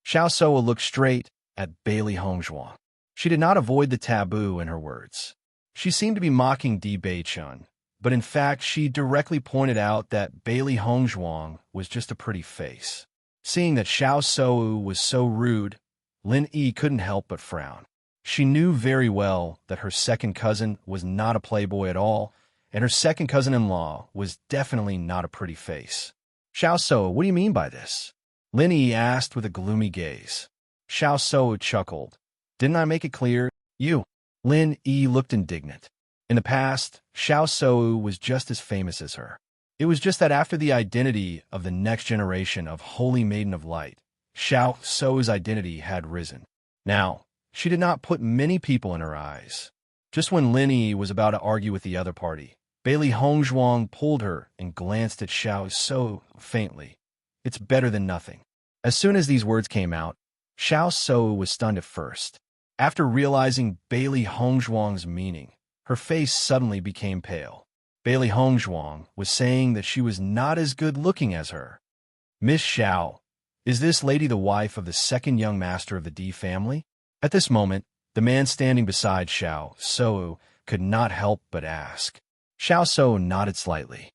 Xiao Shou looked straight at Bailey Hongzhuang. She did not avoid the taboo in her words. She seemed to be mocking Di Beichun, but in fact she directly pointed out that Bailey Hongzhuang was just a pretty face. Seeing that Xiao Shou was so rude, Lin Yi couldn't help but frown. She knew very well that her second cousin was not a playboy at all, and her second cousin-in-law was definitely not a pretty face. Xiao Shou, what do you mean by this? Lin Yi asked with a gloomy gaze. Xiao Shou chuckled. Didn't I make it clear? You. Lin Yi looked indignant. In the past, Xiao Shou was just as famous as her. It was just that after the identity of the next generation of Holy Maiden of Light, Xiao Shou's identity had risen. Now, she did not put many people in her eyes. Just when Lin Yi was about to argue with the other party, Bailey Hongzhuang pulled her and glanced at Xiao Shou faintly. It's better than nothing. As soon as these words came out, Xiao Shou was stunned at first. After realizing Bailey Hongzhuang's meaning, her face suddenly became pale. Bailey Hongzhuang was saying that she was not as good-looking as her. Miss Xiao, is this lady the wife of the second young master of the Di family? At this moment, the man standing beside Xiao Shou could not help but ask. Xiao Shou nodded slightly.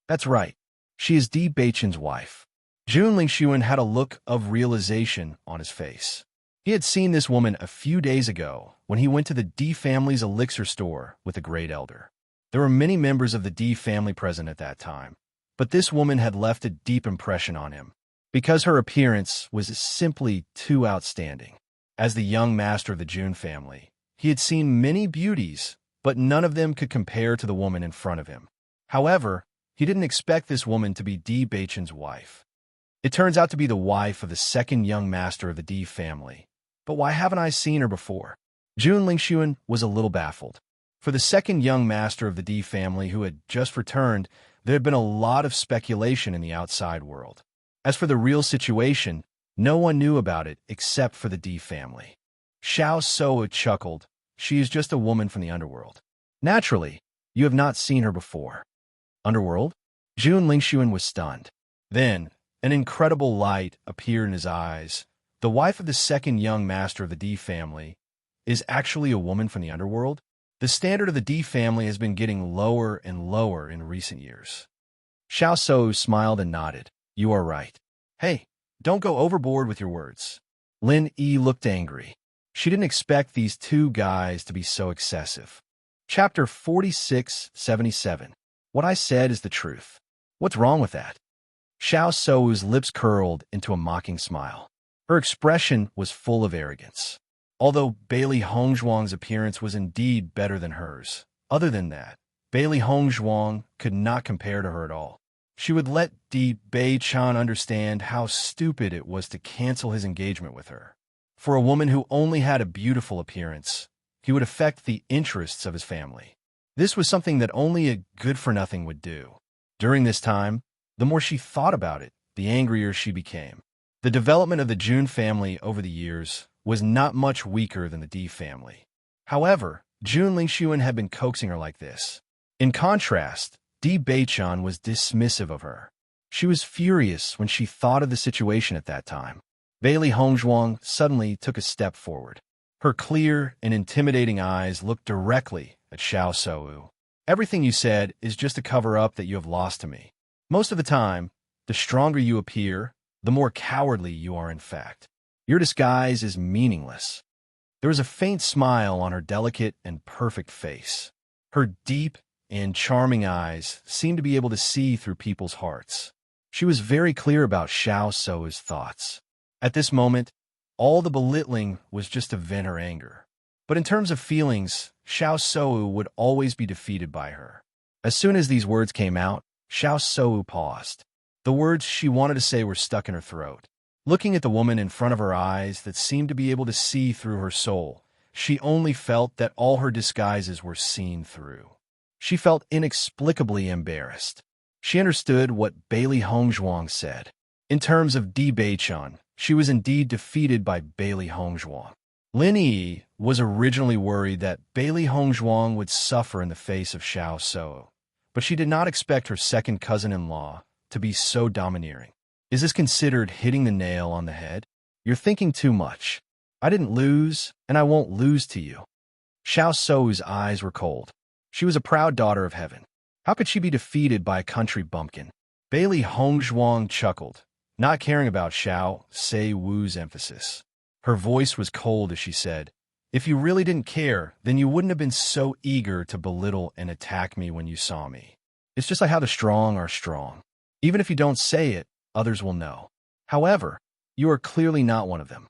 That's right. She is Di Beichun's wife. Jun Lingxuan had a look of realization on his face. He had seen this woman a few days ago when he went to the Di family's elixir store with the great elder. There were many members of the Di family present at that time, but this woman had left a deep impression on him, because her appearance was simply too outstanding. As the young master of the Jun family, he had seen many beauties, but none of them could compare to the woman in front of him. However, he didn't expect this woman to be Di Beichun's wife. It turns out to be the wife of the second young master of the Di family. But why haven't I seen her before? Jun Lingxuan was a little baffled. For the second young master of the Di family who had just returned, there had been a lot of speculation in the outside world. As for the real situation, no one knew about it except for the Di family. Xiao Shou chuckled. She is just a woman from the underworld. Naturally, you have not seen her before. Underworld? Jun Lingxuan was stunned. Then, an incredible light appeared in his eyes. The wife of the second young master of the Di family is actually a woman from the underworld? The standard of the Di family has been getting lower and lower in recent years. Xiao Shou smiled and nodded. You are right. Hey, don't go overboard with your words. Lin Yi looked angry. She didn't expect these two guys to be so excessive. Chapter 4677. What I said is the truth. What's wrong with that? Xiao Shou's lips curled into a mocking smile. Her expression was full of arrogance. Although Bailey Hongzhuang's appearance was indeed better than hers, other than that, Bailey Hongzhuang could not compare to her at all. She would let Di Beichun understand how stupid it was to cancel his engagement with her. For a woman who only had a beautiful appearance, he would affect the interests of his family. This was something that only a good-for-nothing would do. During this time, the more she thought about it, the angrier she became. The development of the Jun family over the years was not much weaker than the Di family. However, Jun Lingxuan had been coaxing her like this. In contrast, Di Beichun was dismissive of her. She was furious when she thought of the situation at that time. Bailey Hongzhuang suddenly took a step forward. Her clear and intimidating eyes looked directly at Xiao Shou. Everything you said is just a cover-up that you have lost to me. Most of the time, the stronger you appear, the more cowardly you are in fact. Your disguise is meaningless. There was a faint smile on her delicate and perfect face. Her deep and charming eyes seemed to be able to see through people's hearts. She was very clear about Xiao Sou's thoughts. At this moment, all the belittling was just to vent her anger. But in terms of feelings, Xiao Sou would always be defeated by her. As soon as these words came out, Xiao Sou paused. The words she wanted to say were stuck in her throat. Looking at the woman in front of her eyes that seemed to be able to see through her soul, she only felt that all her disguises were seen through. She felt inexplicably embarrassed. She understood what Bailey Hongzhuang said. In terms of Di Beichun, she was indeed defeated by Bailey Hongzhuang. Lin Yi was originally worried that Bailey Hongzhuang would suffer in the face of Xiao Sou, but she did not expect her second cousin-in-law to be so domineering. Is this considered hitting the nail on the head? You're thinking too much. I didn't lose, and I won't lose to you. Xiao Sou's eyes were cold. She was a proud daughter of heaven. How could she be defeated by a country bumpkin? Bailey Hongzhuang chuckled, not caring about Xiao Seiwu's emphasis. Her voice was cold as she said, "If you really didn't care, then you wouldn't have been so eager to belittle and attack me when you saw me. It's just like how the strong are strong. Even if you don't say it, others will know. However, you are clearly not one of them."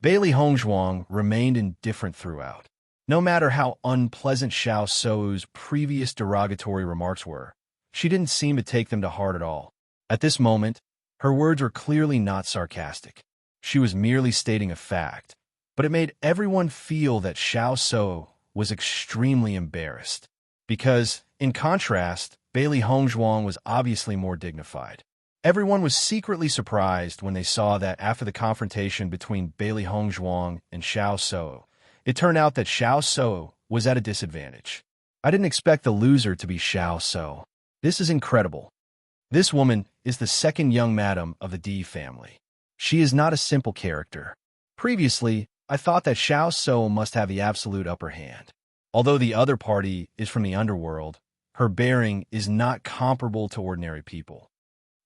Bailey Hongzhuang remained indifferent throughout. No matter how unpleasant Xiao Sou's previous derogatory remarks were, she didn't seem to take them to heart at all. At this moment, her words were clearly not sarcastic. She was merely stating a fact, but it made everyone feel that Xiao Sou was extremely embarrassed. Because, in contrast, Bailey Hongzhuang was obviously more dignified. Everyone was secretly surprised when they saw that after the confrontation between Bailey Hongzhuang and Xiao Sou, it turned out that Xiao Sou was at a disadvantage. I didn't expect the loser to be Xiao Sou. This is incredible. This woman is the second young madam of the Di family. She is not a simple character. Previously, I thought that Xiao Sou must have the absolute upper hand. Although the other party is from the underworld, her bearing is not comparable to ordinary people.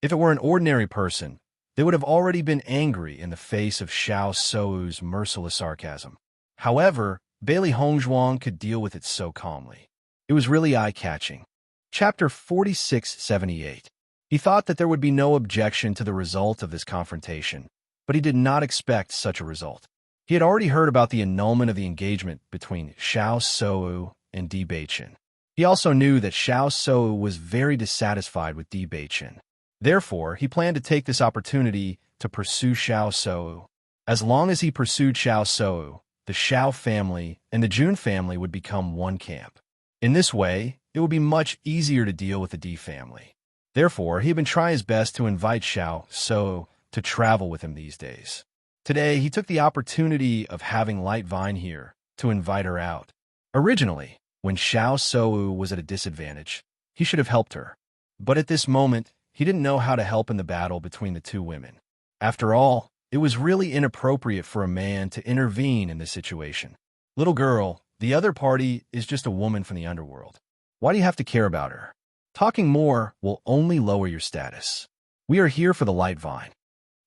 If it were an ordinary person, they would have already been angry in the face of Xiao Sou's merciless sarcasm. However, Bailey Hongzhuang could deal with it so calmly. It was really eye-catching. Chapter 4678. He thought that there would be no objection to the result of this confrontation, but he did not expect such a result. He had already heard about the annulment of the engagement between Xiao Sou and Di Beichun. He also knew that Xiao Sou was very dissatisfied with Di Beichun. Therefore, he planned to take this opportunity to pursue Xiao Sou. As long as he pursued Xiao Sou, the Xiao family and the Jun family would become one camp. In this way, it would be much easier to deal with the Di family. Therefore, he had been trying his best to invite Xiao Sou to travel with him these days. Today, he took the opportunity of having Light Vine here to invite her out. Originally, when Xiao Sou was at a disadvantage, he should have helped her. But at this moment, he didn't know how to help in the battle between the two women. After all, it was really inappropriate for a man to intervene in this situation. Little girl, the other party is just a woman from the underworld. Why do you have to care about her? Talking more will only lower your status. We are here for the Light Vine.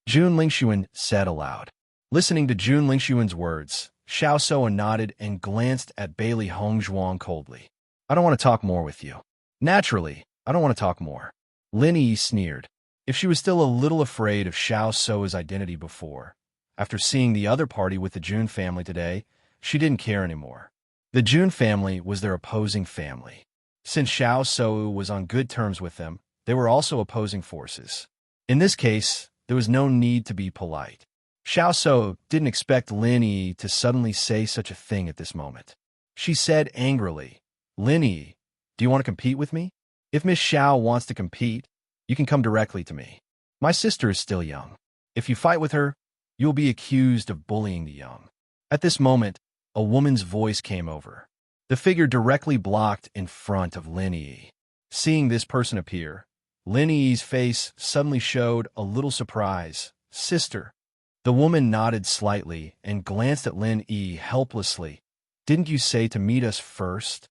Jun Lingxuan said aloud. Listening to Jun Lingxuan's words, Xiao Sou nodded and glanced at Bailey Hongzhuang coldly. I don't want to talk more with you. Naturally, I don't want to talk more. Lin Yi sneered. If she was still a little afraid of Xiao Sou's identity before, after seeing the other party with the Jun family today, she didn't care anymore. The Jun family was their opposing family. Since Xiao Sou was on good terms with them, they were also opposing forces. In this case, there was no need to be polite. Xiao Sou didn't expect Lin Yi to suddenly say such a thing at this moment. She said angrily, "Lin Yi, do you want to compete with me? If Miss Xiao wants to compete, you can come directly to me. My sister is still young. If you fight with her, you will be accused of bullying the young." At this moment, a woman's voice came over. The figure directly blocked in front of Lin Yi. Seeing this person appear, Lin Yi's face suddenly showed a little surprise. "Sister." The woman nodded slightly and glanced at Lin Yi helplessly. "Didn't you say to meet us first?"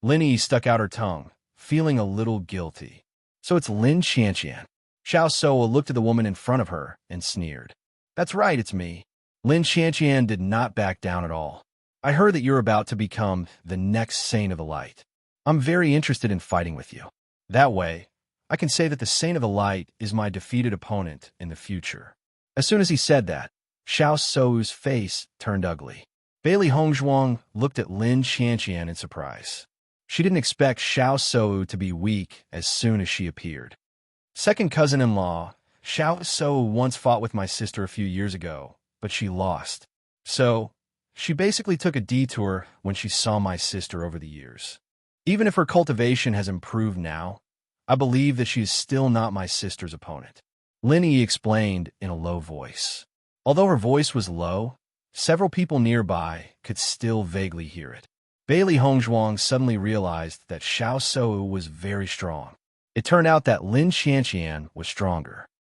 Lin Yi stuck out her tongue, feeling a little guilty. So it's Lin Qianqian. Xiao Soa looked at the woman in front of her and sneered. That's right, it's me. Lin Qianqian did not back down at all. I heard that you're about to become the next Saint of the Light. I'm very interested in fighting with you. That way, I can say that the Saint of the Light is my defeated opponent in the future. As soon as he said that, Xiao Sou's face turned ugly. Bailey Hongzhuang looked at Lin Qianqian in surprise. She didn't expect Xiao Sou to be weak as soon as she appeared. Second cousin-in-law, Xiao Sou once fought with my sister a few years ago, but she lost. So, she basically took a detour when she saw my sister over the years. Even if her cultivation has improved now, I believe that she is still not my sister's opponent. Lin Yi explained in a low voice. Although her voice was low, several people nearby could still vaguely hear it. Bailey Hongzhuang suddenly realized that Xiao Sou was very strong. It turned out that Lin Qianqian was stronger.